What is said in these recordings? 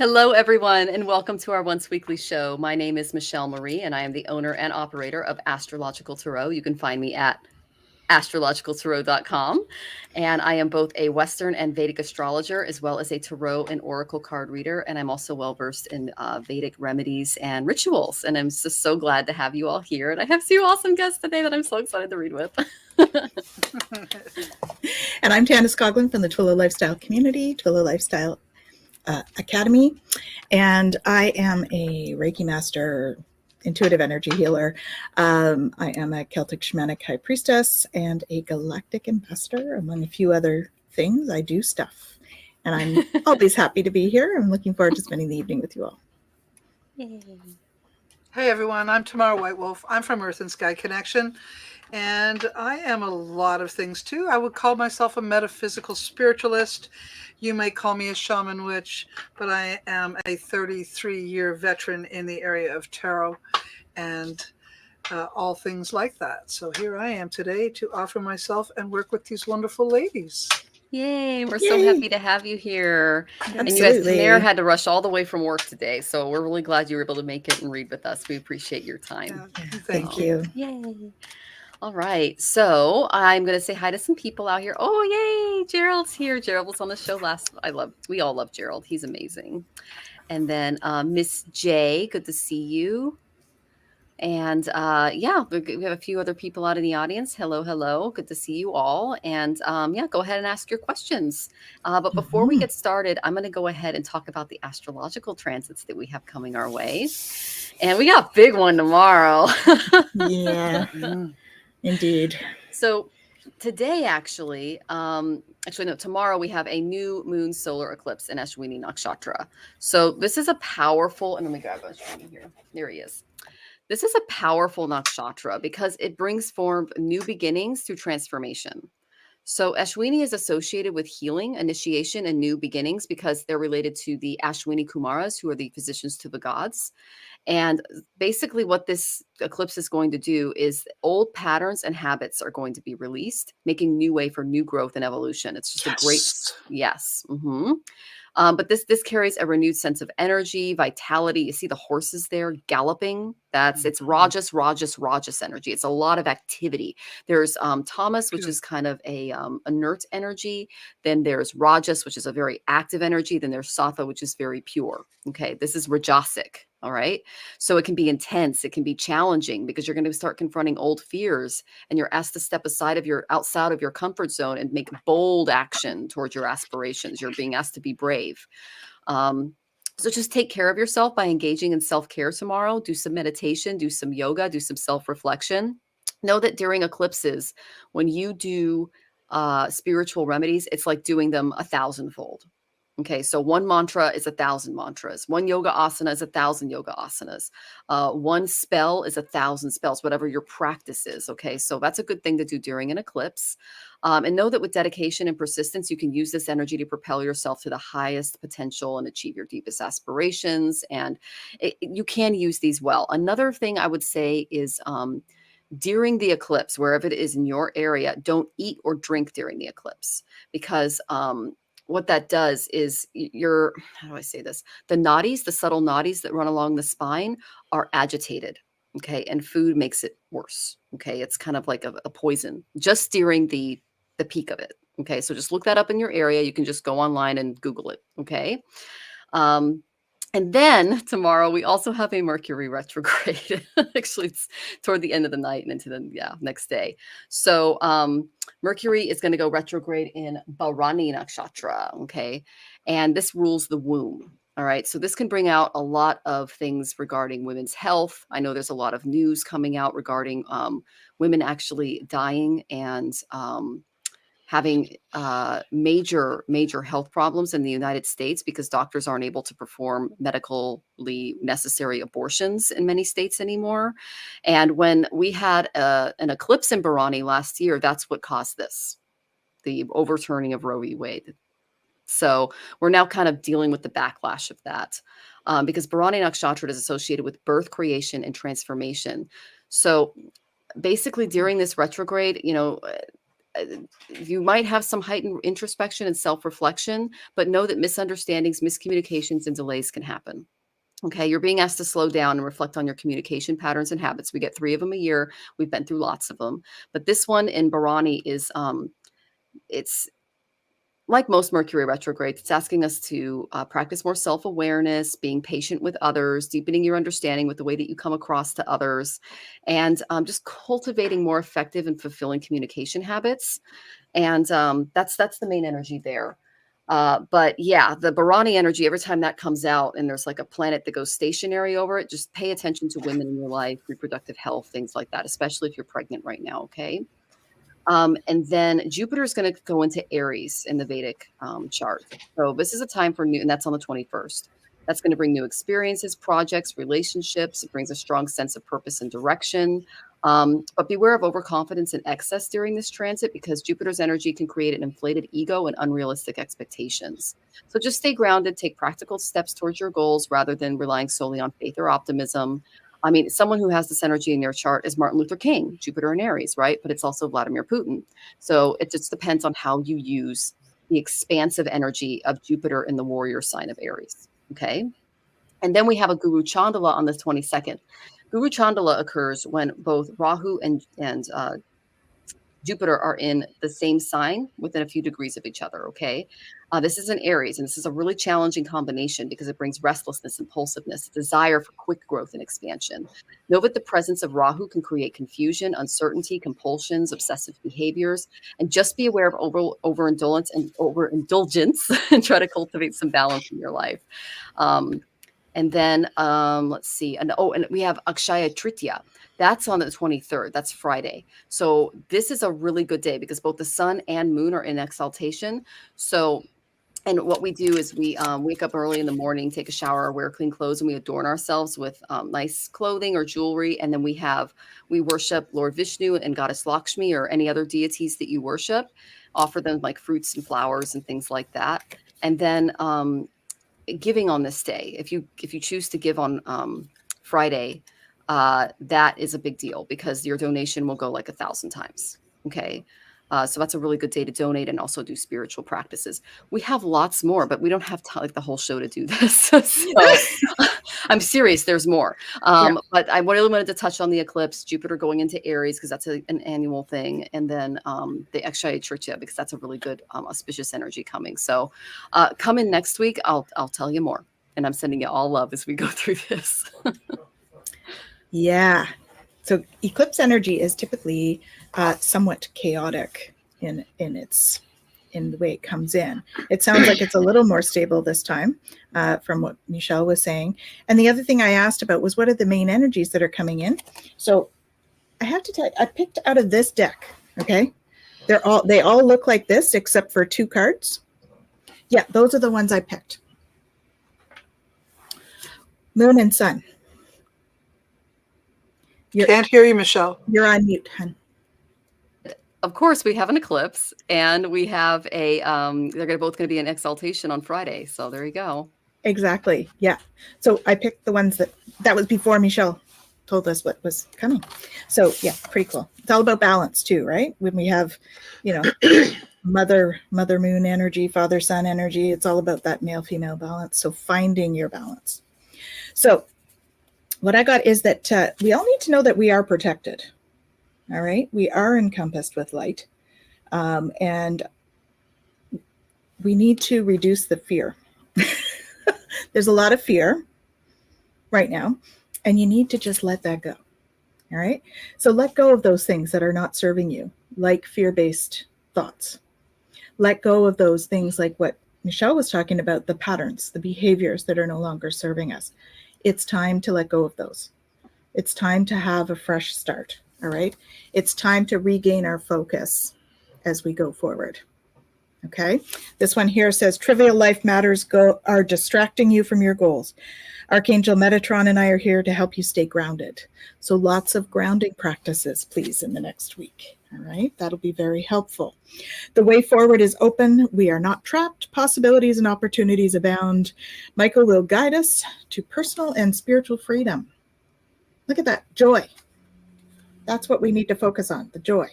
Hello, everyone, and welcome to our once weekly show. My name is Michelle Marie, and I am the owner and operator of Astrological Tarot. You can find me at astrologicaltarot.com. And I am both a Western and Vedic astrologer, as well as a tarot and oracle card reader. And I'm also well versed in Vedic remedies and rituals. And I'm just so glad to have you all here. And I have two awesome guests today that I'm so excited to read with. And I'm Tanys Coughlan from the Twillow Lifestyle Community, Twillow Lifestyle Academy. And I am a Reiki master, intuitive energy healer. I am a Celtic Shamanic high priestess and a galactic ambassador, among a few other things. I do stuff. And I'm always happy to be here. I'm looking forward to spending the evening with you all. Yay. Hey everyone, I'm Tamara Whitewolf. I'm from Earth and Sky Connection, and I am a lot of things too. I would call myself a metaphysical spiritualist. You may call me a shaman witch, but I am a 33-year veteran in the area of tarot and all things like that. So here I am today to offer myself and work with these wonderful ladies. Yay, we're so happy to have you here. Absolutely. And you guys, Tamara had to rush all the way from work today, so we're really glad you were able to make it and read with us. We appreciate your time. Thank you. Yay. All right, so I'm going to say hi to some people out here. Oh, yay, Gerald's here. Gerald was on the show last. We all love Gerald. He's amazing. And then Miss J, good to see you. And yeah, we have a few other people out in the audience. Hello, hello. Good to see you all. And yeah, go ahead and ask your questions. But before we get started, I'm going to go ahead and talk about the astrological transits that we have coming our way. And we got a big one tomorrow. Yeah, indeed. So today, tomorrow we have a new moon solar eclipse in Ashwini Nakshatra. So this is a powerful, and let me grab Ashwini here. There he is. This is a powerful nakshatra because it brings forth new beginnings through transformation. So Ashwini is associated with healing, initiation, and new beginnings because they're related to the Ashwini Kumaras, who are the physicians to the gods. And basically what this eclipse is going to do is old patterns and habits are going to be released, making new way for new growth and evolution. It's just a great, yes. But this carries a renewed sense of energy, vitality. You see the horses there galloping. It's Rajas energy. It's a lot of activity. There's Tamas, which is kind of a inert energy. Then there's Rajas, which is a very active energy. Then there's Sattva, which is very pure. Okay, this is Rajasic. All right. So it can be intense. It can be challenging because you're going to start confronting old fears and you're asked to step outside of your comfort zone and make bold action towards your aspirations. You're being asked to be brave. So just take care of yourself by engaging in self-care tomorrow. Do some meditation, do some yoga, do some self-reflection. Know that during eclipses, when you do spiritual remedies, it's like doing them 1,000-fold. Okay, so one mantra is 1,000 mantras. One yoga asana is 1,000 yoga asanas. One spell is 1,000 spells, whatever your practice is. Okay, so that's a good thing to do during an eclipse. And know that with dedication and persistence, you can use this energy to propel yourself to the highest potential and achieve your deepest aspirations. And you can use these well. Another thing I would say is during the eclipse, wherever it is in your area, don't eat or drink during the eclipse because what that does is how do I say this? The nadis, the subtle nadis that run along the spine are agitated. Okay. And food makes it worse. Okay. It's kind of like a poison just during the peak of it. Okay. So just look that up in your area. You can just go online and Google it. Okay. And then tomorrow we also have a Mercury retrograde. Actually, it's toward the end of the night and into the next day. So Mercury is going to go retrograde in Bharani Nakshatra. Okay. And this rules the womb. All right. So this can bring out a lot of things regarding women's health. I know there's a lot of news coming out regarding women actually dying and having major health problems in the United States because doctors aren't able to perform medically necessary abortions in many states anymore. And when we had an eclipse in Bharani last year, that's what caused this, the overturning of Roe v. Wade. So we're now kind of dealing with the backlash of that because Bharani Nakshatra is associated with birth, creation, and transformation. So basically during this retrograde, you might have some heightened introspection and self-reflection, but know that misunderstandings, miscommunications, and delays can happen. Okay, you're being asked to slow down and reflect on your communication patterns and habits. We get 3 of them a year. We've been through lots of them, but this one in Bharani is it's like most Mercury retrograde. It's asking us to practice more self-awareness, being patient with others, deepening your understanding with the way that you come across to others, and just cultivating more effective and fulfilling communication habits. And that's the main energy there. But yeah, the Bharani energy, every time that comes out and there's like a planet that goes stationary over it, just pay attention to women in your life, reproductive health, things like that, especially if you're pregnant right now. Okay. And then Jupiter is going to go into Aries in the Vedic chart. So this is a time for new, and that's on the 21st. That's going to bring new experiences, projects, relationships. It brings a strong sense of purpose and direction. But beware of overconfidence and excess during this transit, because Jupiter's energy can create an inflated ego and unrealistic expectations. So just stay grounded, take practical steps towards your goals rather than relying solely on faith or optimism. I mean, someone who has this energy in their chart is Martin Luther King, Jupiter and Aries, right? But it's also Vladimir Putin. So it just depends on how you use the expansive energy of Jupiter in the warrior sign of Aries. Okay. And then we have a Guru Chandala on the 22nd. Guru Chandala occurs when both Rahu and Jupiter are in the same sign within a few degrees of each other. Okay. This is an Aries, and this is a really challenging combination because it brings restlessness, impulsiveness, desire for quick growth and expansion. Know that the presence of Rahu can create confusion, uncertainty, compulsions, obsessive behaviors, and just be aware of overindulgence and try to cultivate some balance in your life. And then let's see. And we have Akshaya Tritiya. That's on the 23rd. That's Friday. So this is a really good day because both the sun and moon are in exaltation. So, and what we do is we wake up early in the morning, take a shower, wear clean clothes, and we adorn ourselves with nice clothing or jewelry. And then we worship Lord Vishnu and Goddess Lakshmi or any other deities that you worship, offer them like fruits and flowers and things like that. And then giving on this day, if you choose to give on Friday, that is a big deal because your donation will go like 1,000 times. Okay. So that's a really good day to donate and also do spiritual practices. We have lots more, but we don't have like the whole show to do this. So I'm serious. There's more. But I really wanted to touch on the eclipse, Jupiter going into Aries, because that's an annual thing. And then the Akshaya Tritiya, because that's a really good auspicious energy coming. So come in next week. I'll tell you more. And I'm sending you all love as we go through this. Yeah. So eclipse energy is typically somewhat chaotic in the way it comes in. It sounds like it's a little more stable this time from what Michelle was saying. And the other thing I asked about was what are the main energies that are coming in? So I have to tell you, I picked out of this deck. Okay. They all look like this except for 2 cards. Yeah, those are the ones I picked. Moon and Sun. Can't hear you, Michelle. You're on mute, hon. Of course, we have an eclipse, and we have they're both going to be in exaltation on Friday. So there you go. Exactly. Yeah. So I picked the ones that was before Michelle told us what was coming. So yeah, pretty cool. It's all about balance too, right? When we have, mother moon energy, father sun energy, it's all about that male female balance. So finding your balance. So what I got is that we all need to know that we are protected. All right. We are encompassed with light. And we need to reduce the fear. There's a lot of fear right now, and you need to just let that go. All right. So let go of those things that are not serving you, like fear-based thoughts. Let go of those things like what Michelle was talking about, the patterns, the behaviors that are no longer serving us. It's time to let go of those. It's time to have a fresh start. All right. It's time to regain our focus as we go forward. Okay. This one here says trivial life matters are distracting you from your goals. Archangel Metatron and I are here to help you stay grounded. So lots of grounding practices, please, in the next week. All right. That'll be very helpful. The way forward is open. We are not trapped. Possibilities and opportunities abound. Michael will guide us to personal and spiritual freedom. Look at that joy. That's what we need to focus on, the joy.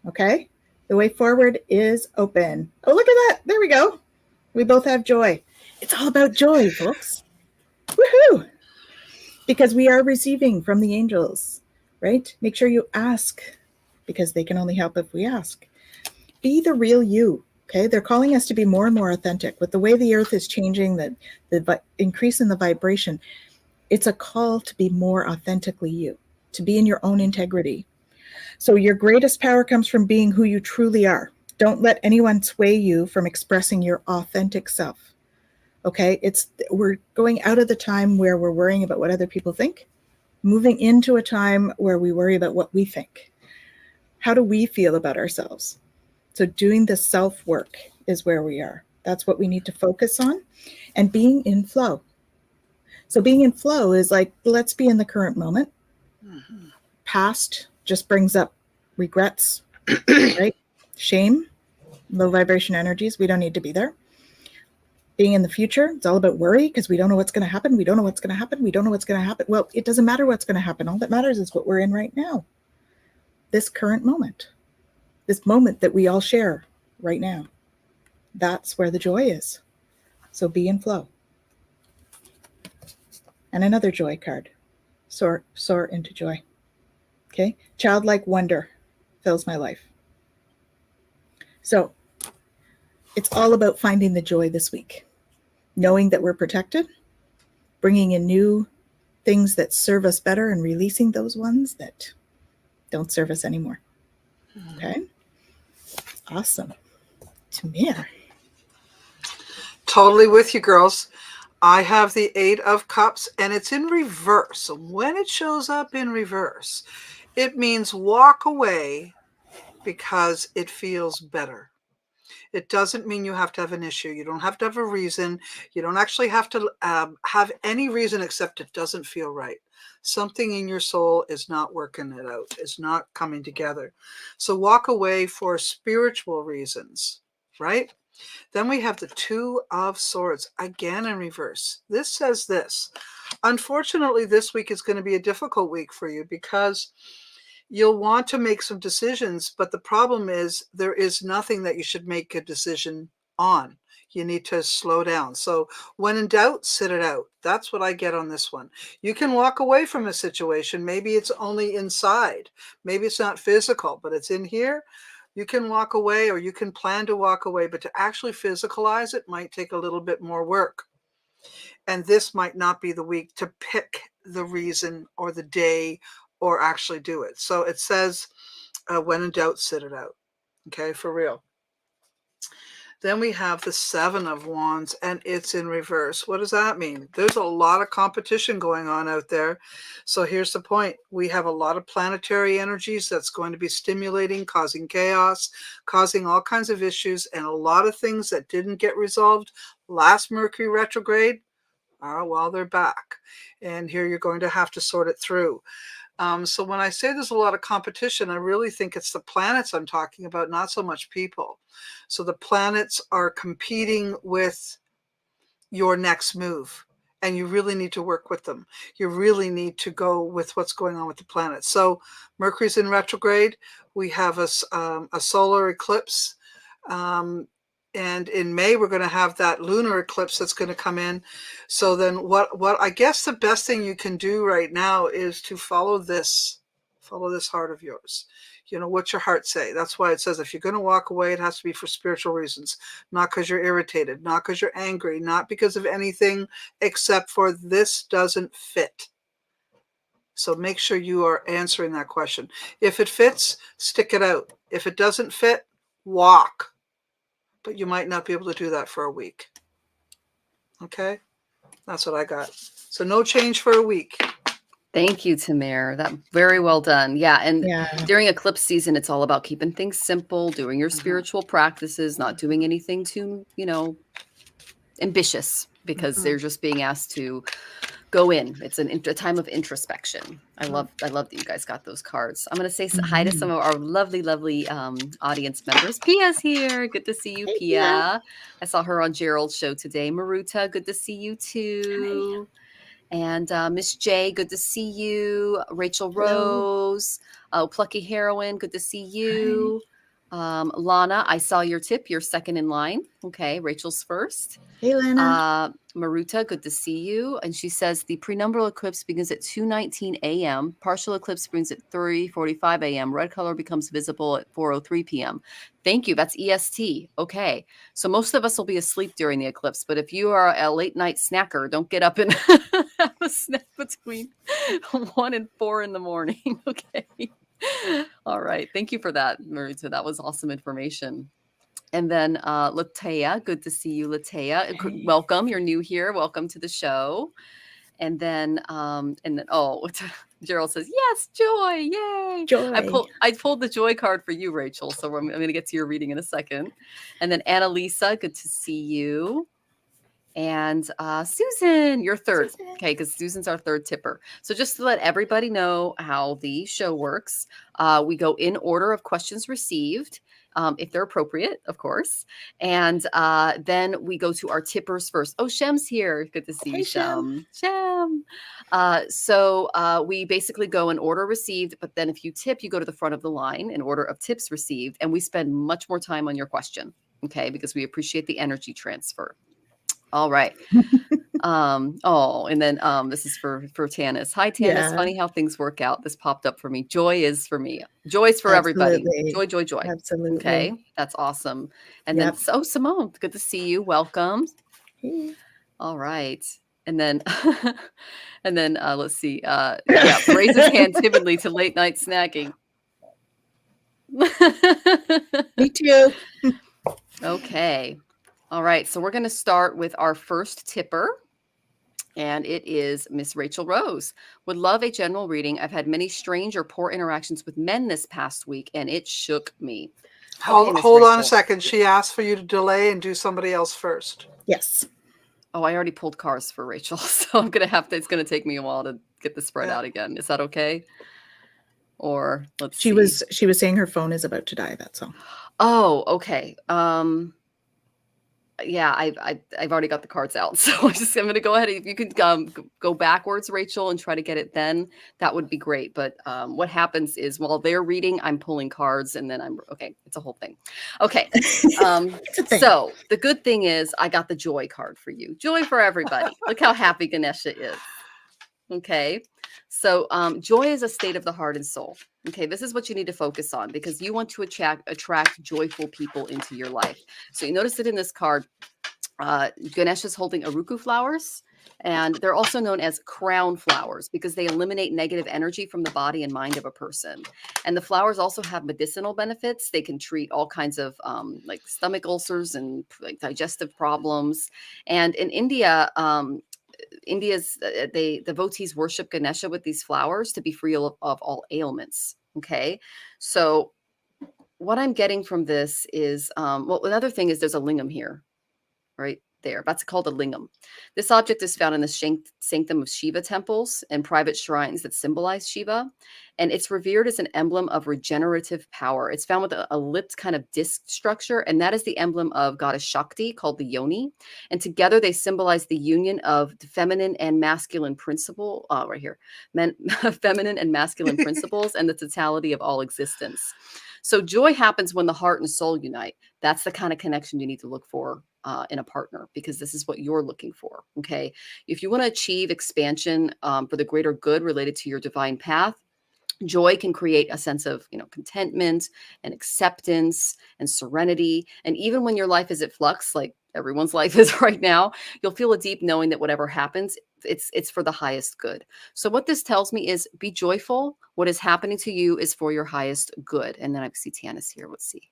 Okay. The way forward is open. Oh, look at that. There we go. We both have joy. It's all about joy, folks. Woohoo! Because we are receiving from the angels, right? Make sure you ask, because they can only help if we ask. Be the real you. Okay, they're calling us to be more and more authentic. With the way the earth is changing, the increase in the vibration, it's a call to be more authentically you, to be in your own integrity. So your greatest power comes from being who you truly are. Don't let anyone sway you from expressing your authentic self. Okay, we're going out of the time where we're worrying about what other people think, moving into a time where we worry about what we think. How do we feel about ourselves? So doing the self-work is where we are. That's what we need to focus on, and being in flow. So being in flow is like, let's be in the current moment. Mm-hmm. Past just brings up regrets, right? Shame, low vibration energies. We don't need to be there. Being in the future, it's all about worry because we don't know what's going to happen. We don't know what's going to happen. We don't know what's going to happen. Well, it doesn't matter what's going to happen. All that matters is what we're in right now. This current moment. This moment that we all share right now. That's where the joy is. So be in flow. And another joy card. Soar into joy. Okay? Childlike wonder fills my life. So it's all about finding the joy this week. Knowing that we're protected. Bringing in new things that serve us better and releasing those ones that don't serve us anymore. Okay? Awesome. Tamir. Totally with you, girls. I have the 8 of Cups, and it's in reverse. So when it shows up in reverse, it means walk away because it feels better. It doesn't mean you have to have an issue. You don't have to have a reason. You don't actually have to have any reason except it doesn't feel right. Something in your soul is not working it out, is not coming together. So walk away for spiritual reasons, right? Then we have the 2 of Swords, again in reverse. This says this. Unfortunately, this week is going to be a difficult week for you because you'll want to make some decisions, but the problem is there is nothing that you should make a decision on. You need to slow down. So when in doubt, sit it out. That's what I get on this one. You can walk away from a situation. Maybe it's only inside. Maybe it's not physical, but it's in here. You can walk away, or you can plan to walk away, but to actually physicalize it might take a little bit more work. And this might not be the week to pick the reason or the day or actually do it. So it says, when in doubt, sit it out. Okay, for real. Then we have the 7 of Wands, and it's in reverse. What does that mean? There's a lot of competition going on out there. So here's the point. We have a lot of planetary energies that's going to be stimulating, causing chaos, causing all kinds of issues, and a lot of things that didn't get resolved last Mercury retrograde. Well, they're back. And here you're going to have to sort it through. So when I say there's a lot of competition, I really think it's the planets I'm talking about, not so much people. So the planets are competing with your next move, and you really need to work with them. You really need to go with what's going on with the planets. So Mercury's in retrograde. We have a solar eclipse. And in May, we're going to have that lunar eclipse that's going to come in. So then what I guess the best thing you can do right now is to follow this heart of yours. You know, what's your heart say? That's why it says if you're going to walk away, it has to be for spiritual reasons, not because you're irritated, not because you're angry, not because of anything except for this doesn't fit. So make sure you are answering that question. If it fits, stick it out. If it doesn't fit, walk. But you might not be able to do that for a week. Okay? That's what I got. So no change for a week. Thank you, Tamir. That very well done. Yeah. And during eclipse season, it's all about keeping things simple, doing your spiritual practices, not doing anything too, ambitious, because they're just being asked to go in. It's a time of introspection. I love that you guys got those cards. I'm going to say hi to some of our lovely audience members. Pia's here. Good to see you, Hey, Pia. I saw her on Gerald's show today. Maruta, good to see you too. Hi. And Miss J, good to see you. Rachel Rose, Plucky Heroine, good to see you. Lana, I saw your tip. You're second in line. Okay, Rachel's first. Hey, Lana. Maruta, good to see you. And she says the prenumbral eclipse begins at 2:19 a.m. Partial eclipse begins at 3:45 a.m. Red color becomes visible at 4:03 p.m. Thank you. That's EST. Okay. So most of us will be asleep during the eclipse, but if you are a late night snacker, don't get up and have a snack between 1 and 4 in the morning. Okay. All right. Thank you for that, Maruta. That was awesome information. And then Latea, good to see you, Latea. Hey. Welcome. You're new here. Welcome to the show. And then Gerald says, yes, joy. Yay. Joy. I pulled the joy card for you, Rachel. So I'm going to get to your reading in a second. And then Annalisa, good to see you. And Susan, you're third. Susan. Okay, because Susan's our third tipper. So just to let everybody know how the show works, we go in order of questions received, if they're appropriate, of course. And then we go to our tippers first. Oh, Shem's here. Good to see you, Shem. Shem. So we basically go in order received, but then if you tip, you go to the front of the line in order of tips received, and we spend much more time on your question, okay, because we appreciate the energy transfer. All right. And then this is for Tanys. Hi, Tanys. Yeah. Funny how things work out. This popped up for me. Joy is for me. Joy is for everybody. Joy, joy, joy. Absolutely. Okay. That's awesome. And then, Simone, good to see you. Welcome. Hey. All right. And then, let's see. Raise his hand timidly to late night snacking. Me too. Okay. All right, so we're going to start with our first tipper, and it is Miss Rachel Rose. Would love a general reading. I've had many strange or poor interactions with men this past week, and it shook me. Hold on a second. She asked for you to delay and do somebody else first. Yes. Oh, I already pulled cards for Rachel, so I'm going to have to, it's going to take me a while to get the spread out again. Is that okay? Or let's see. She was saying her phone is about to die, that's all. Oh, okay. Yeah, I've already got the cards out, so I'm going to go ahead. If you could go backwards, Rachel, and try to get it then, that would be great. But what happens is while they're reading, I'm pulling cards, and then it's a whole thing. Okay. So the good thing is I got the joy card for you. Joy for everybody. Look how happy Ganesha is. Okay. So joy is a state of the heart and soul. Okay, this is what you need to focus on because you want to attract joyful people into your life. So you notice it in this card. Ganesh is holding aruku flowers, and they're also known as crown flowers because they eliminate negative energy from the body and mind of a person. And the flowers also have medicinal benefits. They can treat all kinds of like stomach ulcers and like digestive problems. And in India, the devotees worship Ganesha with these flowers to be free of all ailments. Okay. So what I'm getting from this is, another thing is there's a lingam here, right there. That's called a lingam. This object is found in the sanctum of Shiva temples and private shrines that symbolize Shiva. And it's revered as an emblem of regenerative power. It's found with a lipped kind of disc structure. And that is the emblem of goddess Shakti called the Yoni. And together they symbolize the union of the feminine and masculine principle, right here, feminine and masculine principles and the totality of all existence. So joy happens when the heart and soul unite. That's the kind of connection you need to look for in a partner, because this is what you're looking for. Okay. If you want to achieve expansion for the greater good related to your divine path, joy can create a sense of, contentment and acceptance and serenity. And even when your life is at flux, like everyone's life is right now, you'll feel a deep knowing that whatever happens, it's for the highest good. So what this tells me is be joyful. What is happening to you is for your highest good. And then I see Tanys here. Let's see.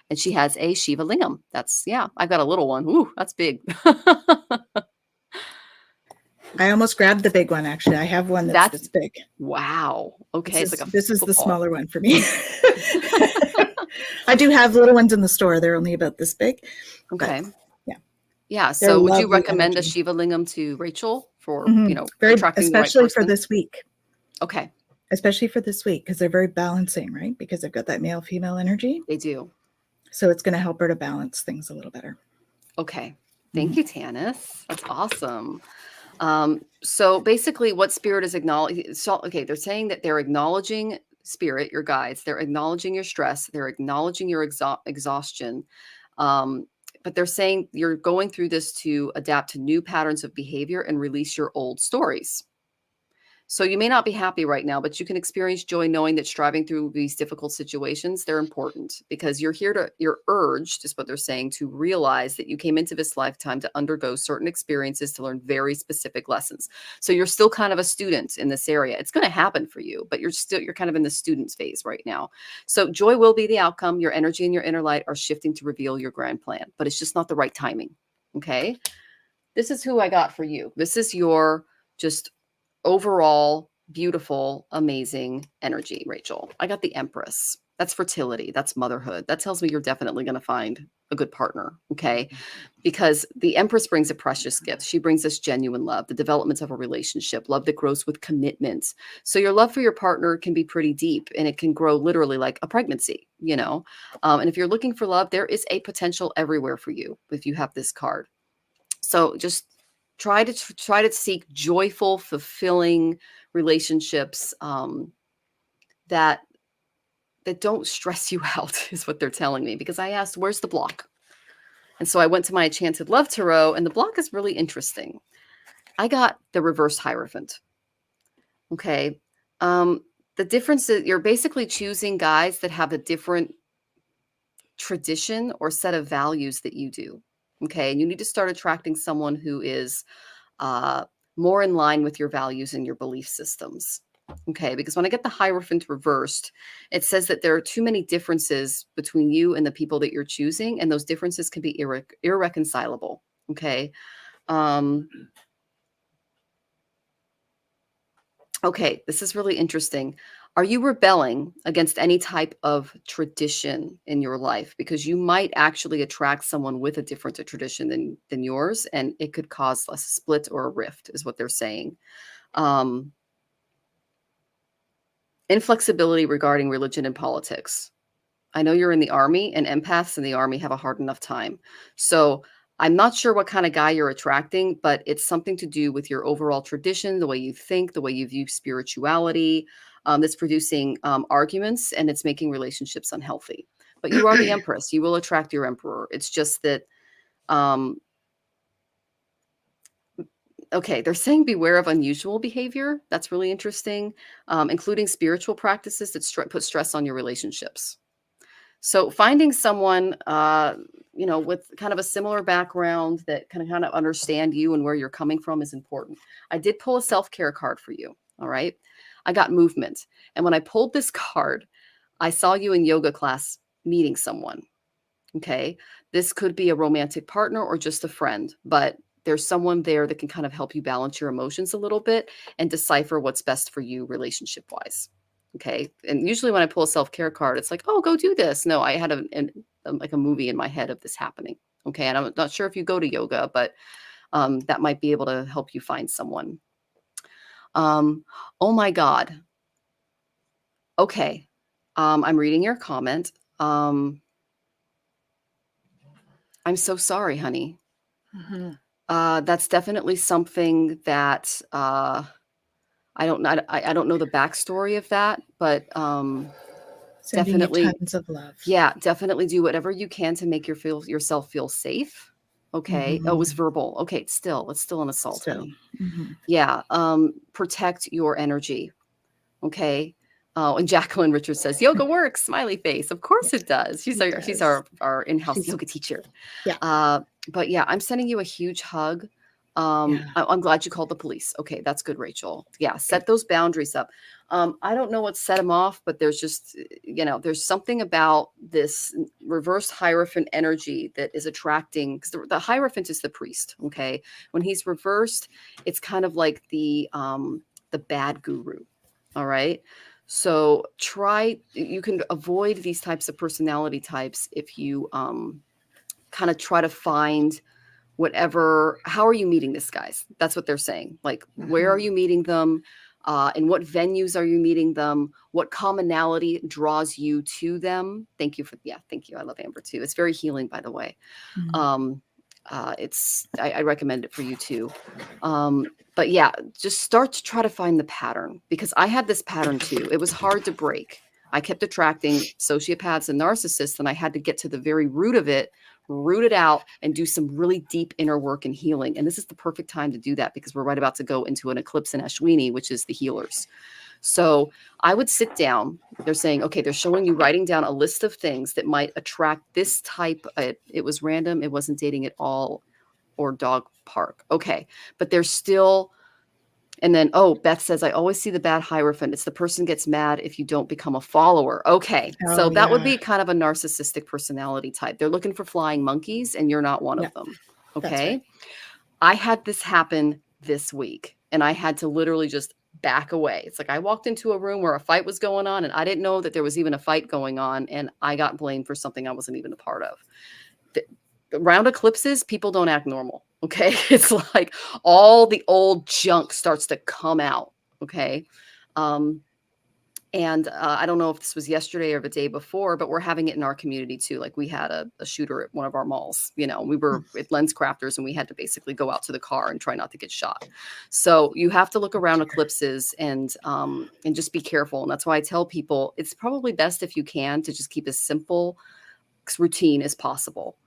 And she has a Shiva lingam. I've got a little one. Ooh, that's big. I almost grabbed the big one, actually. I have one that's this big. Wow. Okay. This is the smaller one for me. I do have little ones in the store. They're only about this big. Okay. Yeah. So would you recommend a Shiva lingam to Rachel for, very, attracting especially the right for person? this week. Okay. Especially for this week, because they're very balancing, right? Because they've got that male-female energy. They do. So it's going to help her to balance things a little better. Okay. Thank you, Tanys. That's awesome. So basically what spirit is acknowledging. So, okay. They're saying that they're acknowledging spirit, your guides. They're acknowledging your stress. They're acknowledging your exhaustion. But they're saying you're going through this to adapt to new patterns of behavior and release your old stories. So you may not be happy right now, but you can experience joy knowing that striving through these difficult situations, they're important, because you're urged, is what they're saying, to realize that you came into this lifetime to undergo certain experiences to learn very specific lessons. So you're still kind of a student in this area. It's going to happen for you, but you're kind of in the student phase right now. So joy will be the outcome. Your energy and your inner light are shifting to reveal your grand plan, but it's just not the right timing. Okay. This is who I got for you. This is your just overall beautiful, amazing energy, Rachel. I got the Empress. That's fertility. That's motherhood. That tells me you're definitely going to find a good partner. Okay. Because the Empress brings a precious gift. She brings us genuine love, the development of a relationship, love that grows with commitment. So your love for your partner can be pretty deep, and it can grow literally like a pregnancy, you know? And if you're looking for love, there is a potential everywhere for you if you have this card. So just try to seek joyful, fulfilling relationships that don't stress you out, is what they're telling me. Because I asked, where's the block? And so I went to my Enchanted Love Tarot, and the block is really interesting. I got the reverse Hierophant. Okay. The difference is you're basically choosing guys that have a different tradition or set of values that you do. Okay. And you need to start attracting someone who is more in line with your values and your belief systems. Okay. Because when I get the Hierophant reversed, it says that there are too many differences between you and the people that you're choosing. And those differences can be irreconcilable. Okay. Okay. This is really interesting. Are you rebelling against any type of tradition in your life? Because you might actually attract someone with a different tradition than yours, and it could cause a split or a rift, is what they're saying. Inflexibility regarding religion and politics. I know you're in the army, and empaths in the army have a hard enough time. So I'm not sure what kind of guy you're attracting, but it's something to do with your overall tradition, the way you think, the way you view spirituality. That's producing arguments, and it's making relationships unhealthy. But you are the Empress. You will attract your Emperor. It's just that, okay, they're saying beware of unusual behavior. That's really interesting, including spiritual practices that put stress on your relationships. So finding someone, with kind of a similar background that can kind of understand you and where you're coming from is important. I did pull a self-care card for you. All right. I got movement. And when I pulled this card, I saw you in yoga class meeting someone. Okay. This could be a romantic partner or just a friend, but there's someone there that can kind of help you balance your emotions a little bit and decipher what's best for you relationship wise. Okay. And usually when I pull a self-care card, it's like, oh, go do this. No, I had like a movie in my head of this happening. Okay. And I'm not sure if you go to yoga, but that might be able to help you find someone. Oh my God. Okay. I'm reading your comment. I'm so sorry, honey. Mm-hmm. That's definitely something that, I don't know the backstory of that, but, Sending definitely you tons of love. Yeah, definitely do whatever you can to make yourself feel safe. Okay. Mm-hmm. Oh, it was verbal. Okay. It's still an assault. Still. Honey. Mm-hmm. Yeah. Protect your energy. Okay. Oh, and Jacqueline Richards says yoga works. Smiley face. Of course it does. She's our in-house yoga teacher. Yeah. But yeah, I'm sending you a huge hug. Yeah. I'm glad you called the police. Okay, that's good, Rachel. Yeah, set those boundaries up. I don't know what set them off, but there's just, there's something about this reverse Hierophant energy that is attracting, because the Hierophant is the priest. Okay, when he's reversed, it's kind of like the bad guru. All right. So you can avoid these types of personality types if you kind of try to find how are you meeting this guys? That's what they're saying. Like, where are you meeting them? In what venues are you meeting them? What commonality draws you to them? Thank you. I love Amber too. It's very healing, by the way. Mm-hmm. I recommend it for you too. But yeah, just start to try to find the pattern, because I had this pattern too. It was hard to break. I kept attracting sociopaths and narcissists, and I had to get to the very root of it, root it out, and do some really deep inner work and healing. And this is the perfect time to do that, because we're right about to go into an eclipse in Ashwini, which is the healers. So I would sit down. They're saying, okay, they're showing you writing down a list of things that might attract this type. It was random. It wasn't dating at all, or dog park. Okay. But there's still, and then, oh, Beth says, I always see the bad Hierophant. It's the person gets mad if you don't become a follower. Okay. So that would be kind of a narcissistic personality type. They're looking for flying monkeys, and you're not one of them. Okay. Right. I had this happen this week, and I had to literally just back away. It's like I walked into a room where a fight was going on, and I didn't know that there was even a fight going on, and I got blamed for something I wasn't even a part of. Around eclipses, people don't act normal. Okay. It's like all the old junk starts to come out. Okay. And I don't know if this was yesterday or the day before, but we're having it in our community too. Like we had a shooter at one of our malls, we were at Lens Crafters, and we had to basically go out to the car and try not to get shot. So you have to look around eclipses and just be careful. And that's why I tell people it's probably best, if you can, to just keep as simple routine as possible.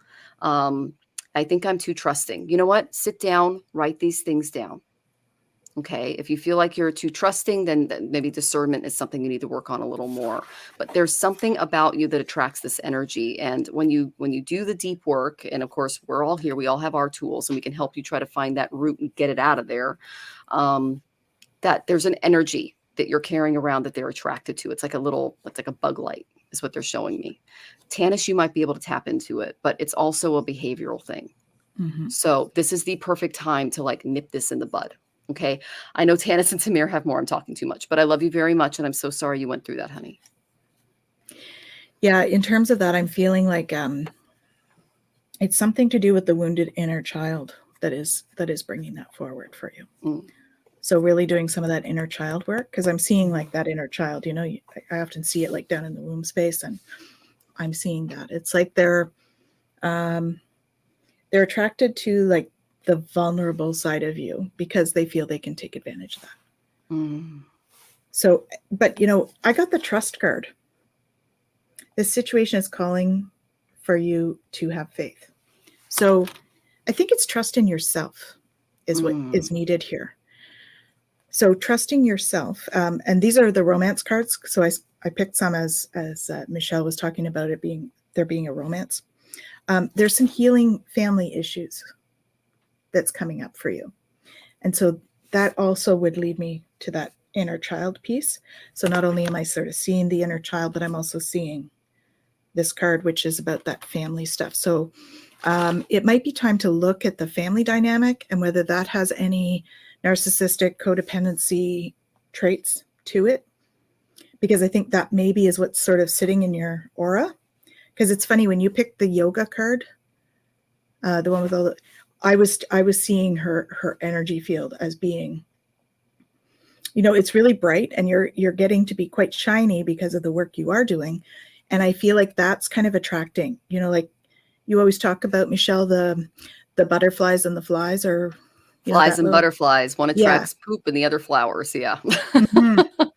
I think I'm too trusting. You know what? Sit down, write these things down. Okay. If you feel like you're too trusting, then maybe discernment is something you need to work on a little more. But there's something about you that attracts this energy. And when you do the deep work, and of course we're all here, we all have our tools, and we can help you try to find that root and get it out of there. That there's an energy that you're carrying around that they're attracted to. It's like a bug light is what they're showing me. Tannis, you might be able to tap into it, but it's also a behavioral thing. Mm-hmm. So this is the perfect time to like nip this in the bud. Okay. I know Tannis and Tamir have more. I'm talking too much, but I love you very much. And I'm so sorry you went through that, honey. Yeah. In terms of that, I'm feeling like it's something to do with the wounded inner child that is bringing that forward for you. Mm. So really doing some of that inner child work, because I'm seeing like that inner child, I often see it like down in the womb space, and I'm seeing that. It's like they're attracted to like the vulnerable side of you because they feel they can take advantage of that. Mm. So, but I got the trust card. This situation is calling for you to have faith. So I think it's trust in yourself is what is needed here. So trusting yourself, and these are the romance cards. So I picked some as Michelle was talking about it being a romance. There's some healing family issues that's coming up for you. And so that also would lead me to that inner child piece. So not only am I sort of seeing the inner child, but I'm also seeing this card, which is about that family stuff. So it might be time to look at the family dynamic and whether that has any narcissistic codependency traits to it, because I think that maybe is what's sort of sitting in your aura. Because it's funny, when you pick the yoga card, the one with all the, I was seeing her energy field as being, it's really bright, and you're getting to be quite shiny because of the work you are doing. And I feel like that's kind of attracting, like you always talk about, Michelle, the butterflies and the flies, or flies and butterflies. One attracts poop and the other flowers. Yeah. Mm-hmm.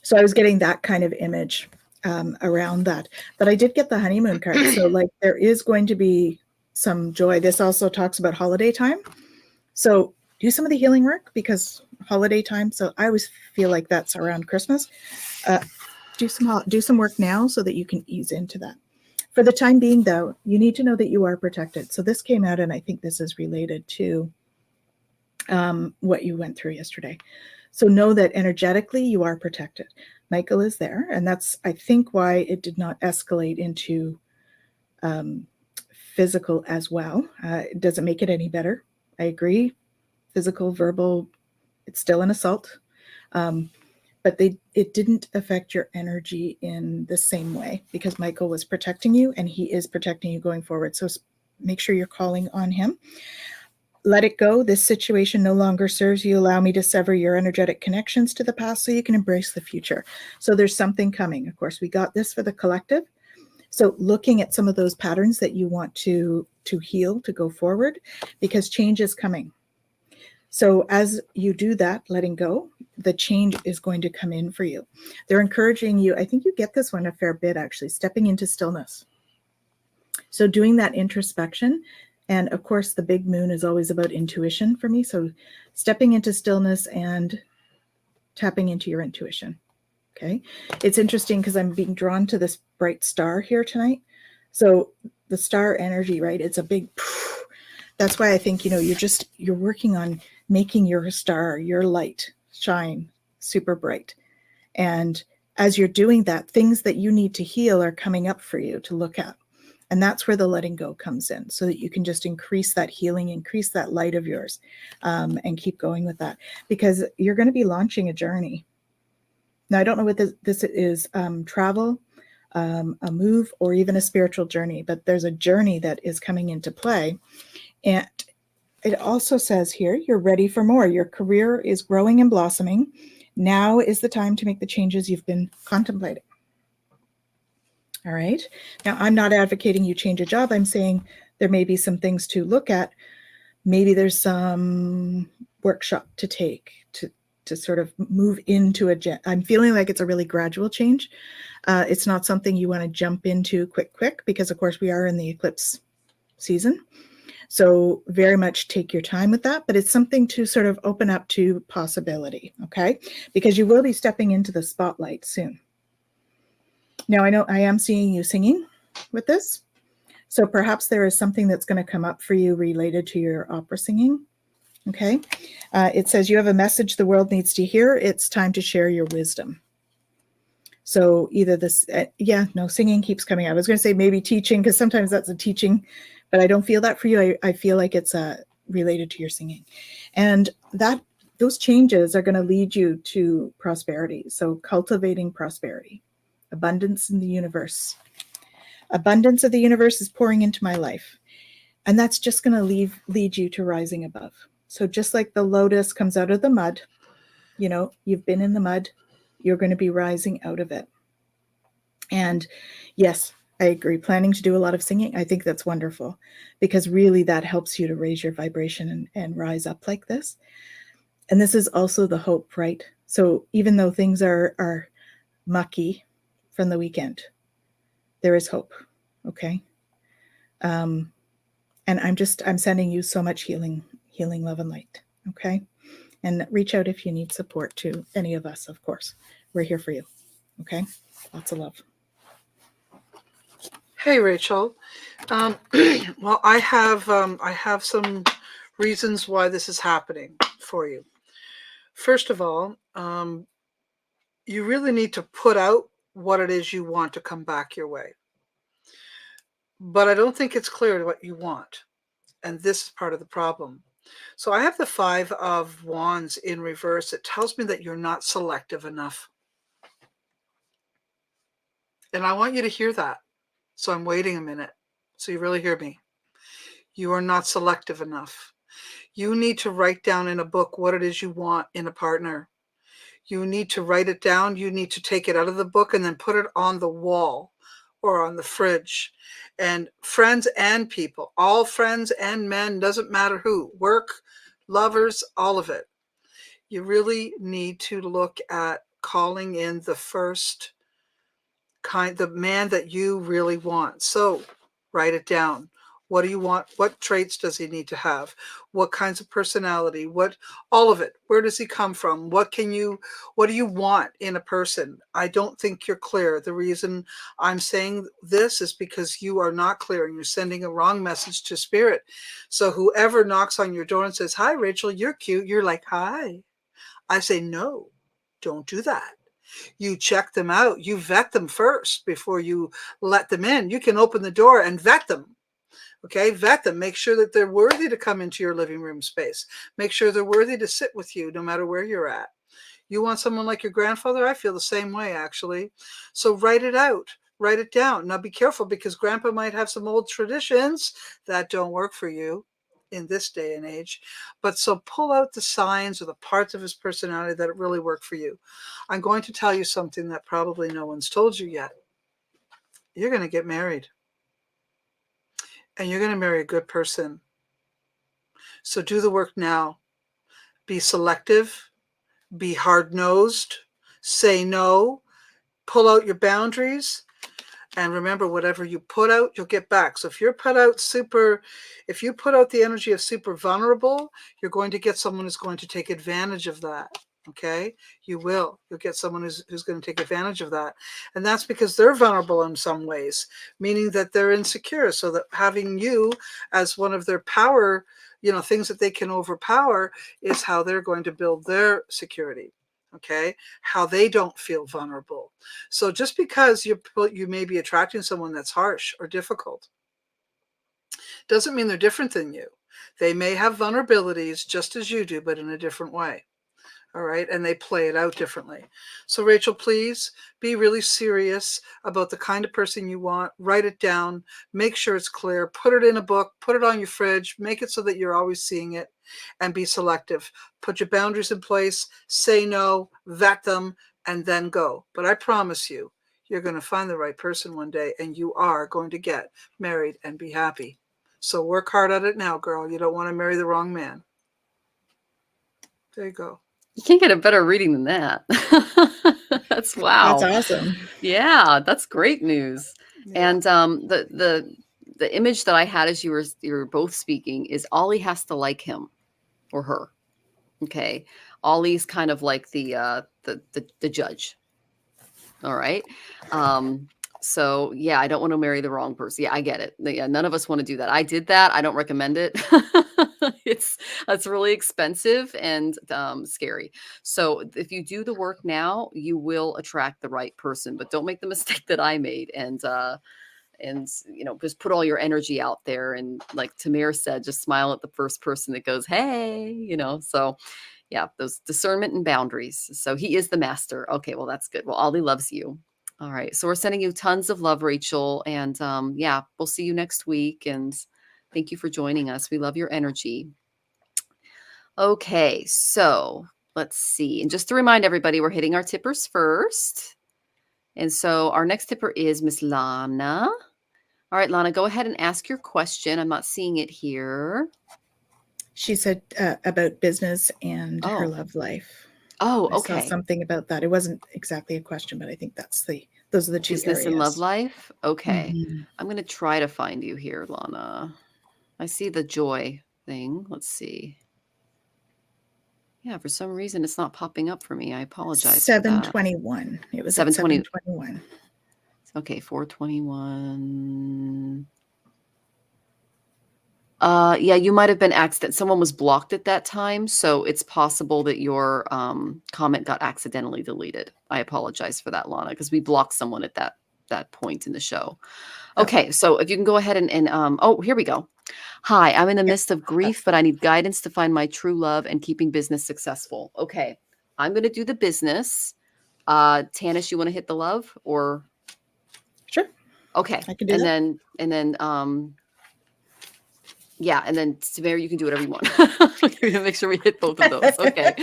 So I was getting that kind of image around that. But I did get the honeymoon card. So like there is going to be some joy. This also talks about holiday time. So do some of the healing work, because holiday time. So I always feel like that's around Christmas. Do some work now so that you can ease into that. For the time being, though, you need to know that you are protected. So this came out, and I think this is related to what you went through yesterday. So know that energetically you are protected. Michael is there, and that's, I think, why it did not escalate into physical as well. It doesn't make it any better. I agree. Physical, verbal, it's still an assault. But it didn't affect your energy in the same way, because Michael was protecting you, and he is protecting you going forward. So make sure you're calling on him. Let it go. This situation no longer serves you. Allow me to sever your energetic connections to the past so you can embrace the future. So there's something coming. Of course, we got this for the collective. So looking at some of those patterns that you want to to heal, to go forward, because change is coming. So as you do that, letting go, the change is going to come in for you. They're encouraging you. I think you get this one a fair bit, actually, stepping into stillness. So doing that introspection. And of course, the big moon is always about intuition for me. So stepping into stillness and tapping into your intuition. Okay. It's interesting because I'm being drawn to this bright star here tonight. So the star energy, right? It's a big, that's why I think, you're working on making your star, your light shine super bright. And as you're doing that, things that you need to heal are coming up for you to look at. And that's where the letting go comes in, so that you can just increase that healing, increase that light of yours, and keep going with that, because you're going to be launching a journey. Now, I don't know what this is, travel, a move, or even a spiritual journey, but there's a journey that is coming into play. And it also says here, you're ready for more. Your career is growing and blossoming. Now is the time to make the changes you've been contemplating. All right. Now, I'm not advocating you change a job. I'm saying there may be some things to look at. Maybe there's some workshop to take to sort of move into I'm feeling like it's a really gradual change. It's not something you want to jump into quick, because of course we are in the eclipse season. So very much take your time with that, but it's something to sort of open up to possibility. Okay. Because you will be stepping into the spotlight soon. Now, I know I am seeing you singing with this. So perhaps there is something that's going to come up for you related to your opera singing. Okay. It says you have a message the world needs to hear. It's time to share your wisdom. So either this, singing keeps coming out. I was going to say maybe teaching, because sometimes that's a teaching, but I don't feel that for you. I feel like it's related to your singing. And those changes are going to lead you to prosperity. So cultivating prosperity. Abundance in the universe. Abundance of the universe is pouring into my life. And that's just going to lead you to rising above. So just like the lotus comes out of the mud, you've been in the mud, you're going to be rising out of it. And yes, I agree. Planning to do a lot of singing, I think that's wonderful, because really that helps you to raise your vibration and rise up like this. And this is also the hope, right? So even though things are mucky from the weekend, there is hope. Okay. And I'm sending you so much healing, love, and light. Okay. And reach out if you need support to any of us, of course. We're here for you. Okay. Lots of love. Hey, Rachel. Well, I have some reasons why this is happening for you. First of all, you really need to put out what it is you want to come back your way. But I don't think it's clear what you want. And this is part of the problem. So I have the 5 of Wands in reverse. It tells me that you're not selective enough. And I want you to hear that. So I'm waiting a minute. So you really hear me. You are not selective enough. You need to write down in a book what it is you want in a partner. You need to write it down. You need to take it out of the book and then put it on the wall or on the fridge. And friends and people, all friends and men, doesn't matter who, work, lovers, all of it. You really need to look at calling in the first kind, the man that you really want. So write it down. What do you want? What traits does he need to have? What kinds of personality? All of it. Where does he come from? What do you want in a person? I don't think you're clear. The reason I'm saying this is because you are not clear and you're sending a wrong message to spirit. So whoever knocks on your door and says, "Hi, Rachel, you're cute." You're like, "Hi." I say, no, don't do that. You check them out. You vet them first before you let them in. You can open the door and vet them. Okay, vet them. Make sure that they're worthy to come into your living room space. Make sure they're worthy to sit with you no matter where you're at. You want someone like your grandfather? I feel the same way, actually. So write it out. Write it down. Now be careful, because grandpa might have some old traditions that don't work for you in this day and age. But so pull out the signs or the parts of his personality that really work for you. I'm going to tell you something that probably no one's told you yet. You're going to get married. and you're going to marry a good person. So do the work now. Be selective, be hard-nosed, say no, pull out your boundaries. And remember, whatever you put out, you'll get back. So if you put out the energy of super vulnerable, you're going to get someone who's going to take advantage of that. Okay? You'll get someone who's going to take advantage of that. And that's because they're vulnerable in some ways, meaning that they're insecure. So that having you as one of their power, things that they can overpower is how they're going to build their security. Okay, how they don't feel vulnerable. So just because you may be attracting someone that's harsh or difficult doesn't mean they're different than you. They may have vulnerabilities just as you do, but in a different way. All right, and they play it out differently. So Rachel, please be really serious about the kind of person you want. Write it down, make sure it's clear, put it in a book, put it on your fridge, make it so that you're always seeing it, and be selective. Put your boundaries in place, say no, vet them, and then go. But I promise you, you're going to find the right person one day, and you are going to get married and be happy. So work hard at it now, girl. You don't want to marry the wrong man. There you go. You can't get a better reading than that. That's wow. That's awesome. Yeah, that's great news. Yeah. And the image that I had as you were both speaking is Ollie has to like him or her. Okay. Ollie's kind of like the judge. All right. So yeah, I don't want to marry the wrong person. Yeah, I get it. Yeah, none of us want to do that. I did that. I don't recommend it. It's really expensive and scary. So if you do the work now, you will attract the right person, but don't make the mistake that I made and just put all your energy out there. And like Tamir said, just smile at the first person that goes, hey, so yeah, those discernment and boundaries. So he is the master. Okay, well, that's good. Well, Ollie loves you. All right. So we're sending you tons of love, Rachel. And yeah, we'll see you next week. And thank you for joining us. We love your energy. Okay. So let's see. And just to remind everybody, we're hitting our tippers first. And so our next tipper is Miss Lana. All right, Lana, go ahead and ask your question. I'm not seeing it here. She said about business and her love life. Oh, I okay. saw something about that. It wasn't exactly a question, but I think those are the two business areas. and love life. Okay. Mm-hmm. I'm going to try to find you here, Lana. I see the joy thing. Let's see. Yeah, for some reason it's not popping up for me. I apologize. 721. It was 721. Okay, 421. Yeah, you might have been accident. Someone was blocked at that time, so it's possible that your comment got accidentally deleted. I apologize for that, Lana, because we blocked someone at that point in the show. Okay, so if you can go ahead and oh, here we go. Hi, I'm in the midst of grief, but I need guidance to find my true love and keeping business successful. Okay, I'm going to do the business. Tanys, you want to hit the love or? Sure. Okay, I can do that. And then yeah, and then Samara, you can do whatever you want. Make sure we hit both of those. Okay.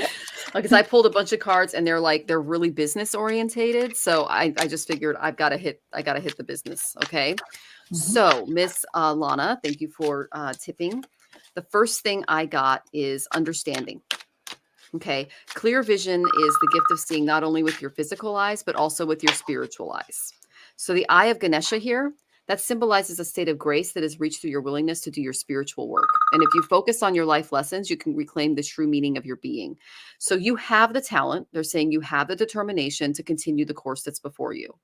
Because I pulled a bunch of cards and they're really business orientated. So I just figured I gotta hit the business. Okay. Mm-hmm. So Miss Lana, thank you for tipping. The first thing I got is understanding. Okay. Clear vision is the gift of seeing not only with your physical eyes, but also with your spiritual eyes. So the eye of Ganesha here, that symbolizes a state of grace that is reached through your willingness to do your spiritual work. And if you focus on your life lessons, you can reclaim the true meaning of your being. So you have the talent. They're saying you have the determination to continue the course that's before you.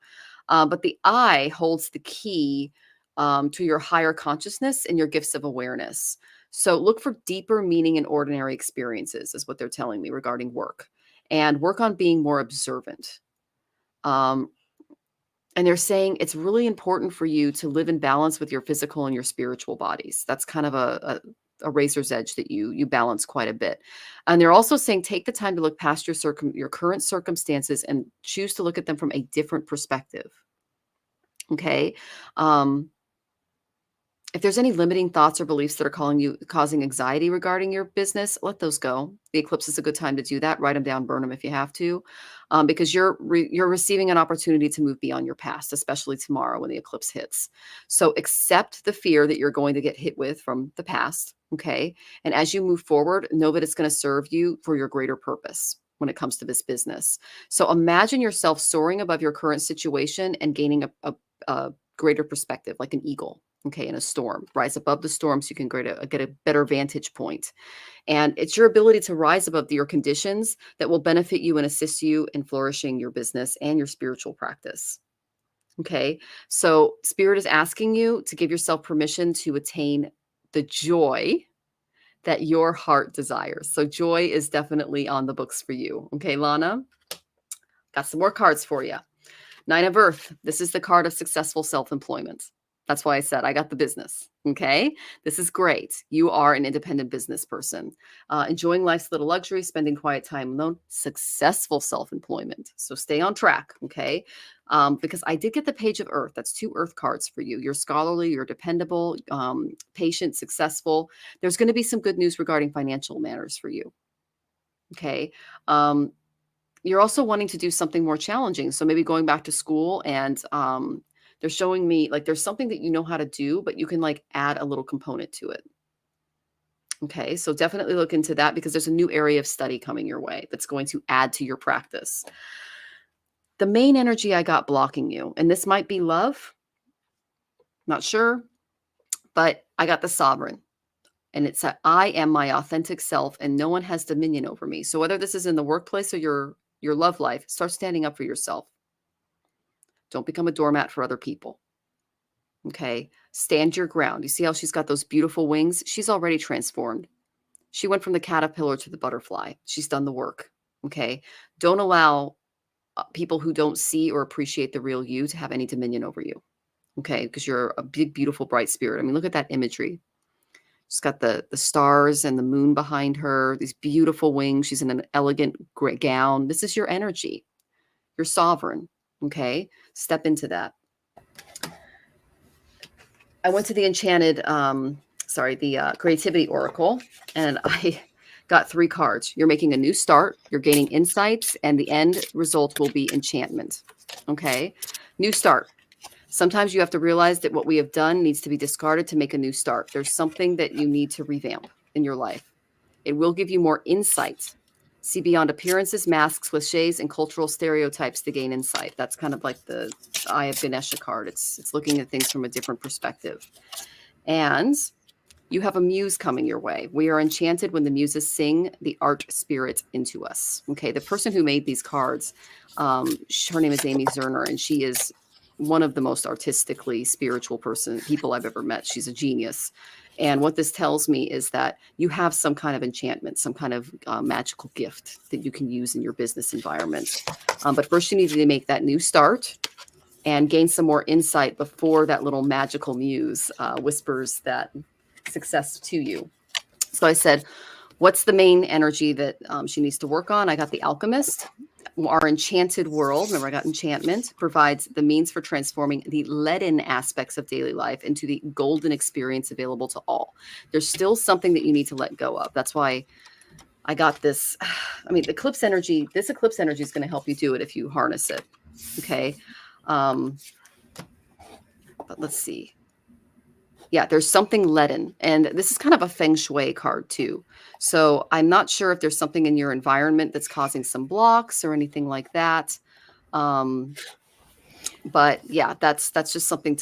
But the eye holds the key to your higher consciousness and your gifts of awareness. So look for deeper meaning in ordinary experiences is what they're telling me regarding work. And work on being more observant. And they're saying it's really important for you to live in balance with your physical and your spiritual bodies. That's kind of a razor's edge that you balance quite a bit. And they're also saying take the time to look past your current circumstances and choose to look at them from a different perspective. Okay. If there's any limiting thoughts or beliefs that are causing anxiety regarding your business, let those go. The eclipse is a good time to do that. Write them down, burn them if you have to, because you're receiving an opportunity to move beyond your past, especially tomorrow when the eclipse hits. So accept the fear that you're going to get hit with from the past, okay? And as you move forward, know that it's going to serve you for your greater purpose when it comes to this business. So imagine yourself soaring above your current situation and gaining a greater perspective, like an eagle. Okay, in a storm, rise above the storm so you can get a better vantage point. And it's your ability to rise above your conditions that will benefit you and assist you in flourishing your business and your spiritual practice. Okay, so Spirit is asking you to give yourself permission to attain the joy that your heart desires. So joy is definitely on the books for you. Okay, Lana, got some more cards for you. Nine of Earth. This is the card of successful self-employment. That's why I said I got the business. Okay. This is great. You are an independent business person, enjoying life's little luxury, spending quiet time alone, successful self-employment. So stay on track. Okay. Because I did get the Page of Earth. That's 2 Earth cards for you. You're scholarly, you're dependable, patient, successful. There's going to be some good news regarding financial matters for you. Okay. You're also wanting to do something more challenging. So maybe going back to school, and they're showing me like there's something that you know how to do, but you can like add a little component to it. Okay, so definitely look into that because there's a new area of study coming your way that's going to add to your practice. The main energy I got blocking you, and this might be love, not sure, but I got the Sovereign. And it's that I am my authentic self and no one has dominion over me. So whether this is in the workplace or your love life, start standing up for yourself. Don't become a doormat for other people. Okay. Stand your ground. You see how she's got those beautiful wings? She's already transformed. She went from the caterpillar to the butterfly. She's done the work. Okay. Don't allow people who don't see or appreciate the real you to have any dominion over you. Okay. Because you're a big, beautiful, bright spirit. I mean, look at that imagery. She's got the stars and the moon behind her, these beautiful wings. She's in an elegant gray gown. This is your energy. You're sovereign. Okay. Step into that. I went to the Creativity Oracle, and I got 3 cards. You're making a new start. You're gaining insights, and the end result will be enchantment. Okay. New start. Sometimes you have to realize that what we have done needs to be discarded to make a new start. There's something that you need to revamp in your life. It will give you more insight. See beyond appearances, masks, cliches, and cultural stereotypes to gain insight. That's kind of like the Eye of Ganesha card. It's looking at things from a different perspective. And you have a muse coming your way. We are enchanted when the muses sing the art spirit into us. Okay, the person who made these cards, her name is Amy Zerner, and she is one of the most artistically spiritual people I've ever met. She's a genius. And what this tells me is that you have some kind of enchantment, some kind of magical gift that you can use in your business environment. But first you need to make that new start and gain some more insight before that little magical muse whispers that success to you. So I said, what's the main energy that she needs to work on? I got the Alchemist. Our enchanted world, remember I got enchantment, provides the means for transforming the leaden aspects of daily life into the golden experience available to all. There's still something that you need to let go of. That's why I got this. I mean, this eclipse energy is going to help you do it if you harness it. Okay. But let's see. Yeah, there's something leaden. And this is kind of a feng shui card too. So I'm not sure if there's something in your environment that's causing some blocks or anything like that. But yeah, that's just something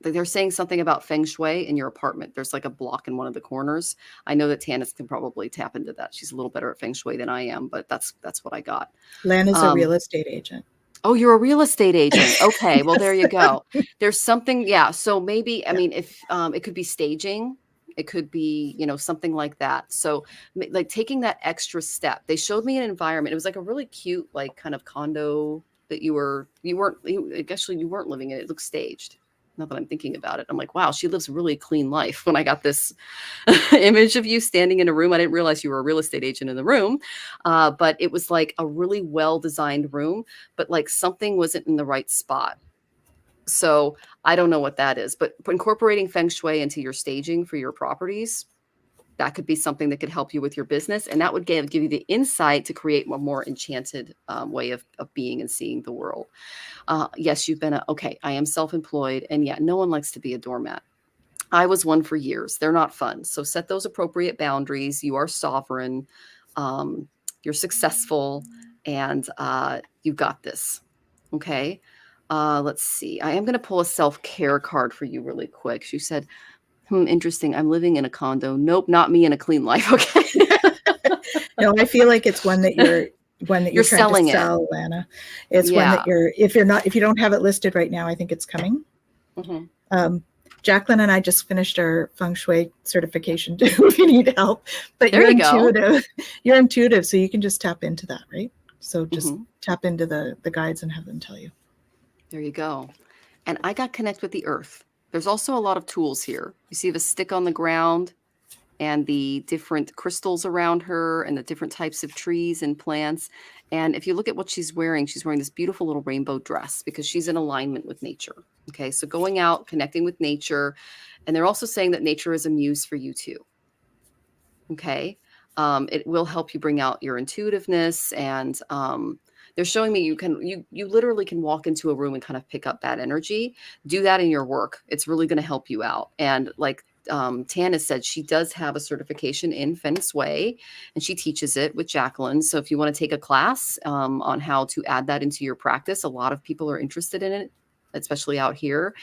they're saying something about feng shui in your apartment. There's like a block in one of the corners. I know that Tanys can probably tap into that. She's a little better at feng shui than I am, but that's what I got. Lana's a real estate agent. Oh, you're a real estate agent. Okay. Well, there you go. There's something. Yeah. So maybe, I mean, if it could be staging, it could be, something like that. So like taking that extra step, they showed me an environment. It was like a really cute, like kind of condo that you weren't living in. It looked staged. Now that I'm thinking about it, I'm like, wow, she lives a really clean life. When I got this image of you standing in a room, I didn't realize you were a real estate agent in the room. But it was like a really well-designed room, but like something wasn't in the right spot. So I don't know what that is, but incorporating feng shui into your staging for your properties, that could be something that could help you with your business. And that would give you the insight to create a more enchanted way of being and seeing the world. Yes, you've been okay. I am self-employed, and yeah, no one likes to be a doormat. I was one for years. They're not fun. So set those appropriate boundaries. You are sovereign. You're successful, and you got this. Okay. Let's see. I am going to pull a self-care card for you really quick. She said, interesting. I'm living in a condo. Nope, not me in a clean life. Okay. No, I feel like it's one that you're You're trying selling to it. sell, Lana. It's one Yeah. that if you don't have it listed right now, I think it's coming. Mm-hmm. Jacqueline and I just finished our feng shui certification too, if you need help. But There you're you go. intuitive. You're intuitive, so you can just tap into that, right? So just Mhm. tap into the guides and have them tell you. There you go. And I got connect with the earth. There's also a lot of tools here. You see the stick on the ground and the different crystals around her and the different types of trees and plants. And if you look at what she's wearing this beautiful little rainbow dress because she's in alignment with nature. Okay, so going out, connecting with nature. And they're also saying that nature is a muse for you too. Okay, it will help you bring out your intuitiveness, and they're showing me you literally can walk into a room and kind of pick up that energy. Do that in your work. It's really going to help you out. And like Tanys said, she does have a certification in feng shui, and she teaches it with Jacqueline. So if you want to take a class on how to add that into your practice, a lot of people are interested in it, especially out here.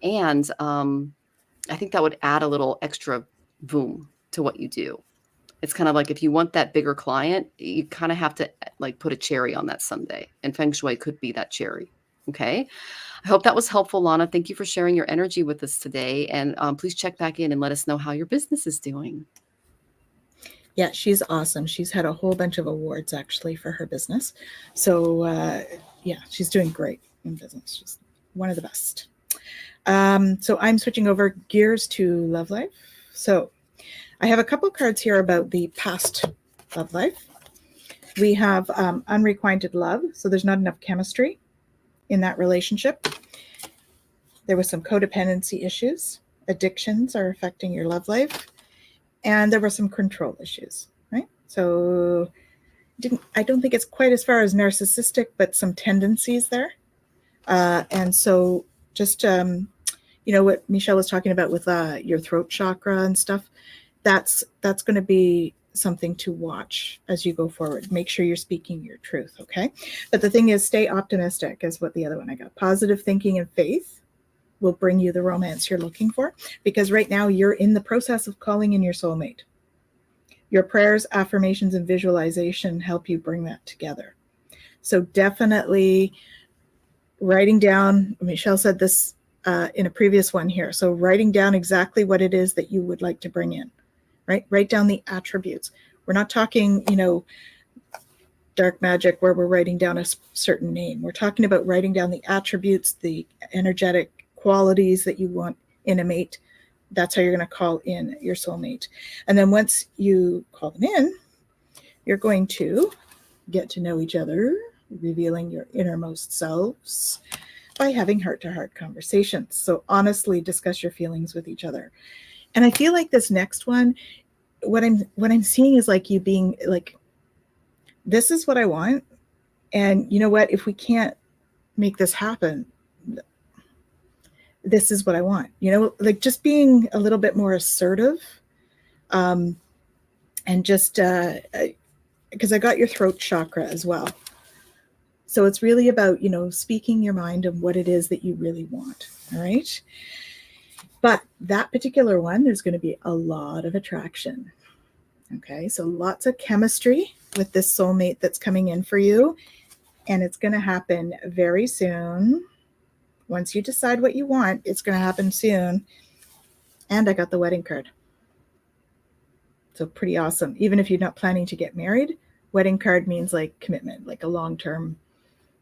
And I think that would add a little extra boom to what you do. It's kind of like if you want that bigger client, you kind of have to like put a cherry on that sundae, and feng shui could be that cherry. Okay. I hope that was helpful, Lana. Thank you for sharing your energy with us today. And please check back in and let us know how your business is doing. Yeah, she's awesome. She's had a whole bunch of awards actually for her business. So yeah, she's doing great in business. She's one of the best. So I'm switching over gears to love life. So I have a couple cards here about the past love life. We have unrequited love. So there's not enough chemistry in that relationship. There was some codependency issues. Addictions are affecting your love life. And there were some control issues, right? So I don't think it's quite as far as narcissistic, but some tendencies there. And so just, what Michelle was talking about with your throat chakra and stuff, that's going to be something to watch as you go forward. Make sure you're speaking your truth, okay? But the thing is, stay optimistic is what the other one I got. Positive thinking and faith will bring you the romance you're looking for, because right now you're in the process of calling in your soulmate. Your prayers, affirmations, and visualization help you bring that together. So definitely writing down, Michelle said this in a previous one here, so writing down exactly what it is that you would like to bring in, right? Write down the attributes. We're not talking, dark magic where we're writing down a certain name. We're talking about writing down the attributes, the energetic qualities that you want in a mate. That's how you're going to call in your soulmate. And then once you call them in, you're going to get to know each other, revealing your innermost selves by having heart-to-heart conversations. So honestly discuss your feelings with each other. And I feel like this next one, what I'm seeing is like you being like, this is what I want. And you know what? If we can't make this happen, this is what I want, like just being a little bit more assertive. And just because I got your throat chakra as well. So it's really about, speaking your mind and what it is that you really want. All right. But that particular one, there's going to be a lot of attraction. Okay. So lots of chemistry with this soulmate that's coming in for you. And it's going to happen very soon. Once you decide what you want, it's going to happen soon. And I got the wedding card. So pretty awesome. Even if you're not planning to get married, wedding card means like commitment, like a long-term,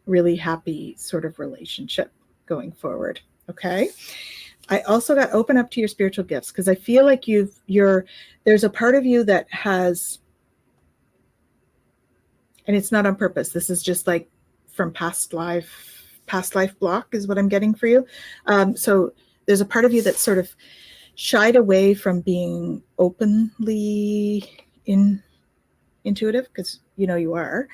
really happy sort of relationship going forward. Okay. I also got open up to your spiritual gifts, because I feel like there's a part of you that has, and it's not on purpose. This is just like from past life past life block is what I'm getting for you. So there's a part of you that's sort of shied away from being openly intuitive, because you are.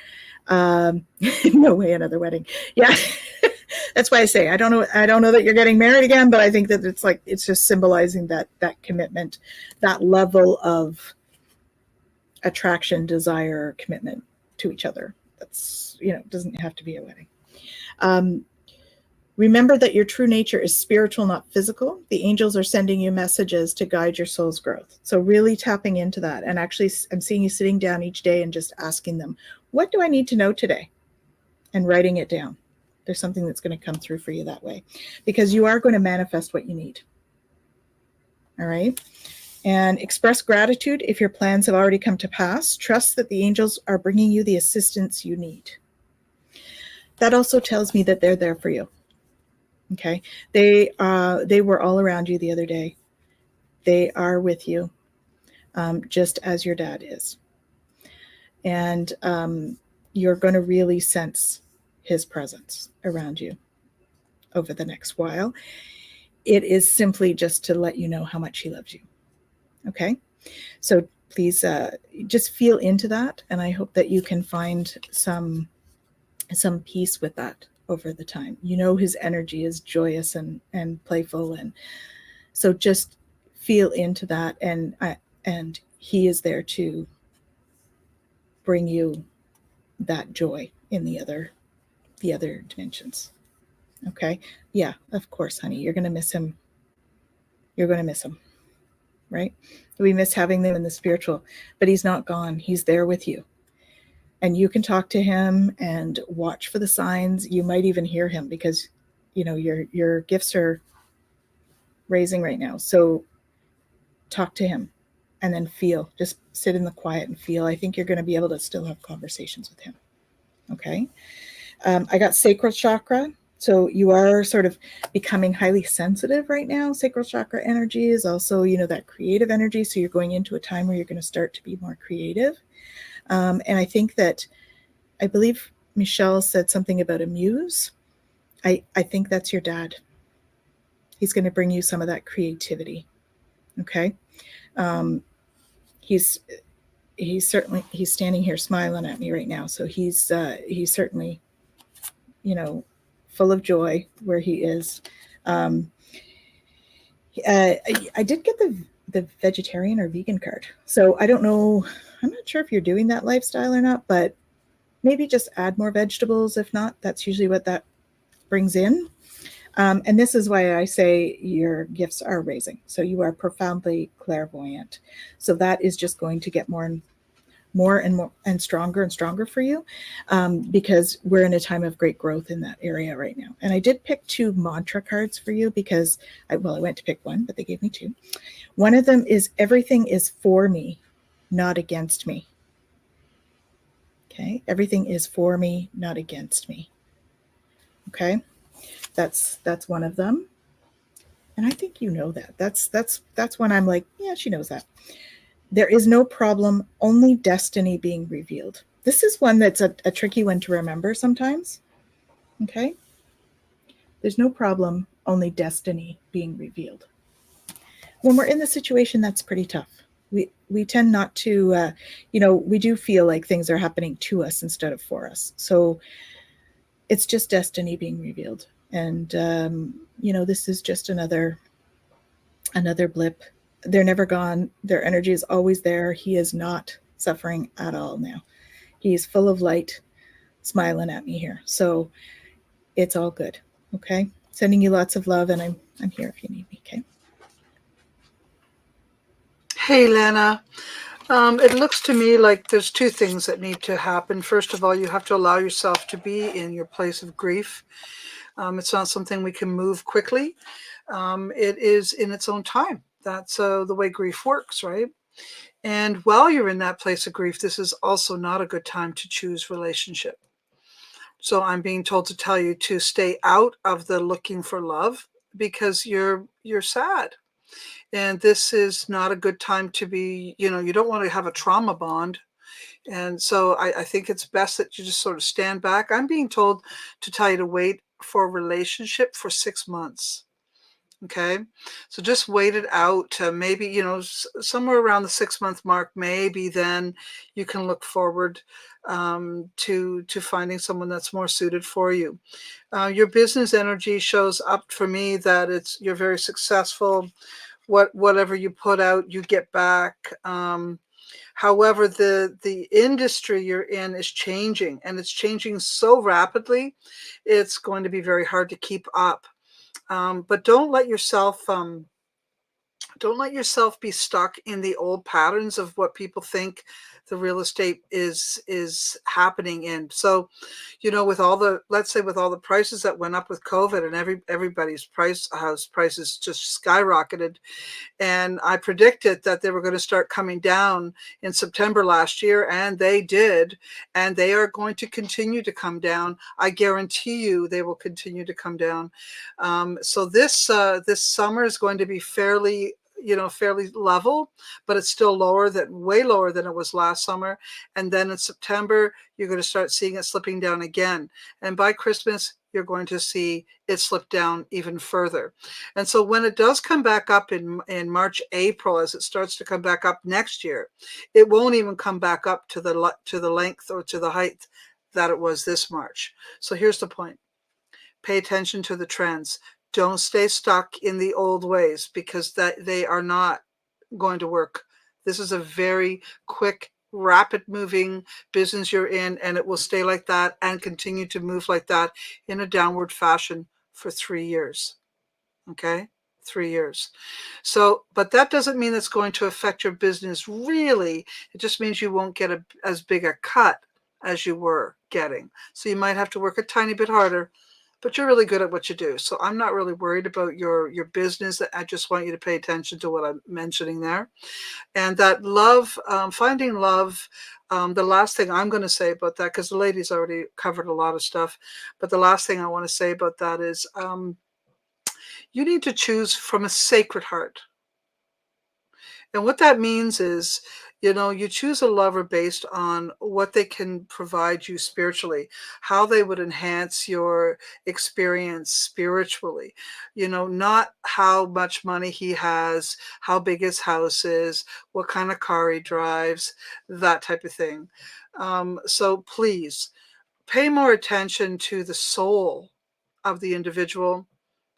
No way, another wedding. Yeah. That's why I say I don't know that you're getting married again, but I think that it's just symbolizing that commitment, that level of attraction, desire, commitment to each other. That's, doesn't have to be a wedding. Remember that your true nature is spiritual, not physical. The angels are sending you messages to guide your soul's growth. So really tapping into that. And actually, I'm seeing you sitting down each day and just asking them, what do I need to know today? And writing it down. There's something that's going to come through for you that way, because you are going to manifest what you need. All right. And express gratitude if your plans have already come to pass. Trust that the angels are bringing you the assistance you need. That also tells me that they're there for you. Okay. They were all around you the other day. They are with you, just as your dad is. And you're going to really sense his presence around you over the next while. It is simply just to let you know how much he loves you. Okay. So please just feel into that. And I hope that you can find some peace with that over the time. His energy is joyous and playful. And so just feel into that. And he is there to bring you that joy in the other dimensions. Okay. Yeah, of course, honey. You're going to miss him. You're going to miss him. Right? We miss having them in the spiritual, but he's not gone. He's there with you. And you can talk to him and watch for the signs. You might even hear him, because, your gifts are raising right now. So talk to him and then feel. Just sit in the quiet and feel. I think you're going to be able to still have conversations with him. Okay. I got sacral chakra. So you are sort of becoming highly sensitive right now. Sacral chakra energy is also, that creative energy. So you're going into a time where you're going to start to be more creative. And I think I believe Michelle said something about a muse. I think that's your dad. He's going to bring you some of that creativity. Okay. He's standing here smiling at me right now. So he's certainly, full of joy where he is. I did get the vegetarian or vegan card. So I don't know. I'm not sure if you're doing that lifestyle or not, but maybe just add more vegetables. If not, that's usually what that brings in. And this is why I say your gifts are raising. So you are profoundly clairvoyant. So that is just going to get more and more and stronger for you, because we're in a time of great growth in that area right now. And I did pick 2 mantra cards for you, because I went to pick one, but they gave me 2. One of them is everything is for me, not against me. Okay. Everything is for me, not against me. Okay. That's one of them. And I think that. That's when I'm like, yeah, she knows that. There is no problem, only destiny being revealed. This is one that's a tricky one to remember sometimes. Okay? There's no problem, only destiny being revealed. When we're in the situation, that's pretty tough. We tend not to, we do feel like things are happening to us instead of for us. So it's just destiny being revealed. And, this is just another blip. They're never gone. Their energy is always there. He is not suffering at all now. He's full of light, smiling at me here. So it's all good. Okay. Sending you lots of love, and I'm here if you need me. Okay. Hey, Lana. It looks to me like there's 2 things that need to happen. First of all, you have to allow yourself to be in your place of grief. It's not something we can move quickly. It is in its own time. That's the way grief works, right? And while you're in that place of grief, this is also not a good time to choose relationship. So I'm being told to tell you to stay out of the looking for love, because you're sad. And this is not a good time to be, you don't want to have a trauma bond. And so I think it's best that you just sort of stand back. I'm being told to tell you to wait for a relationship for 6 months. Okay, so just wait it out. Maybe, you know, somewhere around the 6-month mark, maybe then you can look forward to finding someone that's more suited for you. Your business energy shows up for me that you're very successful. Whatever you put out, you get back. However, the industry you're in is changing, and it's changing so rapidly, it's going to be very hard to keep up. But don't let yourself be stuck in the old patterns of what people think the real estate is happening in. So, you know, with all the, let's say with all the prices that went up with COVID, and everybody's house prices just skyrocketed. And I predicted that they were going to start coming down in September last year, and they did. And they are going to continue to come down. I guarantee you they will continue to come down. So this summer is going to be fairly level, but it's still way lower than it was last summer. And then in September, you're going to start seeing it slipping down again. And by Christmas, you're going to see it slip down even further. And so when it does come back up in March, April, as it starts to come back up next year, it won't even come back up to the length or to the height that it was this March. So here's the point. Pay attention to the trends. Don't stay stuck in the old ways, because they are not going to work. This is a very quick, rapid moving business you're in, and it will stay like that and continue to move like that in a downward fashion for 3 years. Okay? 3 years. So, but that doesn't mean it's going to affect your business really. It just means you won't get as big a cut as you were getting. So you might have to work a tiny bit harder, but you're really good at what you do. So I'm not really worried about your business. I just want you to pay attention to what I'm mentioning there. And that love, finding love, the last thing I'm going to say about that, because the ladies already covered a lot of stuff, but the last thing I want to say about that is you need to choose from a sacred heart. And what that means is, you know, you choose a lover based on what they can provide you spiritually, how they would enhance your experience spiritually, you know, not how much money he has, how big his house is, what kind of car he drives, that type of thing. So please pay more attention to the soul of the individual,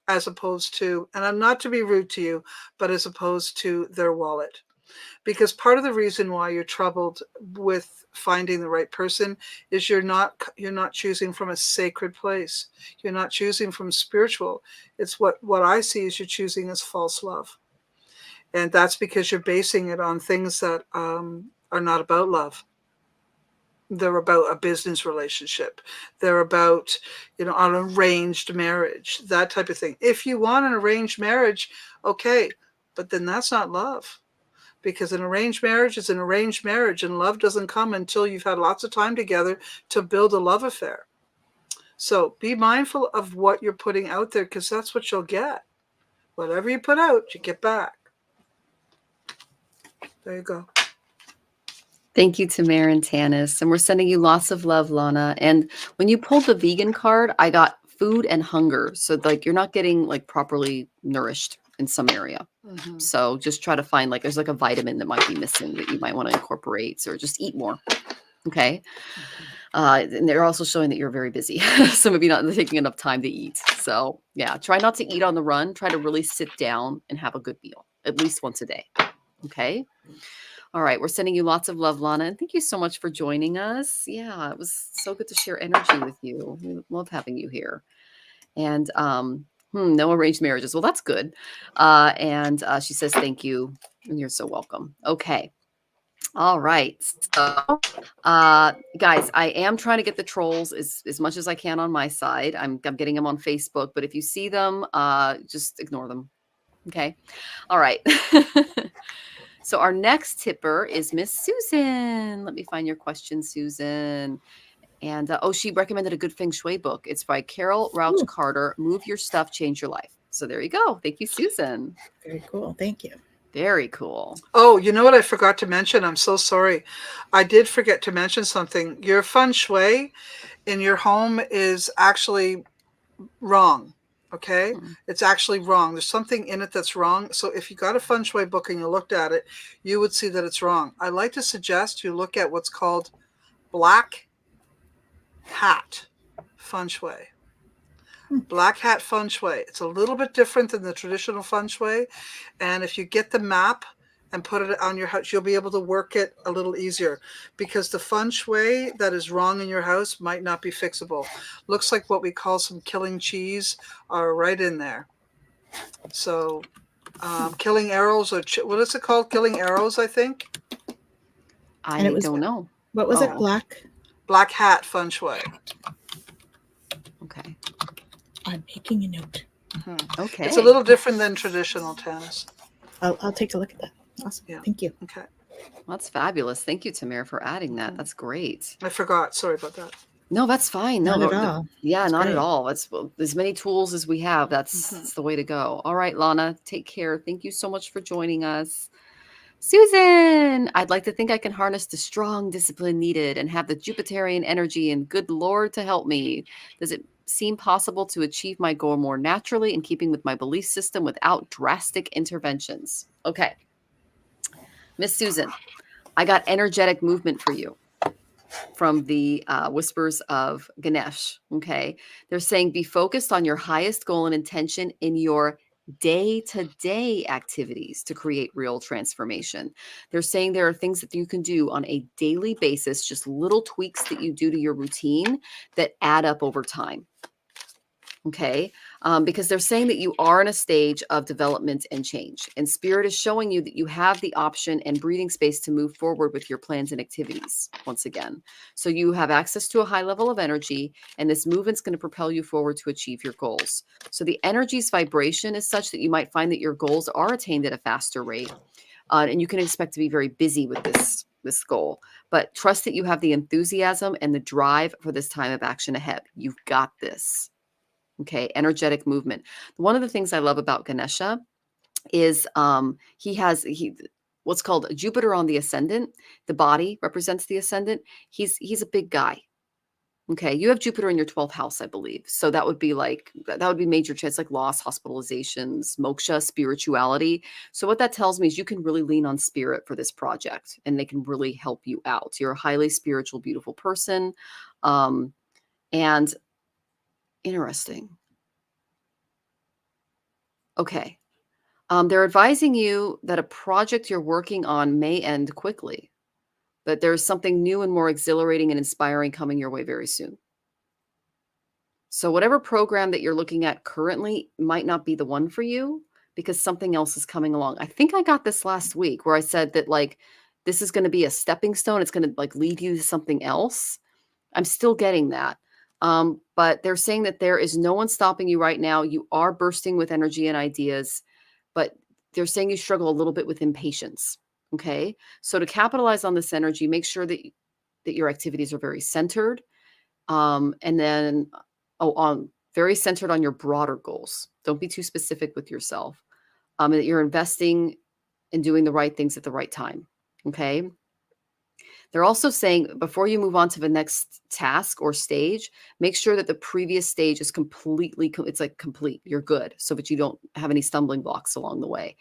as opposed to, and I'm not to be rude to you, but as opposed to their wallet. Because part of the reason why you're troubled with finding the right person is you're not choosing from a sacred place. You're not choosing from spiritual. It's what I see is you're choosing as false love. And that's because you're basing it on things that are not about love. They're about a business relationship. They're about, you know, an arranged marriage, that type of thing. If you want an arranged marriage, okay, but then that's not love. Because an arranged marriage is an arranged marriage, and love doesn't come until you've had lots of time together to build a love affair. So be mindful of what you're putting out there, because that's what you'll get. Whatever you put out, you get back. There you go. Thank you, Tamara and Tanys. And we're sending you lots of love, Lana. And when you pulled the vegan card, I got food and hunger. So like you're not getting like properly nourished in some area. Mm-hmm. So just try to find like there's like a vitamin that might be missing that you might want to incorporate, or just eat more. Okay. And they're also showing that you're very busy. So maybe not taking enough time to eat. So yeah, try not to eat on the run. Try to really sit down and have a good meal at least once a day. Okay. All right. We're sending you lots of love, Lana. And thank you so much for joining us. Yeah, it was so good to share energy with you. We love having you here. And no arranged marriages. Well, that's good. And she says, thank you. And you're so welcome. Okay. All right. So, guys, I am trying to get the trolls as much as I can on my side. I'm getting them on Facebook, but if you see them, just ignore them. Okay. All right. So our next tipper is Miss Susan. Let me find your question, Susan. And she recommended a good feng shui book. It's by Carol Rauch Carter. Move Your Stuff, Change Your Life. So there you go. Thank you, Susan. Very cool. Thank you. Very cool. Oh, you know what I forgot to mention? I'm so sorry. I did forget to mention something. Your feng shui in your home is actually wrong. Okay. Hmm. It's actually wrong. There's something in it that's wrong. So if you got a feng shui book and you looked at it, you would see that it's wrong. I like to suggest you look at what's called black hat feng shui. Black hat feng shui. It's a little bit different than the traditional feng shui. And if you get the map and put it on your house, you'll be able to work it a little easier, because the feng shui that is wrong in your house might not be fixable. Looks like what we call some killing cheese are right in there. So killing arrows, or what is it called? Killing arrows, I think. I And it was don't know. What was it? Oh. Black hat feng shui. Okay. I'm making a note. Okay. It's a little different than traditional tennis. I'll take a look at that. Awesome. Yeah. Thank you. Okay. That's fabulous. Thank you, Tamir, for adding that. That's great. I forgot. Sorry about that. No, that's fine. No, Not at all. Yeah, That's not great. at all. It's as many tools as we have. That's the way to go. All right, Lana, take care. Thank you so much for joining us. Susan, I'd like to think I can harness the strong discipline needed and have the Jupiterian energy and good Lord to help me. Does it seem possible to achieve my goal more naturally in keeping with my belief system without drastic interventions? Okay. Miss Susan, I got energetic movement for you from the Whispers of Ganesh. Okay. They're saying be focused on your highest goal and intention in your day-to-day activities to create real transformation. They're saying there are things that you can do on a daily basis, just little tweaks that you do to your routine that add up over time. Okay. Because they're saying that you are in a stage of development and change, and spirit is showing you that you have the option and breathing space to move forward with your plans and activities once again. So you have access to a high level of energy, and this movement's going to propel you forward to achieve your goals. So the energy's vibration is such that you might find that your goals are attained at a faster rate. And you can expect to be very busy with this goal, but trust that you have the enthusiasm and the drive for this time of action ahead. You've got this. Okay, energetic movement. One of the things I love about Ganesha is he has what's called Jupiter on the ascendant. The body represents the ascendant. He's a big guy. Okay, you have Jupiter in your 12th house, I believe. So that would be major chance, like loss, hospitalizations, moksha, spirituality. So what that tells me is you can really lean on spirit for this project, and they can really help you out. You're a highly spiritual, beautiful person, and interesting. Okay. They're advising you that a project you're working on may end quickly, but there's something new and more exhilarating and inspiring coming your way very soon. So whatever program that you're looking at currently might not be the one for you, because something else is coming along. I think I got this last week where I said that this is going to be a stepping stone. It's going to lead you to something else. I'm still getting that. But they're saying that there is no one stopping you right now. You are bursting with energy and ideas, but they're saying you struggle a little bit with impatience. Okay. So to capitalize on this energy, make sure that your activities are very centered. And then, very centered on your broader goals. Don't be too specific with yourself. And that you're investing in doing the right things at the right time. Okay. They're also saying before you move on to the next task or stage, make sure that the previous stage is complete. You're good, so that you don't have any stumbling blocks along the way.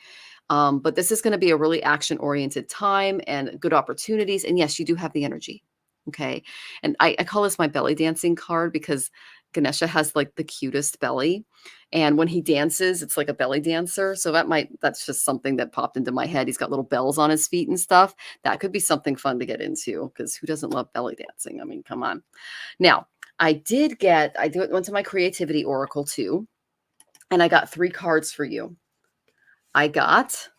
But this is going to be a really action-oriented time and good opportunities. And yes, you do have the energy. Okay. And I call this my belly dancing card because Ganesha has the cutest belly. And when he dances, it's like a belly dancer. So that's just something that popped into my head. He's got little bells on his feet and stuff. That could be something fun to get into, because who doesn't love belly dancing? I mean, come on. Now, I went to my creativity oracle too, and I got 3 cards for you. I got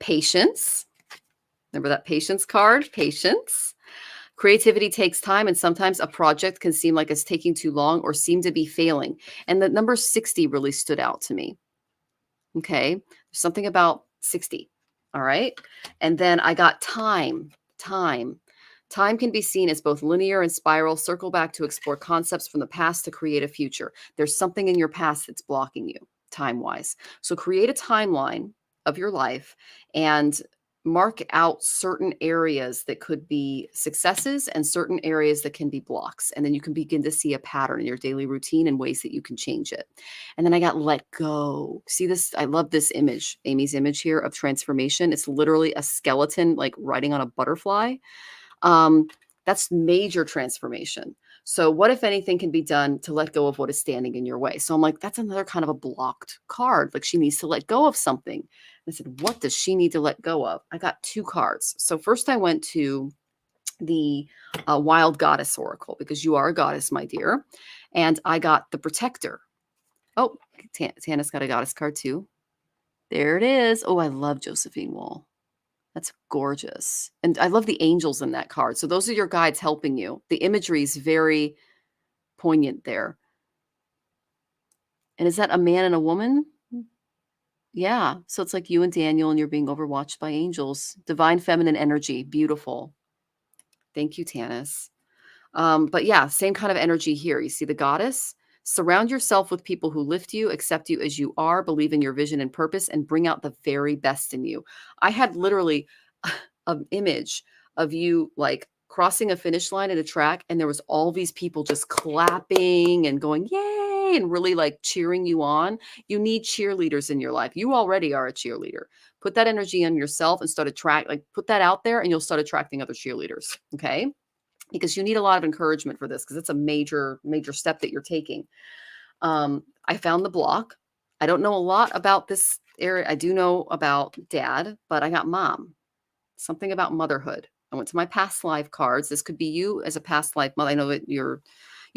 patience. Remember that patience card? Patience. Creativity takes time, and sometimes a project can seem like it's taking too long or seem to be failing. And the number 60 really stood out to me. Okay. There's something about 60. All right. And then I got time. Time can be seen as both linear and spiral. Circle back to explore concepts from the past to create a future. There's something in your past that's blocking you time-wise. So create a timeline of your life and mark out certain areas that could be successes and certain areas that can be blocks. And then you can begin to see a pattern in your daily routine and ways that you can change it. And then I got let go. See this? I love this image, Amy's image here of transformation. It's literally a skeleton, like riding on a butterfly. That's major transformation. So what, if anything, can be done to let go of what is standing in your way? So I'm like, that's another kind of a blocked card. Like she needs to let go of something. And I said, what does she need to let go of? I got 2 cards. So first I went to the Wild Goddess Oracle, because you are a goddess, my dear. And I got the Protector. Oh, Tanys got a goddess card too. There it is. Oh, I love Josephine Wall. That's gorgeous. And I love the angels in that card. So those are your guides helping you. The imagery is very poignant there. And is that a man and a woman? Yeah. So it's like you and Daniel, and you're being overwatched by angels. Divine feminine energy. Beautiful. Thank you, Tanys. But yeah, same kind of energy here. You see the goddess? Surround yourself with people who lift you, accept you as you are, believe in your vision and purpose, and bring out the very best in you. I had literally an image of you like crossing a finish line at a track, and there was all these people just clapping and going, yay, and really like cheering you on. You need cheerleaders in your life. You already are a cheerleader. Put that energy on yourself and put that out there, and you'll start attracting other cheerleaders. Okay. Because you need a lot of encouragement for this, because it's a major, major step that you're taking. I found the block. I don't know a lot about this area. I do know about dad, but I got mom. Something about motherhood. I went to my past life cards. This could be you as a past life mother. I know that you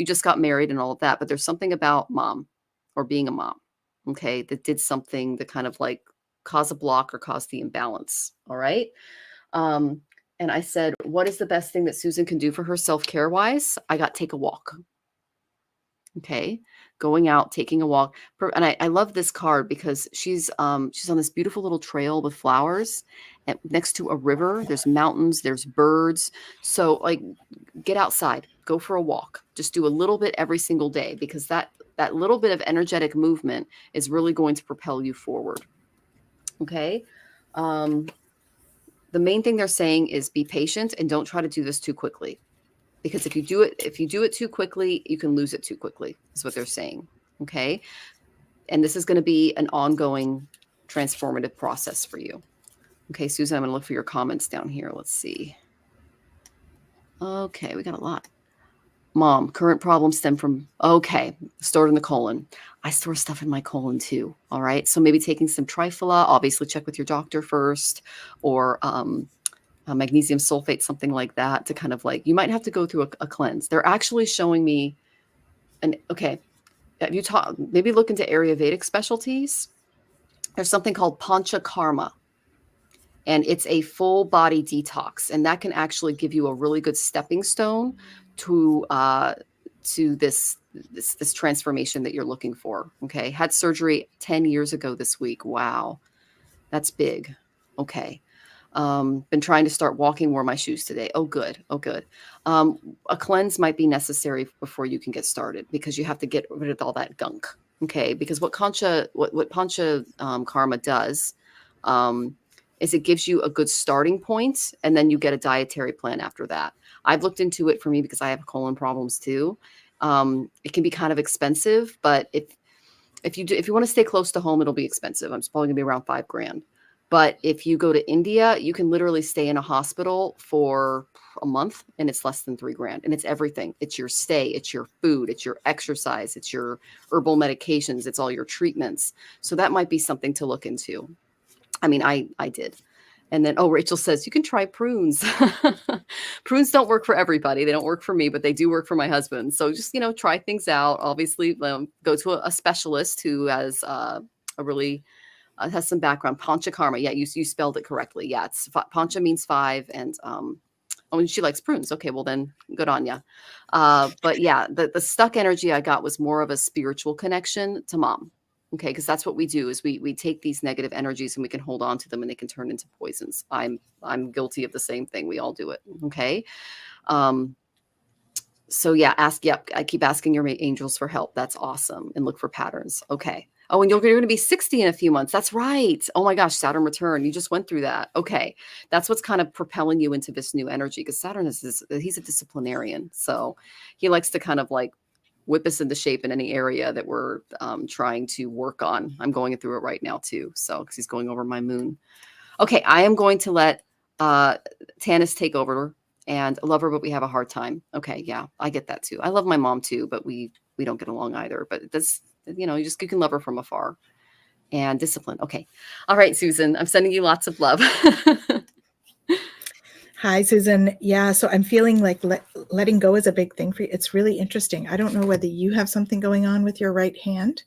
just got married and all of that, but there's something about mom or being a mom, okay, that did something that kind of like cause a block or cause the imbalance. All right. And I said, what is the best thing that Susan can do for her self-care wise? I got take a walk. Okay. Going out, taking a walk. And I love this card because she's on this beautiful little trail with flowers and next to a river. There's mountains, there's birds. So like get outside, go for a walk. Just do a little bit every single day, because that little bit of energetic movement is really going to propel you forward. Okay. The main thing they're saying is be patient and don't try to do this too quickly, because if you do it too quickly, you can lose it too quickly, is what they're saying. Okay. And this is going to be an ongoing transformative process for you. Okay, Susan, I'm going to look for your comments down here. Let's see. Okay, we got a lot. Mom, current problems stem from, okay, stored in the colon. I store stuff in my colon too. All right. So maybe taking some triphala, obviously check with your doctor first, or magnesium sulfate, something like that, to kind of like, you might have to go through a cleanse. They're actually showing me maybe look into area Vedic specialties. There's something called panchakarma, and it's a full body detox. And that can actually give you a really good stepping stone to this transformation that you're looking for. Okay. Had surgery 10 years ago this week. Wow. That's big. Okay. Been trying to start walking, wore my shoes today. Oh, good. Oh, good. A cleanse might be necessary before you can get started, because you have to get rid of all that gunk. Okay. Because what pancha karma does, is it gives you a good starting point, and then you get a dietary plan after that. I've looked into it for me because I have colon problems too. It can be kind of expensive, but if you want to stay close to home, it'll be expensive. I'm probably gonna be around $5,000. But if you go to India, you can literally stay in a hospital for a month and it's less than $3,000. And it's everything. It's your stay, it's your food, it's your exercise, it's your herbal medications, it's all your treatments. So that might be something to look into. I mean, I did. And then, Rachel says, you can try prunes. Prunes don't work for everybody. They don't work for me, but they do work for my husband. So just, try things out. Obviously, go to a specialist who has has some background. Panchakarma. Yeah, you spelled it correctly. Yeah, it's pancha means 5. And she likes prunes. Okay, well then, good on ya. But yeah, the stuck energy I got was more of a spiritual connection to mom. Okay, because that's what we do, is we take these negative energies and we can hold on to them, and they can turn into poisons. I'm guilty of the same thing. We all do it. Okay. So yeah, I keep asking your angels for help. That's awesome. And look for patterns. Okay. Oh, and you're going to be 60 in a few months. That's right. Oh my gosh, Saturn return. You just went through that. Okay. That's what's kind of propelling you into this new energy, because Saturn he's a disciplinarian. So he likes to kind of like whip us into shape in any area that we're trying to work on. I'm going through it right now too. So, because he's going over my moon. Okay. I am going to let Tanys take over. And I love her, but we have a hard time. Okay. Yeah, I get that too. I love my mom too, but we don't get along either. But that's, you can love her from afar. And discipline. Okay. All right, Susan, I'm sending you lots of love. Hi, Susan. Yeah, so I'm feeling like letting go is a big thing for you. It's really interesting. I don't know whether you have something going on with your right hand.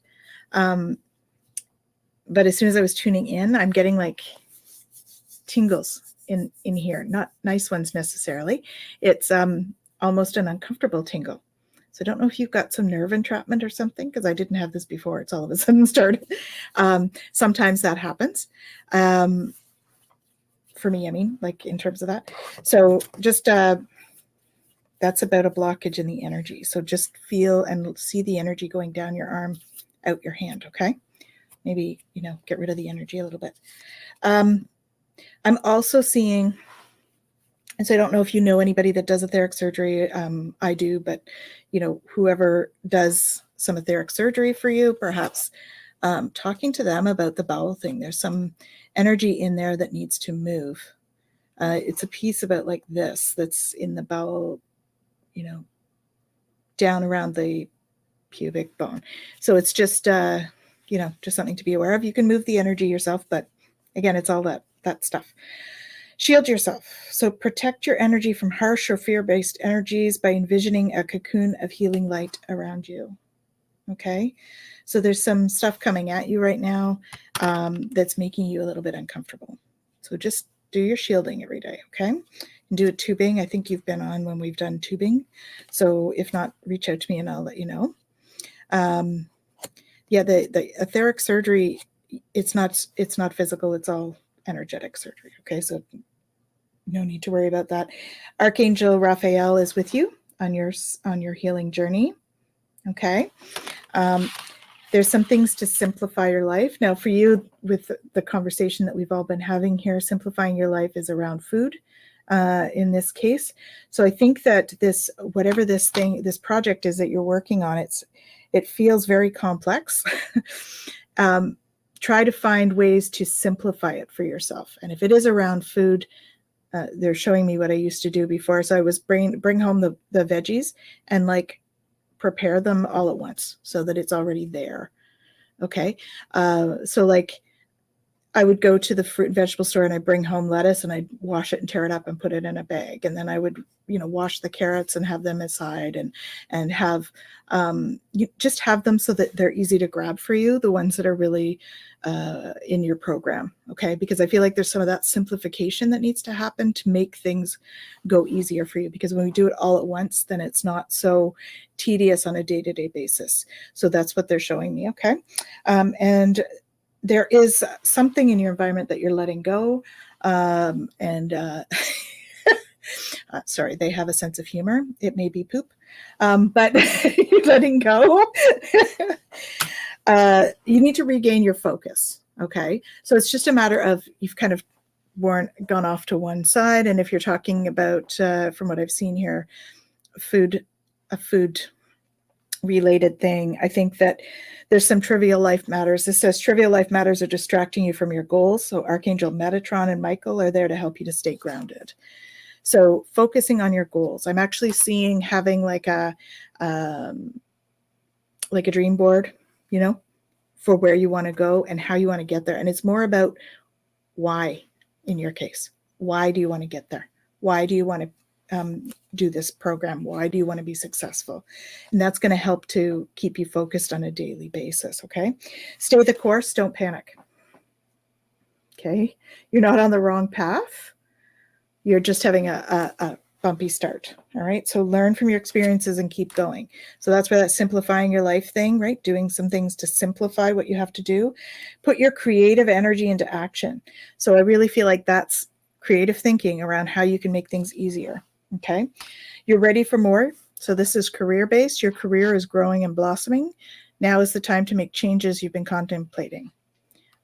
But as soon as I was tuning in, I'm getting like tingles in here, not nice ones necessarily. It's almost an uncomfortable tingle. So I don't know if you've got some nerve entrapment or something, because I didn't have this before. It's all of a sudden started. Sometimes that happens. For me, I mean, like in terms of that. So just that's about a blockage in the energy. So just feel and see the energy going down your arm, out your hand, okay? Maybe, get rid of the energy a little bit. I'm also seeing, and so I don't know if you know anybody that does etheric surgery. I do, but whoever does some etheric surgery for you, perhaps talking to them about the bowel thing. There's some energy in there that needs to move. It's a piece about like this that's in the bowel, down around the pubic bone. So it's just, just something to be aware of. You can move the energy yourself, but again, it's all that stuff. Shield yourself. So protect your energy from harsh or fear-based energies by envisioning a cocoon of healing light around you. Okay? So there's some stuff coming at you right now that's making you a little bit uncomfortable. So just do your shielding every day, okay? And do a tubing. I think you've been on when we've done tubing. So if not, reach out to me and I'll let you know. The etheric surgery, it's not physical, it's all energetic surgery, okay? So no need to worry about that. Archangel Raphael is with you on your healing journey. Okay. There's some things to simplify your life. Now for you, with the conversation that we've all been having here, simplifying your life is around food in this case. So I think that whatever this project is that you're working on, it feels very complex. Try to find ways to simplify it for yourself. And if it is around food, they're showing me what I used to do before. So I was bring home the veggies and like prepare them all at once so that it's already there. Okay. So like I would go to the fruit and vegetable store and I'd bring home lettuce and I'd wash it and tear it up and put it in a bag. And then I would, wash the carrots and have them aside and have, you just have them so that they're easy to grab for you, the ones that are really in your program. Okay. Because I feel like there's some of that simplification that needs to happen to make things go easier for you. Because when we do it all at once, then it's not so tedious on a day-to-day basis. So that's what they're showing me. Okay. And there is something in your environment that you're letting go. Sorry, they have a sense of humor. It may be poop, but you're letting go. You need to regain your focus. Okay. So it's just a matter of you've kind of gone off to one side. And if you're talking about, from what I've seen here, a food related thing, I think that there's some trivial life matters. This says trivial life matters are distracting you from your goals. So Archangel Metatron and Michael are there to help you to stay grounded. So focusing on your goals. I'm actually seeing having like a dream board, for where you want to go and how you want to get there. And it's more about why in your case. Why do you want to get there? Why do you want to do this program? Why do you want to be successful? And that's going to help to keep you focused on a daily basis. Okay. Stay the course. Don't panic. Okay. You're not on the wrong path. You're just having a bumpy start. All right. So learn from your experiences and keep going. So that's where that simplifying your life thing, right? Doing some things to simplify what you have to do. Put your creative energy into action. So I really feel like that's creative thinking around how you can make things easier. Okay. You're ready for more. So this is career-based. Your career is growing and blossoming. Now is the time to make changes you've been contemplating.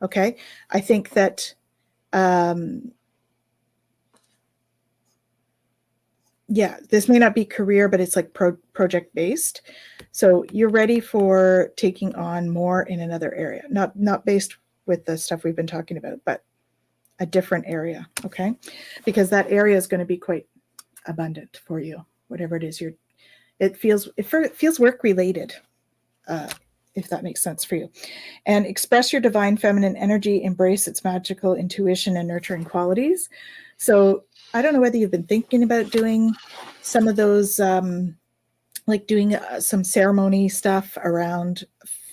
Okay. I think that, yeah, this may not be career, but it's like project based. So you're ready for taking on more in another area, not based with the stuff we've been talking about, but a different area. Okay. Because that area is going to be quite abundant for you, whatever it is it feels work related, if that makes sense for you. And express your divine feminine energy, embrace its magical intuition and nurturing qualities. So I don't know whether you've been thinking about doing some of those, like doing some ceremony stuff around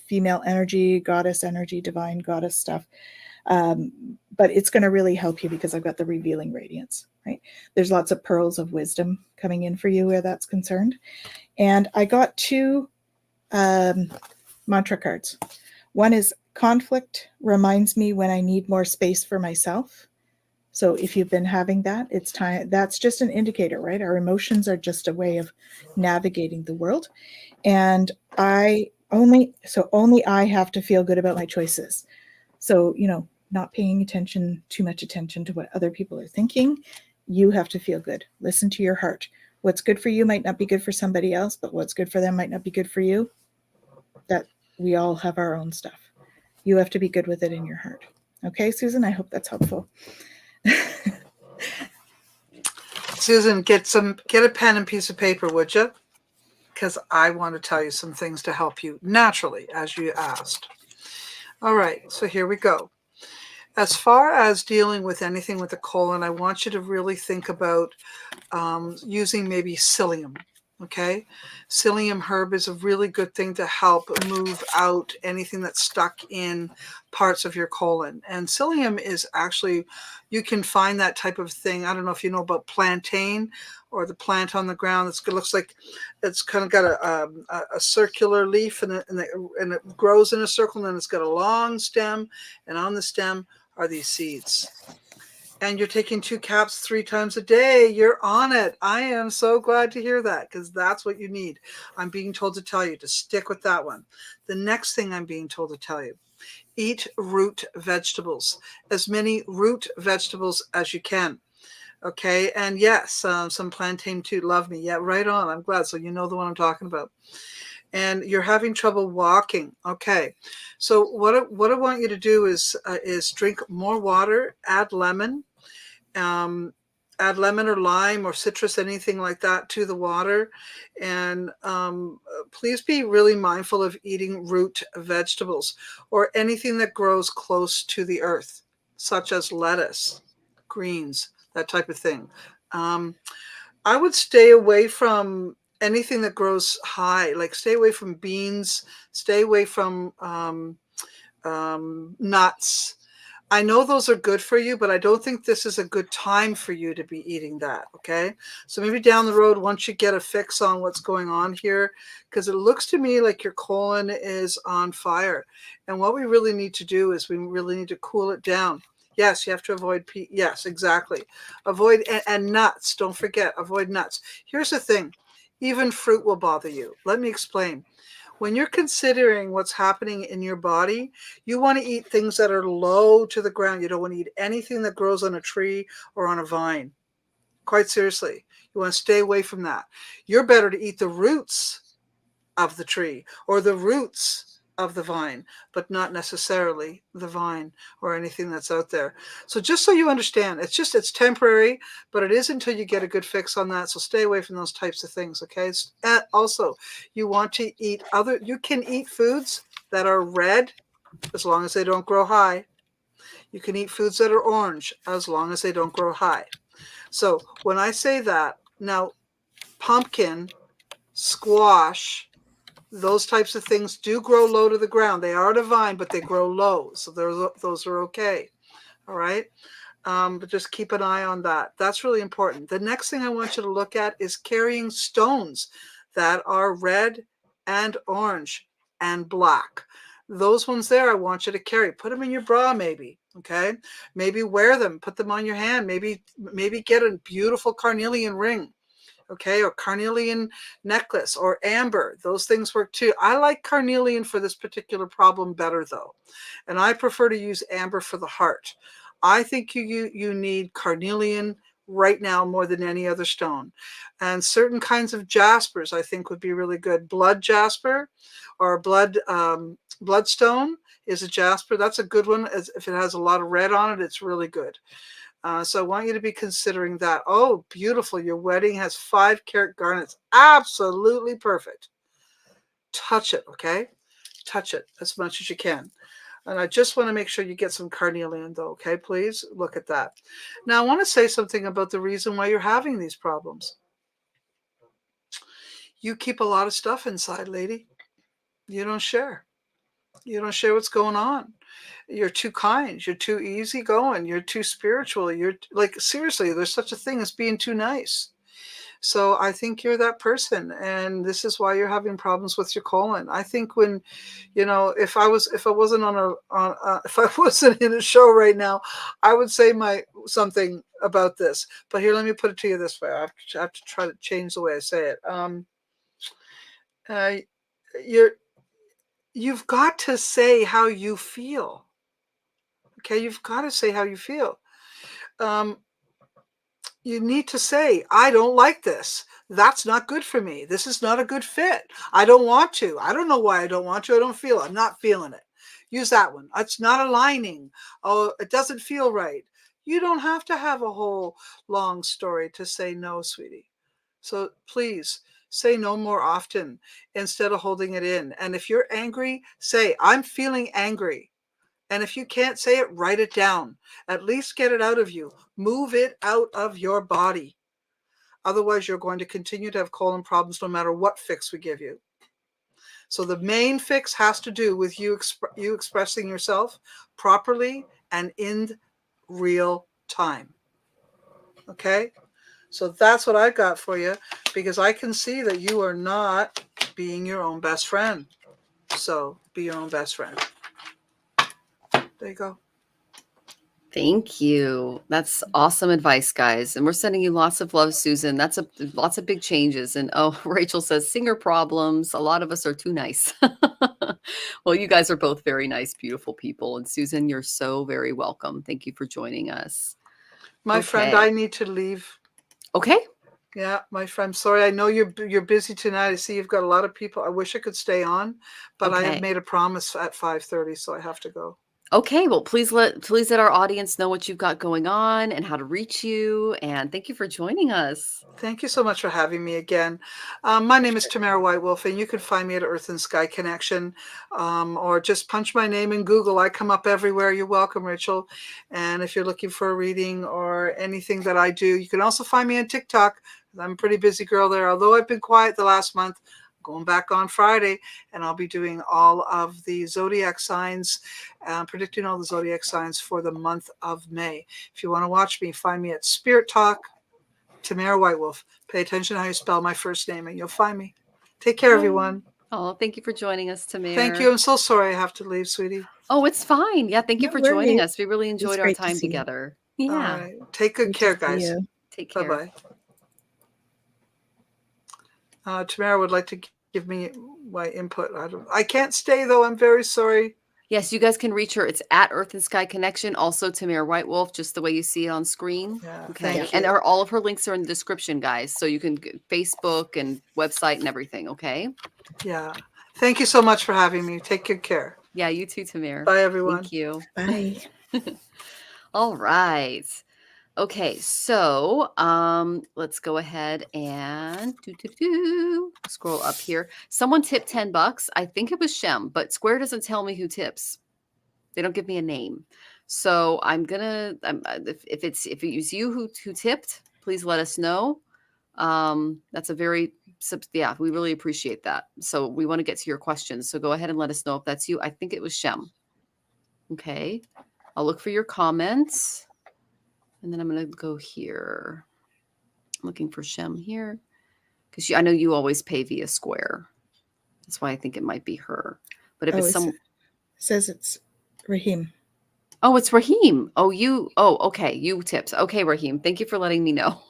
female energy, goddess energy, divine goddess stuff. But it's going to really help you because I've got the revealing radiance, right? There's lots of pearls of wisdom coming in for you where that's concerned. And I got 2 mantra cards. One is conflict reminds me when I need more space for myself. So if you've been having that, it's time. That's just an indicator, right? Our emotions are just a way of navigating the world. And only I have to feel good about my choices. So, not paying too much attention to what other people are thinking. You have to feel good. Listen to your heart. What's good for you might not be good for somebody else, but what's good for them might not be good for you. That we all have our own stuff. You have to be good with it in your heart. Okay, Susan, I hope that's helpful. Susan, get a pen and piece of paper, would you? Because I want to tell you some things to help you naturally, as you asked. All right, so here we go. As far as dealing with anything with the colon, I want you to really think about using maybe psyllium. Okay, psyllium herb is a really good thing to help move out anything that's stuck in parts of your colon. And psyllium is actually, you can find that type of thing. I don't know if you know about plantain or the plant on the ground. It looks like it's kind of got a circular leaf and it grows in a circle, and then it's got a long stem, and on the stem are these seeds. And you're taking 2 caps 3 times a day. You're on it. I am so glad to hear that, because that's what you need. I'm being told to tell you to stick with that one. The next thing I'm being told to tell you, eat root vegetables, as many root vegetables as you can. Okay. And yes, some plantain too. Love me. Yeah, right on. I'm glad. So you know the one I'm talking about. And you're having trouble walking. Okay. So what I want you to do is drink more water, add lemon or lime or citrus, anything like that, to the water. And please be really mindful of eating root vegetables or anything that grows close to the earth, such as lettuce, greens, that type of thing. I would stay away from anything that grows high, like stay away from beans, stay away from nuts. I know those are good for you, but I don't think this is a good time for you to be eating that, okay? So maybe down the road, once you get a fix on what's going on here, because it looks to me like your colon is on fire. And what we really need to do is we really need to cool it down. Yes, you have to avoid yes, exactly. Avoid, and nuts, don't forget, avoid nuts. Here's the thing, even fruit will bother you. Let me explain. When you're considering what's happening in your body, you want to eat things that are low to the ground. You don't want to eat anything that grows on a tree or on a vine. Quite seriously, you want to stay away from that. You're better to eat the roots of the tree or the roots of the vine, but not necessarily the vine or anything that's out there. So just so you understand, it's temporary, but it is until you get a good fix on that. So stay away from those types of things. Okay. Also, you want to eat you can eat foods that are red as long as they don't grow high. You can eat foods that are orange as long as they don't grow high. So when I say that, now pumpkin, squash, those types of things do grow low to the ground. They are divine, but they grow low. So those are okay. All right. But just keep an eye on that. That's really important. The next thing I want you to look at is carrying stones that are red and orange and black. Those ones there, I want you to carry. Put them in your bra, maybe. Okay. Maybe wear them. Put them on your hand. Maybe get a beautiful carnelian ring. okay, or carnelian necklace or amber. Those things work too. I like carnelian for this particular problem better though, and I prefer to use amber for the heart. I think you need carnelian right now more than any other stone, and certain kinds of jaspers I think would be really good. Blood jasper or bloodstone is a jasper. That's a good one. If it has a lot of red on it, it's really good. So I want you to be considering that. Oh, beautiful. Your wedding has 5-carat garnets. Absolutely perfect. Touch it, okay? Touch it as much as you can. And I just want to make sure you get some carnelian though, okay? Please look at that. Now I want to say something about the reason why you're having these problems. You keep a lot of stuff inside, lady. You don't share. You don't share what's going on. You're too kind. You're too easygoing. You're too spiritual. You're like, seriously, there's such a thing as being too nice. So I think you're that person, and this is why you're having problems with your colon. I think when, if I wasn't in a show right now, I would say something about this. But here, let me put it to you this way. I have to try to change the way I say it. You've got to say how you feel. Okay, you've got to say how you feel. You need to say, I don't like this. That's not good for me. This is not a good fit. I don't want to. I don't know why I don't want to. I don't feel it. I'm not feeling it. Use that one. It's not aligning. Oh, it doesn't feel right. You don't have to have a whole long story to say no, sweetie. So please say no more often instead of holding it in. And if you're angry, say, I'm feeling angry. And if you can't say it, write it down. At least get it out of you. Move it out of your body. Otherwise, you're going to continue to have colon problems no matter what fix we give you. So the main fix has to do with you expressing yourself properly and in real time. Okay? So that's what I got for you, because I can see that you are not being your own best friend. So be your own best friend. There you go. Thank you. That's awesome advice, guys. And we're sending you lots of love, Susan. That's lots of big changes. And Rachel says singer problems. A lot of us are too nice. Well, you guys are both very nice, beautiful people. And Susan, you're so very welcome. Thank you for joining us. My friend, I need to leave. Okay. Yeah, my friend. Sorry, I know you're busy tonight. I see you've got a lot of people. I wish I could stay on, but I have made a promise at 5:30, so I have to go. Okay, well, please let our audience know what you've got going on and how to reach you. And thank you for joining us. Thank you so much for having me again. My name is Tamara Whitewolf, and you can find me at Earth and Sky Connection, or just punch my name in Google. I come up everywhere. You're welcome, Rachel. And if you're looking for a reading or anything that I do, you can also find me on TikTok. I'm a pretty busy girl there, although I've been quiet the last month. Going back on Friday, and I'll be doing all of the zodiac signs, predicting all the zodiac signs for the month of May. If you want to watch me, find me at Spirit Talk, Tamara Whitewolf. Pay attention to how you spell my first name, and you'll find me. Take care, everyone. Oh, thank you for joining us, Tamara. Thank you. I'm so sorry I have to leave, sweetie. Oh, it's fine. Yeah, thank you for joining us. We really enjoyed our time together. Yeah. All right. Take good care, guys. Take care. Bye-bye. Tamara would like to give me my input. I can't stay though. I'm very sorry. Yes, you guys can reach her. It's at Earth and Sky Connection. Also, Tamara Whitewolf, just the way you see it on screen. Yeah, okay. And all of her links are in the description, guys. So you can Facebook and website and everything. Okay. Yeah. Thank you so much for having me. Take good care. Yeah, you too, Tamara. Bye, everyone. Thank you. Bye. All right. Okay, so let's go ahead and scroll up here. Someone tipped $10. I think it was Shem, but Square doesn't tell me who tips. They don't give me a name. So I'm gonna if it was you who tipped, please let us know. That's a very we really appreciate that. So we want to get to your questions. So go ahead and let us know if that's you. I think it was Shem. Okay, I'll look for your comments. And then I'm going to go here. I'm looking for Shem here. Because I know you always pay via Square. That's why I think it might be her. But if it's it says it's Raheem. Oh, it's Raheem. Oh, okay. You tipped. Okay, Raheem. Thank you for letting me know.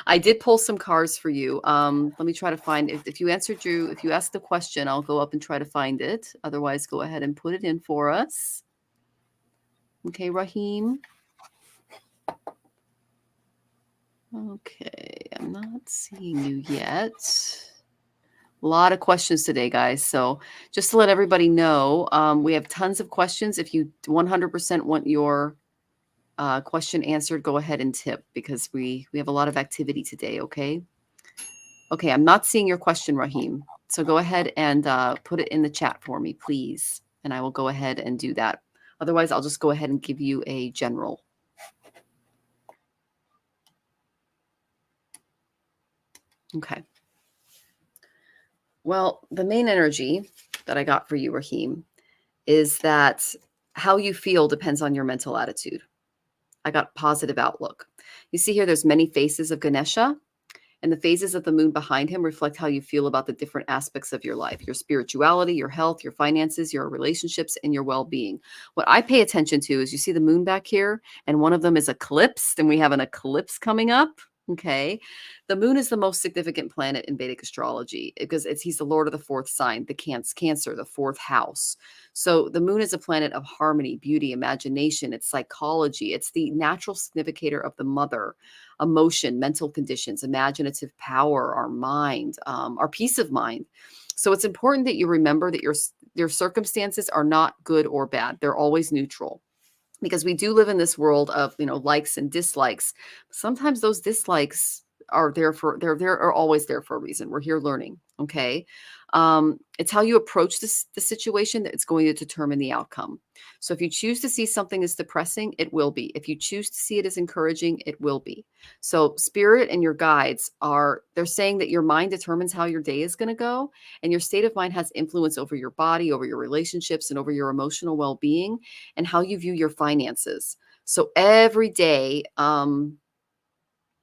I did pull some cards for you. Let me try to find if you if you asked the question, I'll go up and try to find it. Otherwise, go ahead and put it in for us. Okay, Rahim. Okay, I'm not seeing you yet. A lot of questions today, guys. So just to let everybody know, we have tons of questions. If you 100% want your question answered, go ahead and tip, because we have a lot of activity today. Okay. Okay. I'm not seeing your question, Rahim. So go ahead and put it in the chat for me, please. And I will go ahead and do that. Otherwise, I'll just go ahead and give you a general. Okay. Well, the main energy that I got for you, Rahim, is that how you feel depends on your mental attitude. I got positive outlook. You see here, there's many faces of Ganesha, and the phases of the moon behind him reflect how you feel about the different aspects of your life, your spirituality, your health, your finances, your relationships, and your well-being. What I pay attention to is, you see the moon back here, and one of them is eclipsed, and we have an eclipse coming up. Okay. The moon is the most significant planet in Vedic astrology because he's the lord of the fourth sign, the Cancer, the fourth house. So the moon is a planet of harmony, beauty, imagination. It's psychology. It's the natural significator of the mother, emotion, mental conditions, imaginative power, our mind, our peace of mind. So it's important that you remember that your circumstances are not good or bad. They're always neutral. Because we do live in this world of, likes and dislikes. Sometimes those dislikes are are always there for a reason. We're here learning. Okay. It's how you approach the situation that it's going to determine the outcome. So if you choose to see something as depressing, it will be. If you choose to see it as encouraging, it will be. So spirit and your guides they're saying that your mind determines how your day is going to go, and your state of mind has influence over your body, over your relationships, and over your emotional well-being, and how you view your finances. So every day,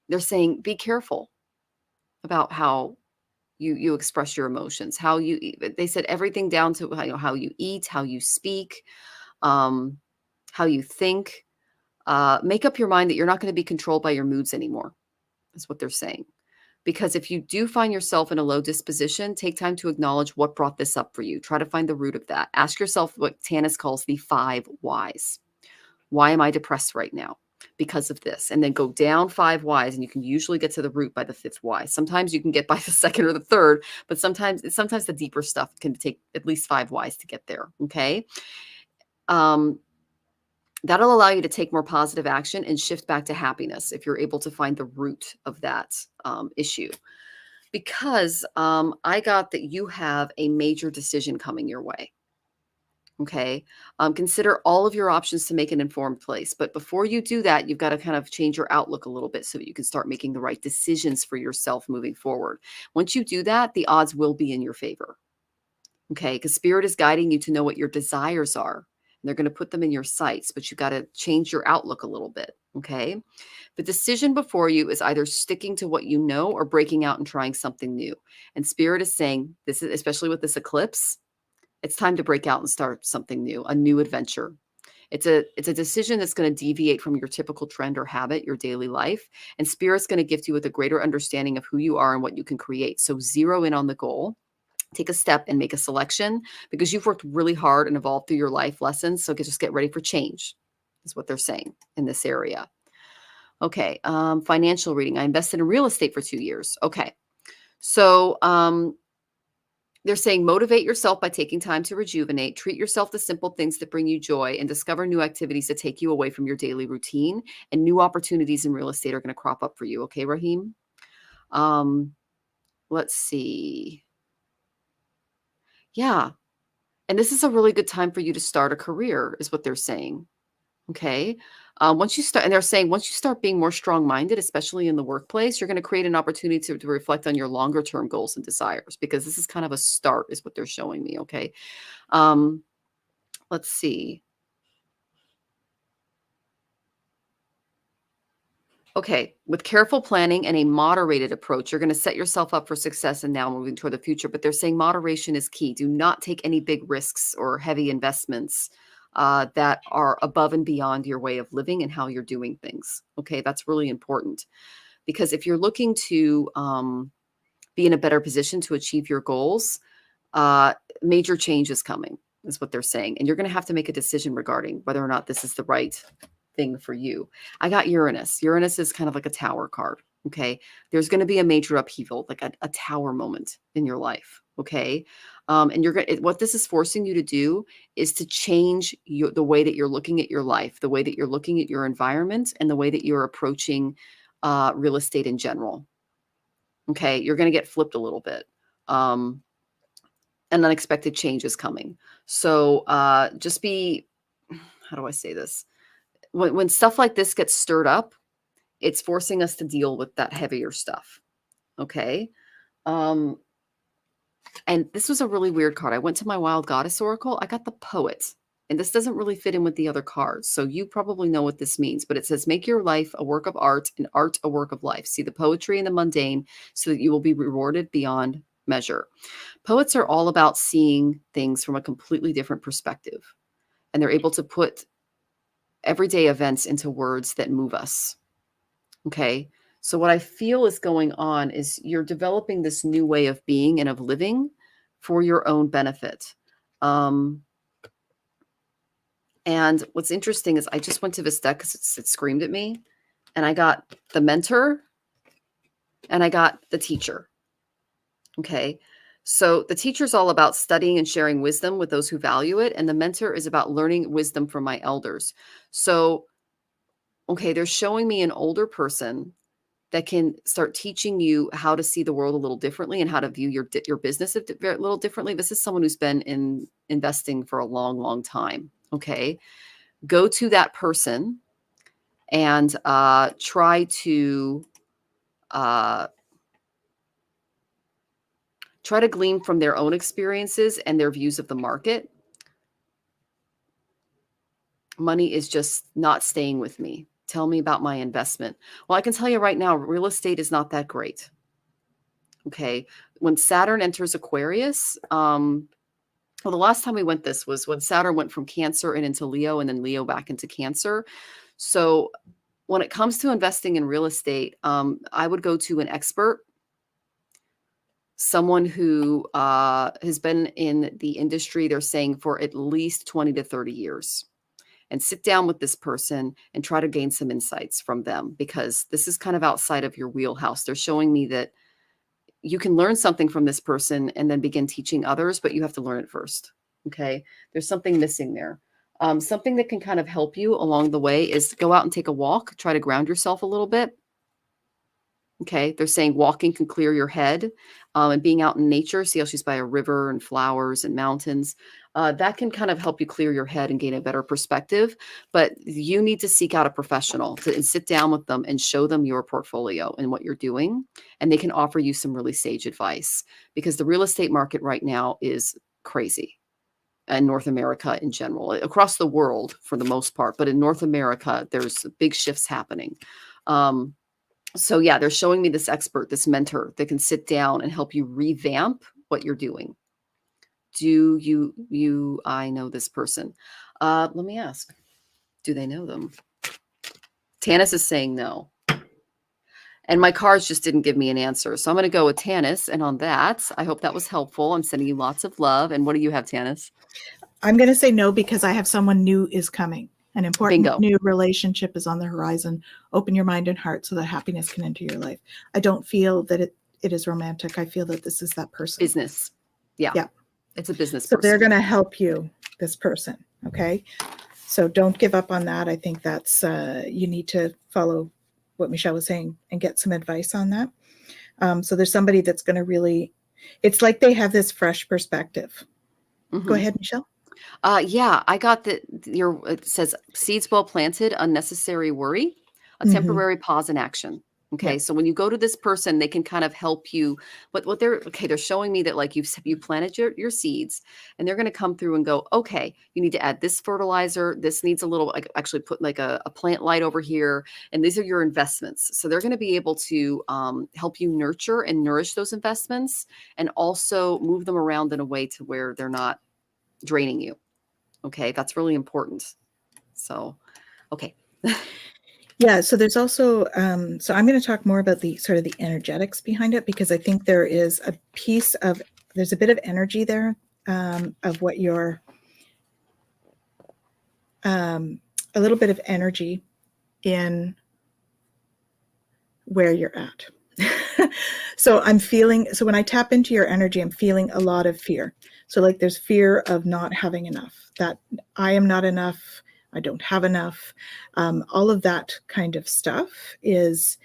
they're saying, be careful about how you express your emotions, they said everything down to how you eat, how you speak, how you think. Make up your mind that you're not going to be controlled by your moods anymore, is what they're saying. Because if you do find yourself in a low disposition, take time to acknowledge what brought this up for you. Try to find the root of that. Ask yourself what Tanys calls the 5 whys. Why am I depressed right now? Because of this. And then go down 5 whys, and you can usually get to the root by the 5th why. Sometimes you can get by the 2nd or the 3rd, but sometimes the deeper stuff can take at least 5 whys to get there. Okay. That'll allow you to take more positive action and shift back to happiness if you're able to find the root of that issue. Because I got that you have a major decision coming your way. Okay. Consider all of your options to make an informed place. But before you do that, you've got to kind of change your outlook a little bit so that you can start making the right decisions for yourself moving forward. Once you do that, the odds will be in your favor. Okay. Because spirit is guiding you to know what your desires are. And they're going to put them in your sights, but you've got to change your outlook a little bit. Okay. The decision before you is either sticking to what you know or breaking out and trying something new. And spirit is saying, this is especially with this eclipse, it's time to break out and start something new, a new adventure. It's a decision that's going to deviate from your typical trend or habit, your daily life. And spirit's going to gift you with a greater understanding of who you are and what you can create. So zero in on the goal. Take a step and make a selection, because you've worked really hard and evolved through your life lessons. So just get ready for change, is what they're saying in this area. Okay. Financial reading. I invested in real estate for 2 years. Okay. So, they're saying motivate yourself by taking time to rejuvenate, treat yourself to simple things that bring you joy, and discover new activities that take you away from your daily routine, and new opportunities in real estate are going to crop up for you. Okay, Rahim? Let's see. Yeah. And this is a really good time for you to start a career, is what they're saying. Okay. Once you start being more strong-minded, especially in the workplace, you're going to create an opportunity to reflect on your longer term goals and desires, because this is kind of a start, is what they're showing me. Okay. Let's see. Okay. With careful planning and a moderated approach, you're going to set yourself up for success and now moving toward the future. But they're saying moderation is key. Do not take any big risks or heavy investments that are above and beyond your way of living and how you're doing things. Okay, that's really important, because if you're looking to be in a better position to achieve your goals, major change is coming, is what they're saying. And you're going to have to make a decision regarding whether or not this is the right thing for you. I got Uranus. Uranus is kind of like a tower card. Okay. There's going to be a major upheaval, like a tower moment in your life. Okay. And what this is forcing you to do is to change the way that you're looking at your life, the way that you're looking at your environment, and the way that you're approaching real estate in general. Okay. You're going to get flipped a little bit. An unexpected change is coming. So just be, how do I say this? When stuff like this gets stirred up, it's forcing us to deal with that heavier stuff. Okay. And this was a really weird card. I went to my Wild Goddess Oracle. I got the Poet. And this doesn't really fit in with the other cards. So you probably know what this means. But it says, make your life a work of art and art a work of life. See the poetry in the mundane so that you will be rewarded beyond measure. Poets are all about seeing things from a completely different perspective. And they're able to put everyday events into words that move us. Okay. So what I feel is going on is you're developing this new way of being and of living for your own benefit. And what's interesting is I just went to this deck because it screamed at me, and I got the mentor and I got the teacher. Okay. So the teacher is all about studying and sharing wisdom with those who value it. And the mentor is about learning wisdom from my elders. So, okay, they're showing me an older person that can start teaching you how to see the world a little differently and how to view your business a little differently. This is someone who's been in investing for a long, long time. Okay. Go to that person and try to glean from their own experiences and their views of the market. Money is just not staying with me. Tell me about my investment. Well, I can tell you right now, real estate is not that great. Okay. When Saturn enters Aquarius, well, the last time we went this was when Saturn went from Cancer and into Leo and then Leo back into Cancer. So when it comes to investing in real estate, I would go to an expert, someone who has been in the industry, they're saying, for at least 20 to 30 years. And sit down with this person and try to gain some insights from them, because this is kind of outside of your wheelhouse. They're showing me that you can learn something from this person and then begin teaching others, but you have to learn it first. Okay. There's something missing there. Something that can kind of help you along the way is go out and take a walk, try to ground yourself a little bit. Okay. They're saying walking can clear your head, and being out in nature. See how she's by a river and flowers and mountains. That can kind of help you clear your head and gain a better perspective. But you need to seek out a professional and sit down with them and show them your portfolio and what you're doing. And they can offer you some really sage advice, because the real estate market right now is crazy. And North America in general, across the world for the most part. But in North America, there's big shifts happening. So yeah, they're showing me this expert, this mentor that can sit down and help you revamp what you're doing. Do I know this person? Let me ask. Do they know them? Tanys is saying no. And my cards just didn't give me an answer. So I'm going to go with Tanys. And on that, I hope that was helpful. I'm sending you lots of love. And what do you have, Tanys? I'm going to say no, because I have someone new is coming. An important Bingo. New relationship is on the horizon. Open your mind and heart so that happiness can enter your life. I don't feel that it is romantic. I feel that this is that person. Business. Yeah. Yeah. It's a business So person. they're going to help you, this person. Okay. So don't give up on that. I think that's, you need to follow what Michelle was saying and get some advice on that. So there's somebody that's going to really, it's like they have this fresh perspective. Mm-hmm. Go ahead, Michelle. Yeah, I got it says seeds well planted, unnecessary worry, a temporary pause in action. Okay. Yeah. So when you go to this person, they can kind of help you. But what they're showing me that like you planted your seeds, and they're going to come through and go, okay, you need to add this fertilizer. This needs a little, actually put like a plant light over here. And these are your investments. So they're going to be able to help you nurture and nourish those investments, and also move them around in a way to where they're not draining you. Okay. That's really important. So, okay. Yeah, so there's also, so I'm going to talk more about the sort of the energetics behind it, because I think there is a piece of, there's a bit of energy there of what you're, a little bit of energy in where you're at. So I'm feeling, so when I tap into your energy, I'm feeling a lot of fear. So like there's fear of not having enough, that I am not enough, I don't have enough. All of that kind of stuff is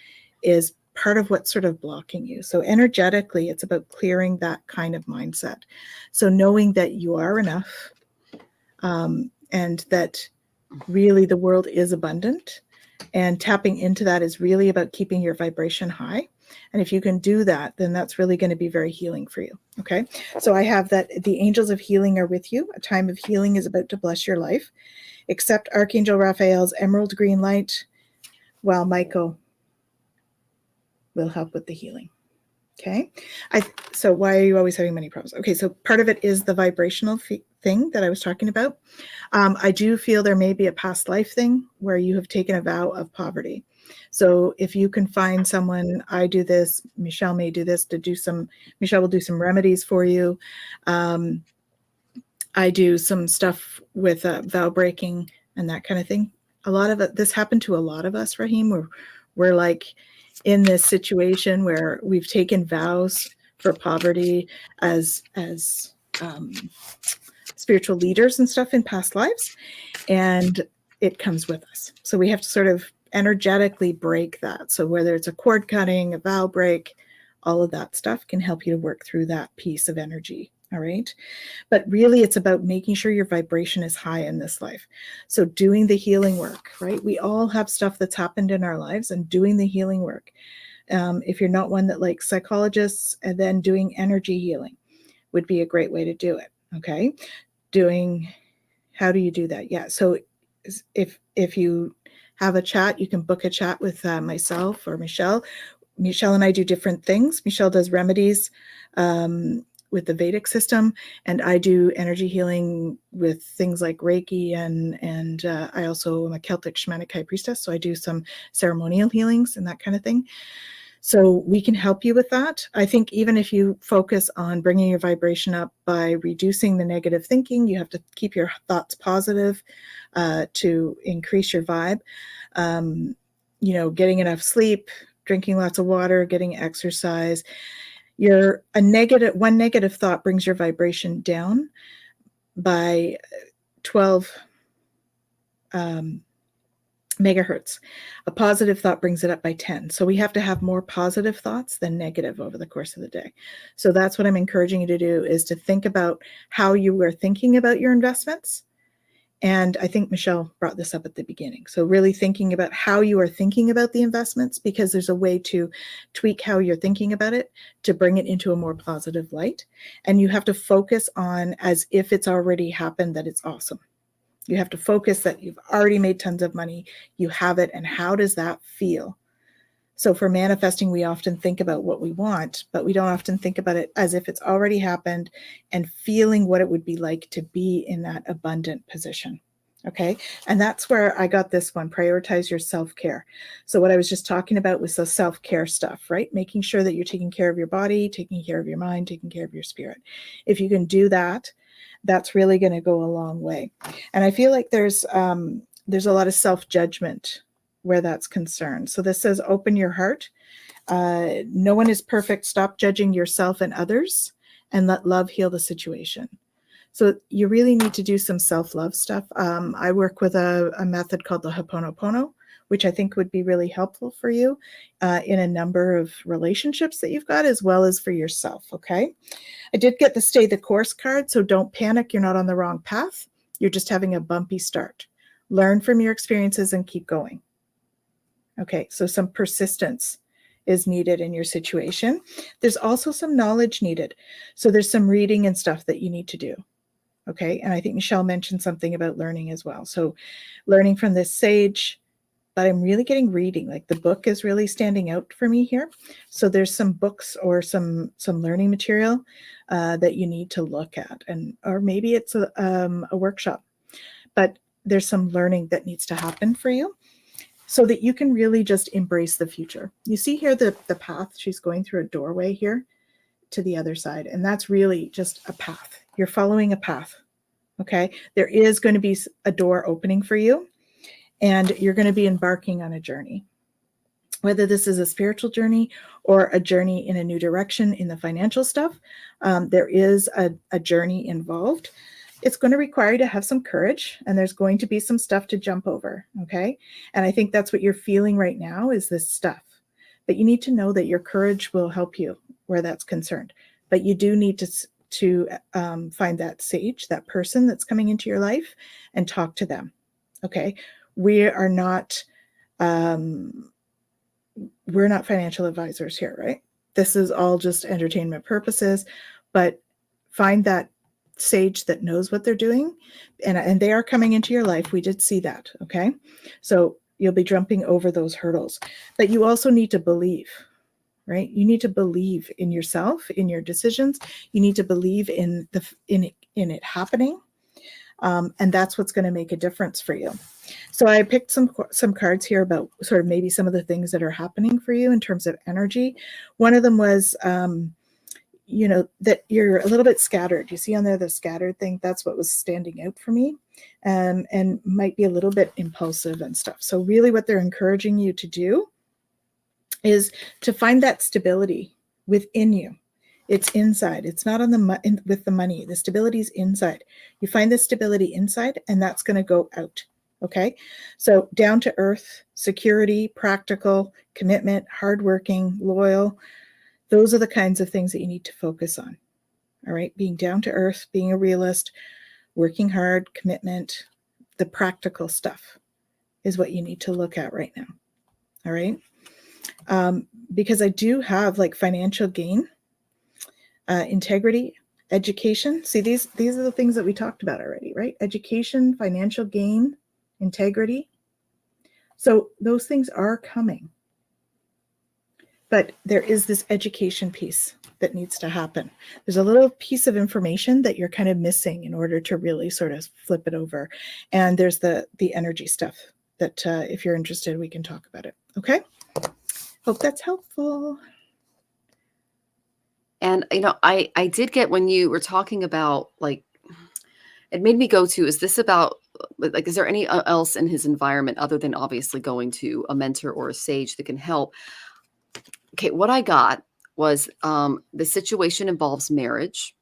part of what's sort of blocking you. So energetically, it's about clearing that kind of mindset. So knowing that you are enough, and that really the world is abundant, and tapping into that is really about keeping your vibration high. And if you can do that, then that's really going to be very healing for you. Okay. So I have that the angels of healing are with you. A time of healing is about to bless your life. Accept Archangel Raphael's emerald green light, while Michael will help with the healing. Okay. So why are you always having money problems? Okay. So part of it is the vibrational thing that I was talking about. I do feel there may be a past life thing where you have taken a vow of poverty. So if you can find someone, I do this, Michelle may do this, Michelle will do some remedies for you. I do some stuff with vow breaking and that kind of thing. A lot of it, this happened to a lot of us, Raheem, we're like in this situation where we've taken vows for poverty as spiritual leaders and stuff in past lives, and it comes with us. So we have to sort of energetically break that. So whether it's a cord cutting, a vow break, all of that stuff can help you to work through that piece of energy. All right. But really, it's about making sure your vibration is high in this life. So doing the healing work, right? We all have stuff that's happened in our lives, and doing the healing work. If you're not one that likes psychologists, and then doing energy healing would be a great way to do it. Okay. How do you do that? Yeah. So if you have a chat, you can book a chat with myself or Michelle. Michelle and I do different things. Michelle does remedies with the Vedic system, and I do energy healing with things like Reiki, and I also am a Celtic Shamanic high priestess, so I do some ceremonial healings and that kind of thing. So we can help you with that. I think even if you focus on bringing your vibration up by reducing the negative thinking, you have to keep your thoughts positive to increase your vibe. Getting enough sleep, drinking lots of water, getting exercise. One negative thought brings your vibration down by 12 megahertz. A positive thought brings it up by 10. So we have to have more positive thoughts than negative over the course of the day. So that's what I'm encouraging you to do, is to think about how you were thinking about your investments. And I think Michelle brought this up at the beginning. So really thinking about how you are thinking about the investments, because there's a way to tweak how you're thinking about it to bring it into a more positive light. And you have to focus on, as if it's already happened, that it's awesome. You have to focus that you've already made tons of money, you have it, and how does that feel? So for manifesting, we often think about what we want, but we don't often think about it as if it's already happened, and feeling what it would be like to be in that abundant position. Okay. And that's where I got this one, prioritize your self-care. So what I was just talking about was the self-care stuff, right? Making sure that you're taking care of your body, taking care of your mind, taking care of your spirit. If you can do that, that's really going to go a long way. And I feel like there's a lot of self-judgment where that's concerned. So this says, open your heart. No one is perfect. Stop judging yourself and others, and let love heal the situation. So you really need to do some self-love stuff. I work with a method called the Ho'oponopono, which I think would be really helpful for you in a number of relationships that you've got, as well as for yourself. Okay. I did get the stay the course card. So don't panic. You're not on the wrong path. You're just having a bumpy start. Learn from your experiences and keep going. Okay. So some persistence is needed in your situation. There's also some knowledge needed. So there's some reading and stuff that you need to do. Okay. And I think Michelle mentioned something about learning as well. So learning from this sage, but I'm really getting reading. Like the book is really standing out for me here. So there's some books or some learning material that you need to look at, or maybe it's a workshop, but there's some learning that needs to happen for you. so that you can really just embrace the future. You see here the path. She's going through a doorway here to the other side, and that's really just a path. You're following a path. Okay, there is going to be a door opening for you, and you're going to be embarking on a journey. Whether this is a spiritual journey or a journey in a new direction in the financial stuff, there is a journey involved. It's going to require you to have some courage, and there's going to be some stuff to jump over. Okay, and I think that's what you're feeling right now is this stuff. But you need to know that your courage will help you where that's concerned. But you do need to find that sage, that person that's coming into your life, and talk to them. Okay, we're not financial advisors here, right? This is all just entertainment purposes, but find that sage that knows what they're doing, and they are coming into your life. We did see that. Okay, so you'll be jumping over those hurdles, but you also need to believe. Right? You need to believe in yourself, in your decisions. You need to believe in it happening, and that's what's going to make a difference for you. So I picked some cards here about sort of maybe some of the things that are happening for you in terms of energy. One of them was, that you're a little bit scattered. You see on there the scattered thing. That's what was standing out for me, and might be a little bit impulsive and stuff. So really, what they're encouraging you to do is to find that stability within you. It's inside. It's not on with the money. The stability is inside. You find the stability inside, and that's going to go out. Okay. So down to earth, security, practical, commitment, hardworking, loyal. Those are the kinds of things that you need to focus on. All right. Being down to earth, being a realist, working hard, commitment, the practical stuff is what you need to look at right now. All right. Because I do have like financial gain, integrity, education. See, these are the things that we talked about already, right? Education, financial gain, integrity. So those things are coming. But there is this education piece that needs to happen. There's a little piece of information that you're kind of missing in order to really sort of flip it over. And there's the energy stuff that if you're interested, we can talk about it. Okay. Hope that's helpful. And, I did get when you were talking about, like, it made me go to, is this about, like, is there any else in his environment other than obviously going to a mentor or a sage that can help? Okay. What I got was the situation involves marriage.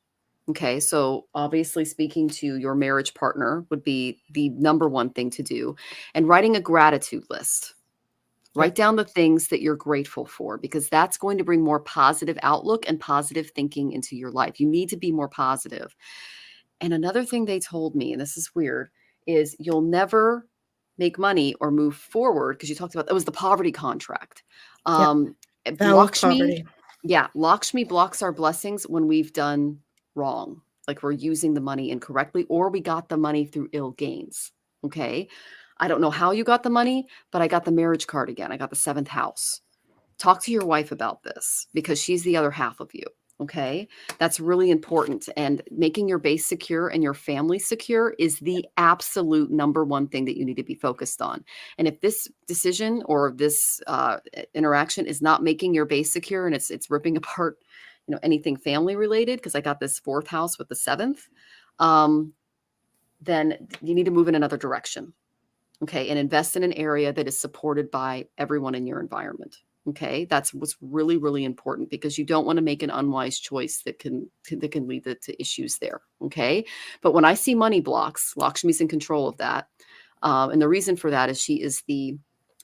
Okay. So obviously speaking to your marriage partner would be the number one thing to do, and writing a gratitude list. Write down the things that you're grateful for, because that's going to bring more positive outlook and positive thinking into your life. You need to be more positive. And another thing they told me, and this is weird, is you'll never make money or move forward, because you talked about that was the poverty contract. Lakshmi, Lakshmi blocks our blessings when we've done wrong, like we're using the money incorrectly, or we got the money through ill gains. Okay. I don't know how you got the money, but I got the marriage card again. I got the 7th house. Talk to your wife about this, because she's the other half of you. Okay. That's really important. And making your base secure and your family secure is the absolute number one thing that you need to be focused on. And if this decision or this interaction is not making your base secure, and it's ripping apart, anything family related, because I got this 4th house with the 7th, then you need to move in another direction. Okay. And invest in an area that is supported by everyone in your environment. Okay. That's what's really, really important, because you don't want to make an unwise choice that can lead to issues there. Okay. But when I see money blocks, Lakshmi's in control of that. And the reason for that is she is the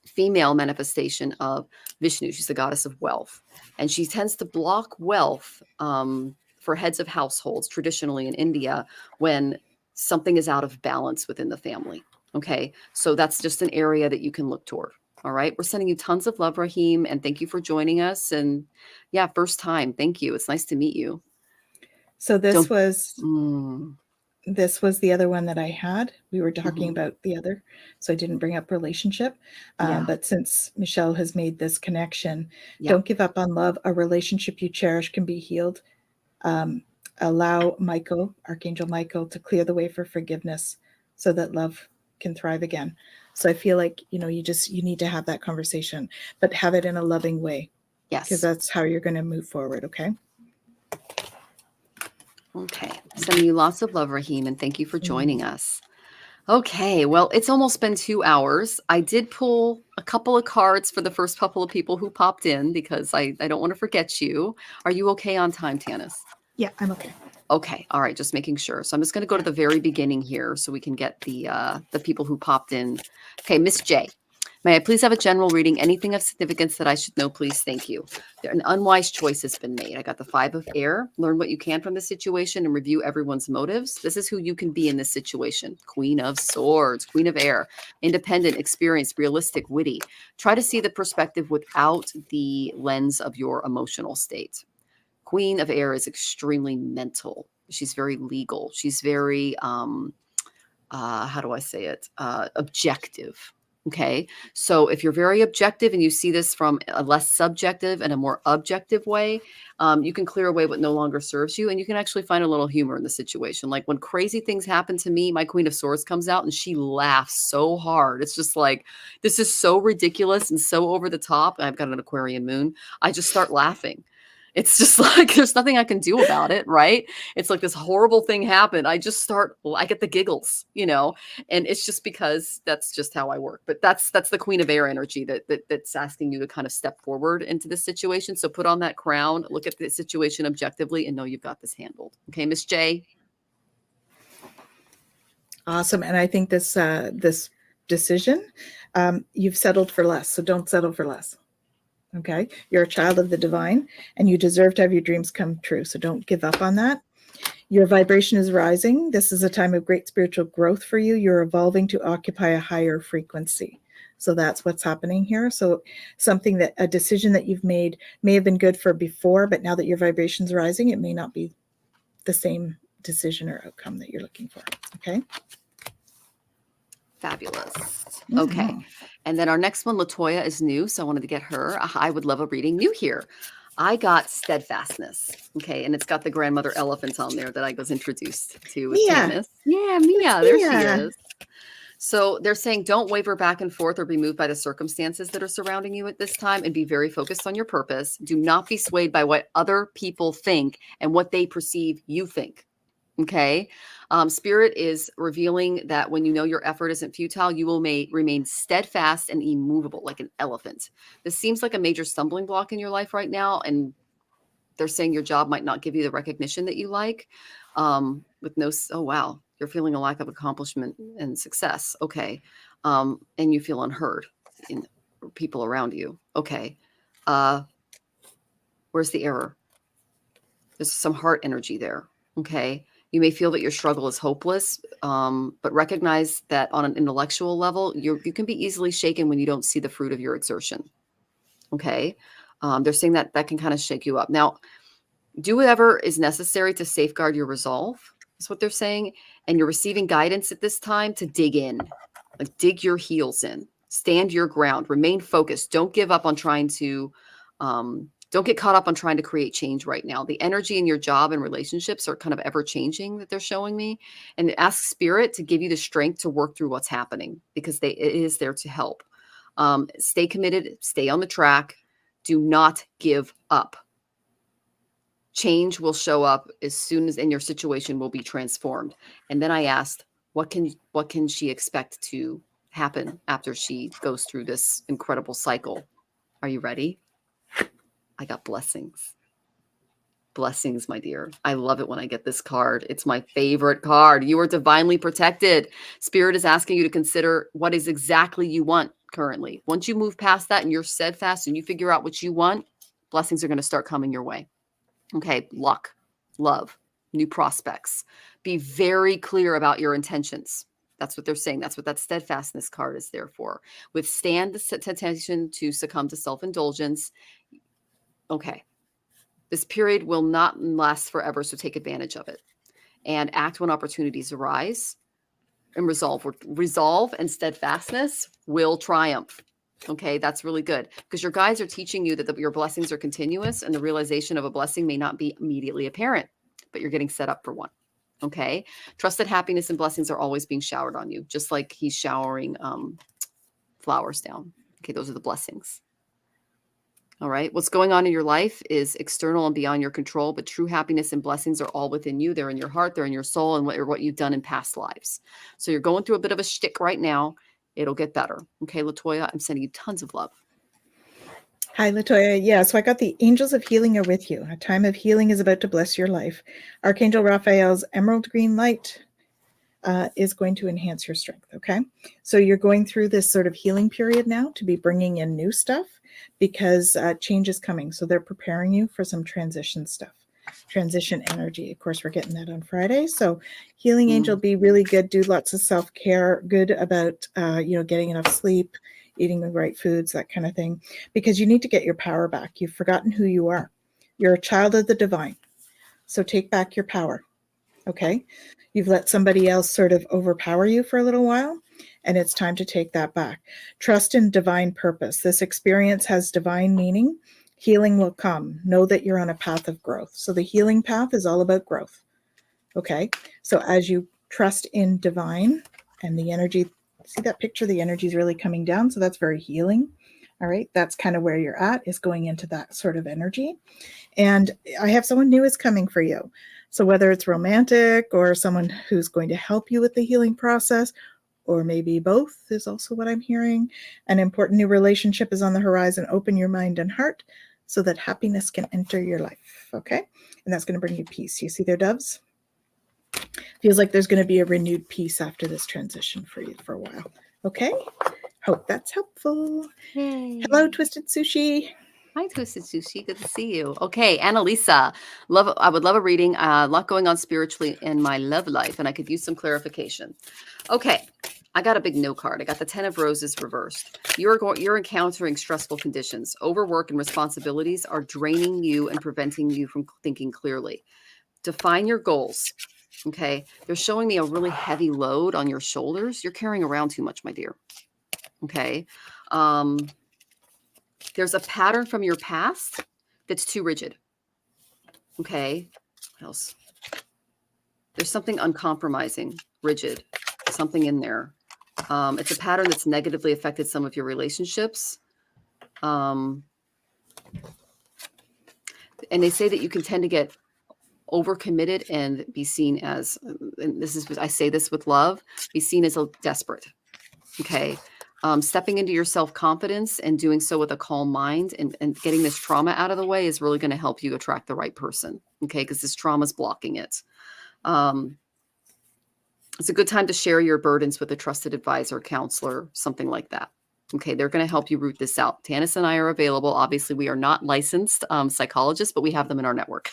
female manifestation of Vishnu. She's the goddess of wealth, and she tends to block wealth for heads of households traditionally in India when something is out of balance within the family. Okay. So that's just an area that you can look toward. All right. We're sending you tons of love, Rahim. And thank you for joining us. And yeah, first time. Thank you. It's nice to meet you. So this was the other one that I had. We were talking about the other, so I didn't bring up relationship. But since Michelle has made this connection, don't give up on love. A relationship you cherish can be healed. Allow Michael, Archangel Michael, to clear the way for forgiveness so that love can thrive again. So I feel like, you need to have that conversation, but have it in a loving way, because Yes. that's how you're going to move forward. Okay. Okay. Sending you lots of love, Rahim, and thank you for joining us. Okay. Well, it's almost been 2 hours. I did pull a couple of cards for the first couple of people who popped in because I don't want to forget you. Are you okay on time, Tanys? Yeah, I'm okay. Okay. All right. Just making sure. So I'm just going to go to the very beginning here so we can get the people who popped in. Okay. Miss J, may I please have a general reading? Anything of significance that I should know, please? Thank you. An unwise choice has been made. I got the 5 of air. Learn what you can from the situation and review everyone's motives. This is who you can be in this situation. Queen of Swords, Queen of Air, independent, experienced, realistic, witty. Try to see the perspective without the lens of your emotional state. Queen of Air is extremely mental. She's very legal. She's very, how do I say it? Objective. Okay. So if you're very objective and you see this from a less subjective and a more objective way, you can clear away what no longer serves you. And you can actually find a little humor in the situation. Like when crazy things happen to me, my Queen of Swords comes out and she laughs so hard. It's just like, this is so ridiculous and so over the top. I've got an Aquarian moon. I just start laughing. It's just like, there's nothing I can do about it, right? It's like this horrible thing happened. I get the giggles, and it's just because that's just how I work. But that's the Queen of Air energy that's asking you to kind of step forward into this situation. So put on that crown, look at the situation objectively, and know you've got this handled. Okay, Miss J. Awesome. And I think this decision, you've settled for less. So don't settle for less. Okay. You're a child of the divine and you deserve to have your dreams come true. So don't give up on that. Your vibration is rising. This is a time of great spiritual growth for you. You're evolving to occupy a higher frequency. So that's what's happening here. So a decision that you've made may have been good for before, but now that your vibration is rising, it may not be the same decision or outcome that you're looking for. Okay. Fabulous. Mm-hmm. Okay. And then our next one, Latoya, is new. So I wanted to get her. I would love a reading new here. I got steadfastness. Okay. And it's got the grandmother elephant on there that I was introduced to with Tanys. Yeah, Mia. There she is. So they're saying don't waver back and forth or be moved by the circumstances that are surrounding you at this time and be very focused on your purpose. Do not be swayed by what other people think and what they perceive you think. Okay. Spirit is revealing that when you know your effort isn't futile, you will remain steadfast and immovable like an elephant. This seems like a major stumbling block in your life right now. And they're saying your job might not give you the recognition that you like. Oh, wow. You're feeling a lack of accomplishment and success. Okay. And you feel unheard in people around you. Okay. Where's the error? There's some heart energy there. Okay. You may feel that your struggle is hopeless, but recognize that on an intellectual level, you can be easily shaken when you don't see the fruit of your exertion. Okay. They're saying that can kind of shake you up. Now, do whatever is necessary to safeguard your resolve. That's what they're saying. And you're receiving guidance at this time to dig in, like dig your heels in, stand your ground, remain focused. Don't give up on trying to, don't get caught up on trying to create change right now. The energy in your job and relationships are kind of ever changing that they're showing me. And ask Spirit to give you the strength to work through what's happening because it is there to help. Stay committed, stay on the track. Do not give up. Change will show up as soon as, and your situation will be transformed. And then I asked, what can she expect to happen after she goes through this incredible cycle? Are you ready? I got blessings. Blessings, my dear. I love it when I get this card. It's my favorite card. You are divinely protected. Spirit is asking you to consider what is exactly you want currently. Once you move past that and you're steadfast and you figure out what you want, blessings are going to start coming your way. Okay. Luck, love, new prospects. Be very clear about your intentions. That's what they're saying. That's what that steadfastness card is there for. Withstand the temptation to succumb to self-indulgence. Okay. This period will not last forever, so take advantage of it and act when opportunities arise and resolve and steadfastness will triumph. Okay. That's really good because your guides are teaching you that your blessings are continuous and the realization of a blessing may not be immediately apparent, but you're getting set up for one. Okay. Trust that happiness and blessings are always being showered on you, just like he's showering flowers down. Okay, those are the blessings. All right. What's going on in your life is external and beyond your control, but true happiness and blessings are all within you. They're in your heart, they're in your soul, and what you've done in past lives. So you're going through a bit of a shtick right now. It'll get better. Okay, Latoya, I'm sending you tons of love. Hi, Latoya. Yeah, so I got the angels of healing are with you. A time of healing is about to bless your life. Archangel Raphael's emerald green light is going to enhance your strength, okay? So you're going through this sort of healing period now to be bringing in new stuff because change is coming. So they're preparing you for some transition stuff, transition energy. Of course, we're getting that on Friday. So healing angel, be really good, do lots of self-care, good about, getting enough sleep, eating the right foods, that kind of thing, because you need to get your power back. You've forgotten who you are. You're a child of the divine. So take back your power. Okay. You've let somebody else sort of overpower you for a little while, and it's time to take that back. Trust in divine purpose. This experience has divine meaning. Healing will come. Know that you're on a path of growth. So the healing path is all about growth. Okay. So as you trust in divine and the energy, see that picture? The energy is really coming down. So that's very healing. All right. That's kind of where you're at, is going into that sort of energy. And I have someone new is coming for you. So whether it's romantic or someone who's going to help you with the healing process, or maybe both is also what I'm hearing. An important new relationship is on the horizon. Open your mind and heart so that happiness can enter your life. Okay. And that's going to bring you peace. You see there, doves? Feels like there's going to be a renewed peace after this transition for you for a while. Okay. Hope that's helpful. Yay. Hello, Twisted Sushi. Hi, Twisted Sushi. Good to see you. Okay, Annalisa. I would love a reading. A lot going on spiritually in my love life, and I could use some clarification. Okay, I got a big no card. I got the 10 of Roses reversed. You're encountering stressful conditions. Overwork and responsibilities are draining you and preventing you from thinking clearly. Define your goals. Okay, they're showing me a really heavy load on your shoulders. You're carrying around too much, my dear. Okay. There's a pattern from your past that's too rigid. Okay. What else? There's something uncompromising, rigid, something in there. It's a pattern that's negatively affected some of your relationships. And they say that you can tend to get overcommitted and be seen as, and I say this with love, be seen as a desperate. Okay. Stepping into your self-confidence and doing so with a calm mind and getting this trauma out of the way is really going to help you attract the right person. Okay. Because this trauma is blocking it. It's a good time to share your burdens with a trusted advisor, counselor, something like that. Okay. They're going to help you root this out. Tanys and I are available. Obviously we are not licensed psychologists, but we have them in our network.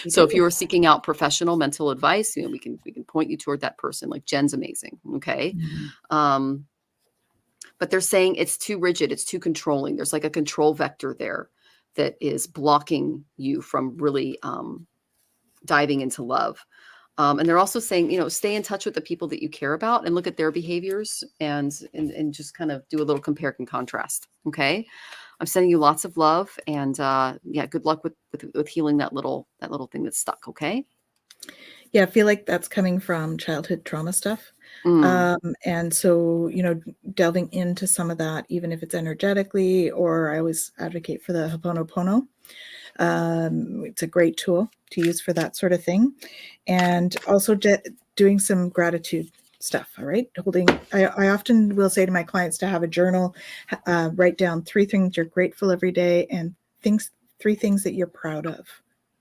So if you are seeking out professional mental advice, we can point you toward that person. Like Jen's amazing. Okay. Mm-hmm. But they're saying it's too rigid. It's too controlling. There's like a control vector there that is blocking you from really diving into love. And they're also saying, stay in touch with the people that you care about and look at their behaviors and just kind of do a little compare and contrast. Okay. I'm sending you lots of love and good luck with healing that little thing that's stuck. Okay. Yeah. I feel like that's coming from childhood trauma stuff. And so, delving into some of that, even if it's energetically, or I always advocate for the Ho'oponopono. It's a great tool to use for that sort of thing. And also doing some gratitude stuff. All right. I often will say to my clients to have a journal, write down 3 things you're grateful every day and 3 things that you're proud of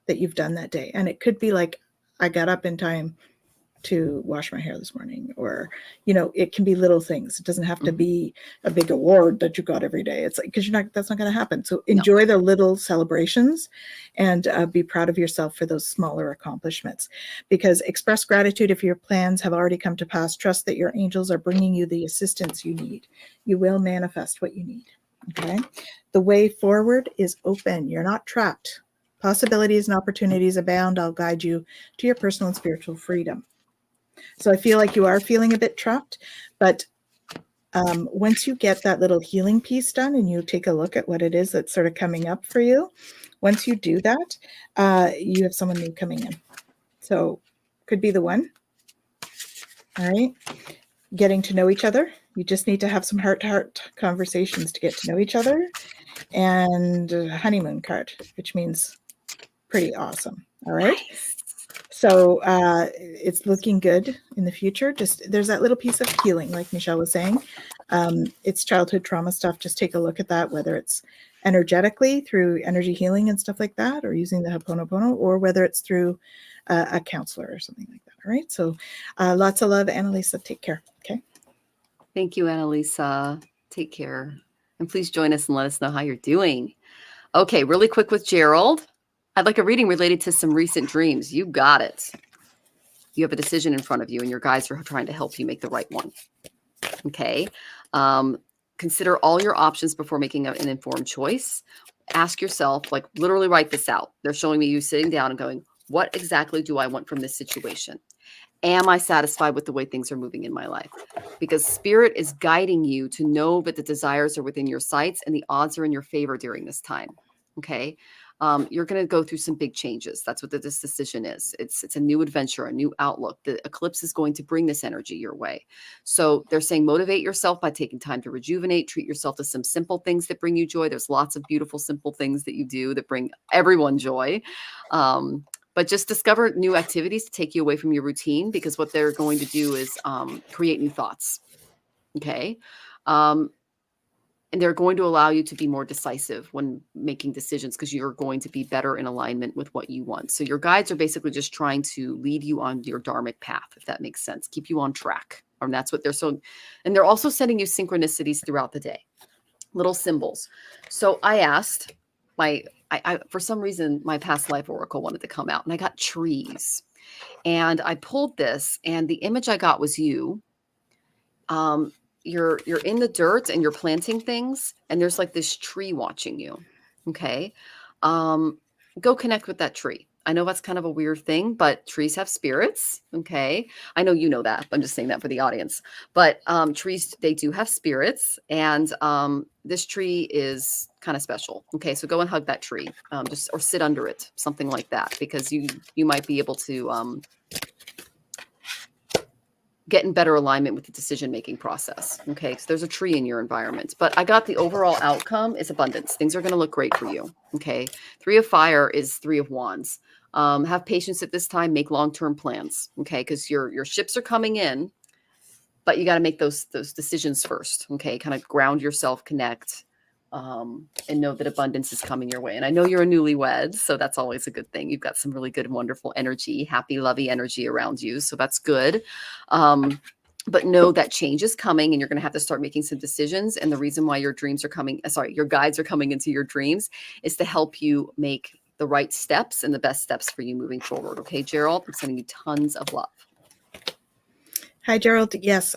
that you've done that day. And it could be like, I got up in time to wash my hair this morning, or, it can be little things. It doesn't have to be a big award that you got every day. It's like, because that's not going to happen. So enjoy the little celebrations and be proud of yourself for those smaller accomplishments, because express gratitude if your plans have already come to pass. Trust that your angels are bringing you the assistance you need. You will manifest what you need. Okay. The way forward is open. You're not trapped. Possibilities and opportunities abound. I'll guide you to your personal and spiritual freedom. So I feel like you are feeling a bit trapped, but once you get that little healing piece done and you take a look at what it is that's sort of coming up for you, once you do that, you have someone new coming in. So could be the one. All right. Getting to know each other You just need to have some heart-to-heart conversations to get to know each other. And honeymoon card, which means pretty awesome. All right. Nice. So it's looking good in the future. Just there's that little piece of healing, like Michelle was saying. It's childhood trauma stuff. Just take a look at that, whether it's energetically through energy healing and stuff like that, or using the Ho'oponopono, or whether it's through a counselor or something like that. All right. So lots of love, Annalisa. Take care. Okay. Thank you, Annalisa. Take care. And please join us and let us know how you're doing. Okay, really quick with Gerald. I'd like a reading related to some recent dreams. You got it. You have a decision in front of you, and your guides are trying to help you make the right one. Okay. Consider all your options before making an informed choice. Ask yourself, like literally write this out. They're showing me you sitting down and going, what exactly do I want from this situation? Am I satisfied with the way things are moving in my life? Because spirit is guiding you to know that the desires are within your sights and the odds are in your favor during this time. Okay. You're going to go through some big changes. That's what this decision is. It's a new adventure, a new outlook. The eclipse is going to bring this energy your way. So they're saying motivate yourself by taking time to rejuvenate, treat yourself to some simple things that bring you joy. There's lots of beautiful, simple things that you do that bring everyone joy. But just discover new activities to take you away from your routine, because what they're going to do is create new thoughts. Okay. And they're going to allow you to be more decisive when making decisions, because you're going to be better in alignment with what you want. So your guides are basically just trying to lead you on your dharmic path, if that makes sense, keep you on track. And that's what they're so, and they're also sending you synchronicities throughout the day, little symbols. So I asked I for some reason, my past life oracle wanted to come out, and I got trees, and I pulled this, and the image I got was you. You're in the dirt and you're planting things, and there's like this tree watching you. Okay. Go connect with that tree. I know that's kind of a weird thing, but trees have spirits. Okay. I know you know that. I'm just saying that for the audience. But trees, they do have spirits. And this tree is kind of special. Okay. So go and hug that tree, or sit under it, something like that, because you might be able to get in better alignment with the decision-making process. Okay. So there's a tree in your environment, but I got the overall outcome is abundance. Things are going to look great for you. Okay. 3 of fire is 3 of wands. Have patience at this time, make long-term plans. Okay. Because your ships are coming in, but you got to make those decisions first. Okay. Kind of ground yourself, connect, and know that abundance is coming your way. And I know you're a newlywed, so that's always a good thing. You've got some really good, wonderful energy, happy, lovey energy around you. So that's good. But know that change is coming, and you're going to have to start making some decisions. And the reason why your dreams are coming, your guides are coming into your dreams, is to help you make the right steps and the best steps for you moving forward. Okay, Gerald, I'm sending you tons of love. Hi, Gerald. Yes.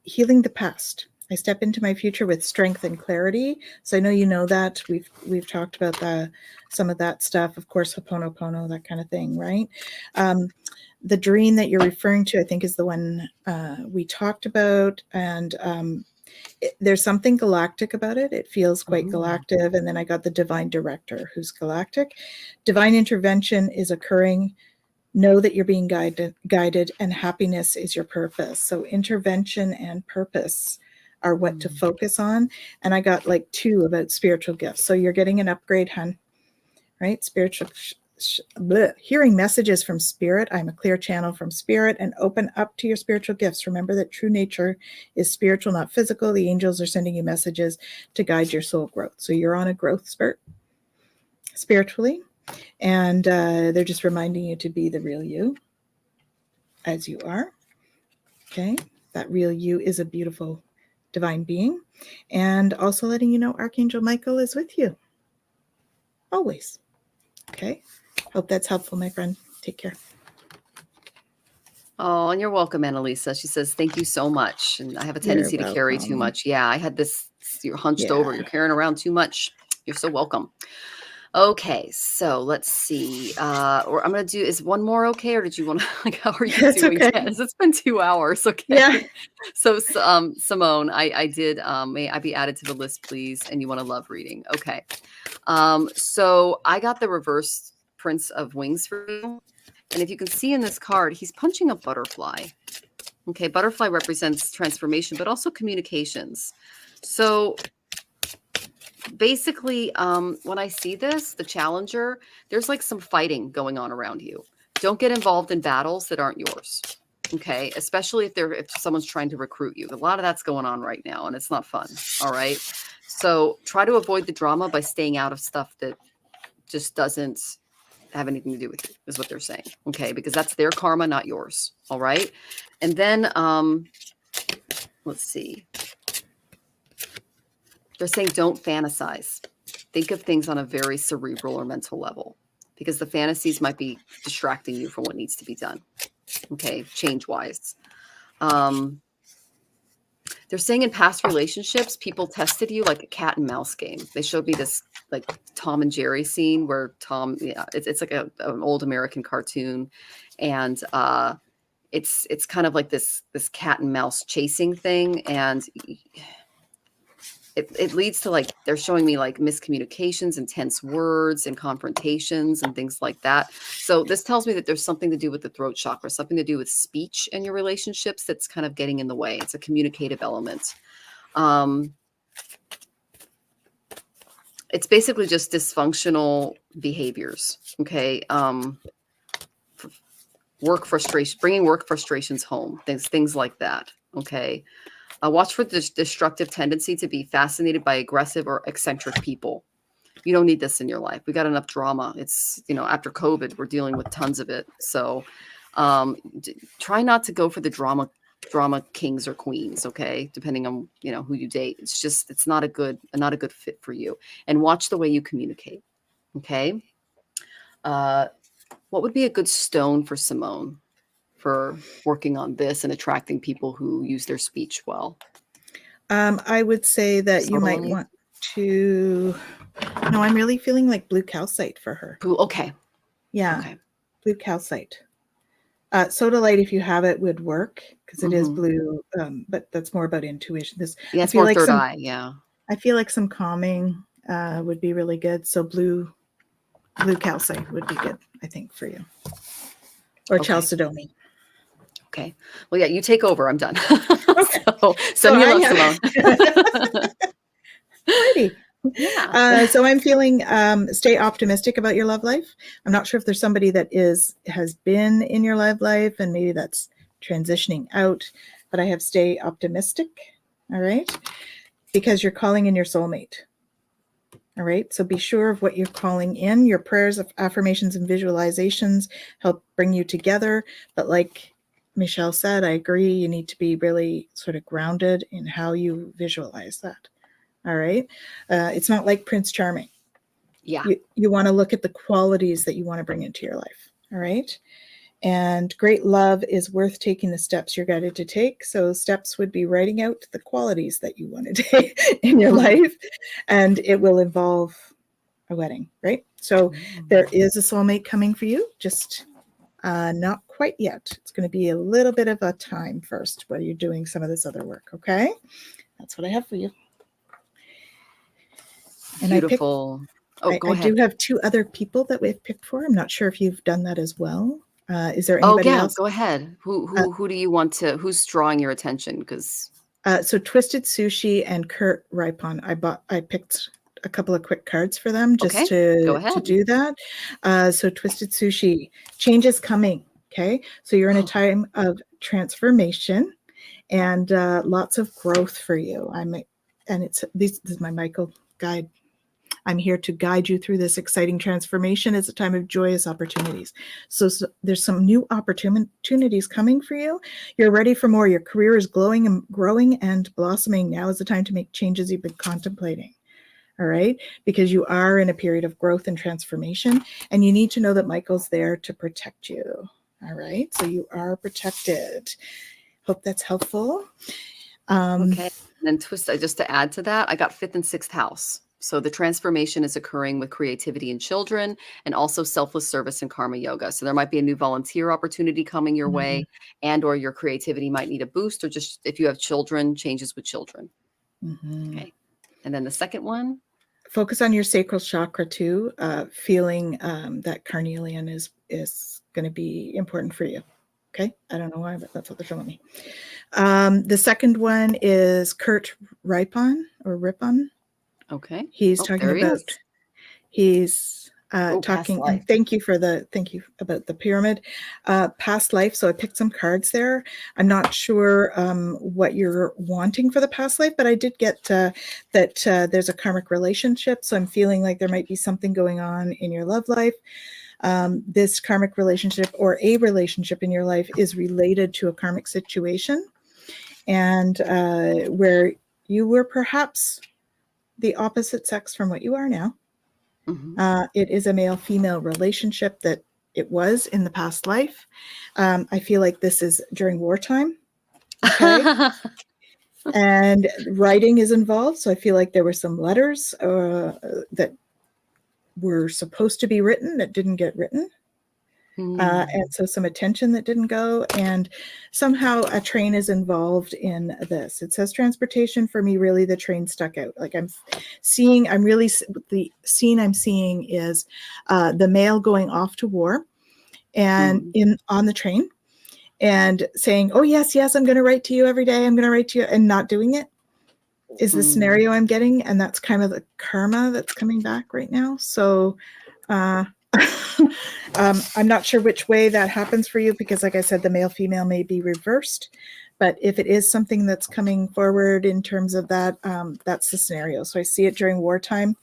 Healing the past. I step into my future with strength and clarity. So I know you know that. We've talked about some of that stuff. Of course, Ho'oponopono, that kind of thing, right? The dream that you're referring to, I think, is the one we talked about. And there's something galactic about it. It feels quite galactic. And then I got the divine director, who's galactic. Divine intervention is occurring. Know that you're being guided, and happiness is your purpose. So intervention and purpose are what to focus on. And I got like 2 about spiritual gifts. So you're getting an upgrade, hun, right? Spiritual, hearing messages from spirit. I'm a clear channel from spirit, and open up to your spiritual gifts. Remember that true nature is spiritual, not physical. The angels are sending you messages to guide your soul growth. So you're on a growth spurt spiritually. And they're just reminding you to be the real you as you are. Okay. That real you is a beautiful divine being. And also letting you know Archangel Michael is with you. Always. Okay. Hope that's helpful, my friend. Take care. Oh, and you're welcome, Annalisa. She says, thank you so much. And I have a tendency to carry too much. Yeah, I had this, you're hunched over, you're carrying around too much. You're so welcome. Okay, so let's see. Or I'm going to do, is one more okay? Or did you want to, like, how are you doing? Okay. Yes, it's been 2 hours. Okay. Yeah. So, Simone, I did, may I be added to the list, please? And you want a love reading. Okay. So I got the reverse Prince of Wings for you. And if you can see in this card, he's punching a butterfly. Okay, butterfly represents transformation, but also communications. So basically, when I see this, the challenger, there's like some fighting going on around you. Don't get involved in battles that aren't yours. Okay, especially if someone's trying to recruit you. A lot of that's going on right now, and it's not fun. All right, so try to avoid the drama by staying out of stuff that just doesn't have anything to do with you, is what they're saying. Okay, because that's their karma, not yours. All right, and then let's see. They're saying don't fantasize. Think of things on a very cerebral or mental level, because the fantasies might be distracting you from what needs to be done. Okay, change-wise. They're saying in past relationships, people tested you like a cat and mouse game. They showed me this like Tom and Jerry scene where Tom, it's like an old American cartoon, and it's kind of like this cat and mouse chasing thing, and it leads to, like, they're showing me like miscommunications, intense words, and confrontations and things like that. So this tells me that there's something to do with the throat chakra, something to do with speech in your relationships that's kind of getting in the way. It's a communicative element. It's basically just dysfunctional behaviors. Okay. Work frustration, bringing work frustrations home, things like that. Okay. Watch for this destructive tendency to be fascinated by aggressive or eccentric people. You don't need this in your life. We got enough drama. It's, after COVID, we're dealing with tons of it. So try not to go for the drama kings or queens. Okay. Depending on, who you date. It's not a good fit for you. And watch the way you communicate. Okay. What would be a good stone for Simone for working on this and attracting people who use their speech well? I would say that you might want to. No, I'm really feeling like blue calcite for her. Okay. Yeah. Okay. Blue calcite. Sodalite, if you have it, would work because it is blue, but that's more about intuition. It's more like third eye. Yeah. I feel like some calming would be really good. So blue calcite would be good, I think, for you. Or chalcedony. Okay. Well, yeah, you take over. I'm done. So send me love, Simone. Alrighty. Yeah. So I'm feeling stay optimistic about your love life. I'm not sure if there's somebody that has been in your love life and maybe that's transitioning out, but I have stay optimistic. All right. Because you're calling in your soulmate. All right. So be sure of what you're calling in. Your prayers, affirmations, and visualizations help bring you together. But like Michelle said, I agree. You need to be really sort of grounded in how you visualize that. All right. It's not like Prince Charming. Yeah. You want to look at the qualities that you want to bring into your life. All right. And great love is worth taking the steps you're guided to take. So steps would be writing out the qualities that you want to take in your life, and it will involve a wedding, right? So there is a soulmate coming for you, just not quite yet. It's going to be a little bit of a time first while you're doing some of this other work, okay? That's what I have for you. And beautiful. I do have 2 other people that we've picked for. I'm not sure if you've done that as well. Is there anybody else? Go ahead. Who do you want to? Who's drawing your attention? Because so Twisted Sushi and Kurt Ripon. I picked a couple of quick cards for them just to do that. So Twisted Sushi, change is coming. Okay, so you're in a time of transformation and lots of growth for you. This is my Michael guide. I'm here to guide you through this exciting transformation. It's a time of joyous opportunities. So there's some new opportunities coming for you. You're ready for more. Your career is growing and blossoming. Now is the time to make changes you've been contemplating. All right? Because you are in a period of growth and transformation, and you need to know that Michael's there to protect you. All right? So you are protected. Hope that's helpful. Okay. And then just to add to that, I got 5th and 6th house. So the transformation is occurring with creativity in children and also selfless service and karma yoga. So there might be a new volunteer opportunity coming your way, and or your creativity might need a boost, or just if you have children, changes with children. Okay. And then the second one. Focus on your sacral chakra too. Feeling that carnelian is going to be important for you. Okay. I don't know why, but that's what they're showing me. The second one is Kurt Ripon. Okay. He's Oh, talking there he about, is. he's Oh, past talking, life. and thank you about the pyramid, past life. So I picked some cards there. I'm not sure what you're wanting for the past life, but I did get that there's a karmic relationship. So I'm feeling like there might be something going on in your love life. This karmic relationship or a relationship in your life is related to a karmic situation, and where you were perhaps the opposite sex from what you are now. It is a male-female relationship that it was in the past life. I feel like this is during wartime. Okay. And writing is involved. So I feel like there were some letters that were supposed to be written that didn't get written. And so some attention that didn't go, and somehow a train is involved in this. It says transportation. For me, really, the train stuck out. Like the scene I'm seeing is the male going off to war and on the train and saying, oh, yes, I'm going to write to you every day. I'm going to write to you, and not doing it is the scenario I'm getting. And that's kind of the karma that's coming back right now. So, I'm not sure which way that happens for you, because like I said, the male female may be reversed, but if it is something that's coming forward in terms of that, that's the scenario. So I see it during wartime.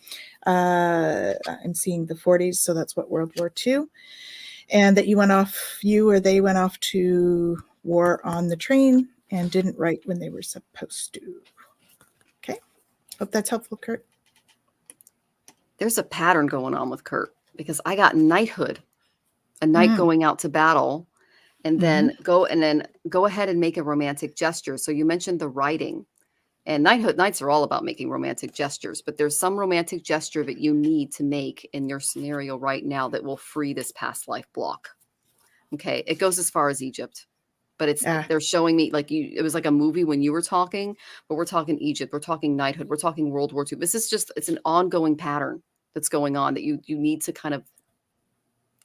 I'm seeing the 40s. So that's what World War II, and that you or they went off to war on the train and didn't write when they were supposed to. Okay. Hope that's helpful, Kurt. There's a pattern going on with Kurt, because I got knighthood, a knight going out to battle, and then go ahead and make a romantic gesture. So you mentioned the writing, and knights are all about making romantic gestures, but there's some romantic gesture that you need to make in your scenario right now that will free this past life block. Okay. It goes as far as Egypt, but they're showing me it was like a movie when you were talking, but we're talking Egypt, we're talking knighthood, we're talking World War II. This is it's an ongoing pattern that's going on that you need to kind of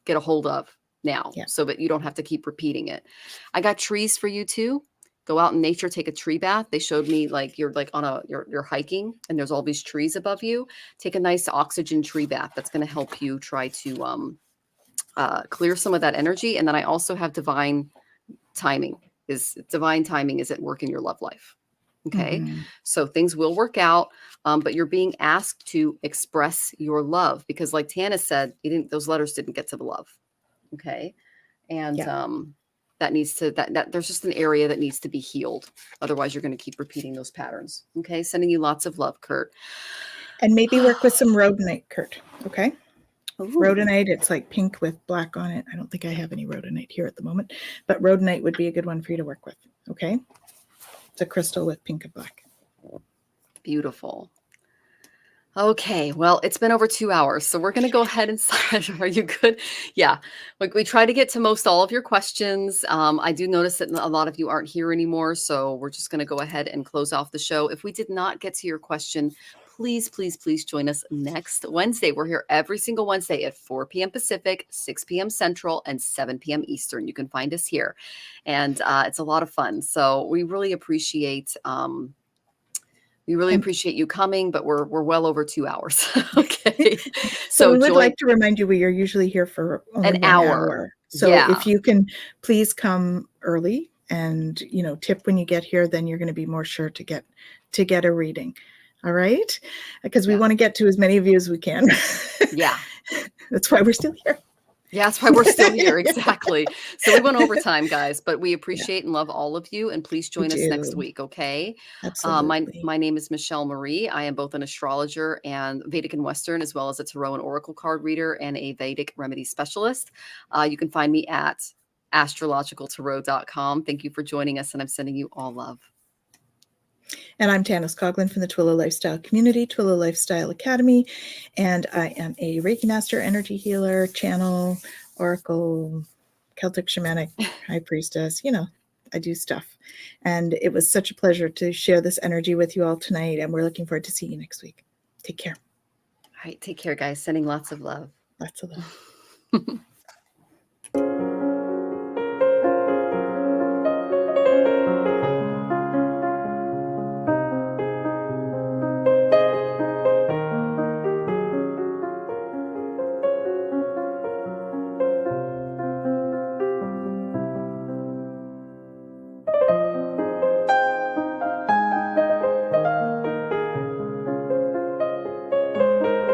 get a hold of now, so that you don't have to keep repeating it. I got trees for you too. Go out in nature, take a tree bath. They showed me you're you're hiking and there's all these trees above you. Take a nice oxygen tree bath. That's going to help you try to clear some of that energy. And then I also have divine timing is at work in your love life. Okay. So things will work out, but you're being asked to express your love, because like Tanys said, those letters didn't get to the love. Okay. And that needs to, that there's just an area that needs to be healed. Otherwise you're going to keep repeating those patterns. Okay. Sending you lots of love, Kurt. And maybe work with some rhodonite, Kurt. Okay. Ooh. Rhodonite, it's like pink with black on it. I don't think I have any rhodonite here at the moment, but rhodonite would be a good one for you to work with. Okay. It's a crystal with pink and black. Beautiful. Okay, well, it's been over 2 hours, so we're going to go ahead and start. Are you good? Yeah, we try to get to most all of your questions. I do notice that a lot of you aren't here anymore, so we're just going to go ahead and close off the show. If we did not get to your question, please join us next Wednesday. We're here every single Wednesday at 4 p.m. Pacific, 6 p.m. Central, and 7 p.m. Eastern. You can find us here, and it's a lot of fun. So we really appreciate appreciate you coming, but we're well over 2 hours. Okay. So we would like to remind you, we are usually here for only an 1 hour. So if you can please come early and, tip when you get here, then you're going to be more sure to get a reading. All right. Because we want to get to as many of you as we can. Yeah. That's why we're still here. Yeah, that's why we're still here. Exactly. So we went over time, guys, but we appreciate and love all of you. And please join us next week. Okay. Absolutely. My name is Michelle Marie. I am both an astrologer and Vedic and Western, as well as a tarot and oracle card reader and a Vedic remedy specialist. You can find me at astrologicaltarot.com. Thank you for joining us. And I'm sending you all love. And I'm Tanys Coughlan from the Twillow Lifestyle Community, Twillow Lifestyle Academy. And I am a Reiki Master, energy healer, channel, oracle, Celtic, Shamanic, high priestess. I do stuff. And it was such a pleasure to share this energy with you all tonight. And we're looking forward to seeing you next week. Take care. All right. Take care, guys. Sending lots of love. Lots of love.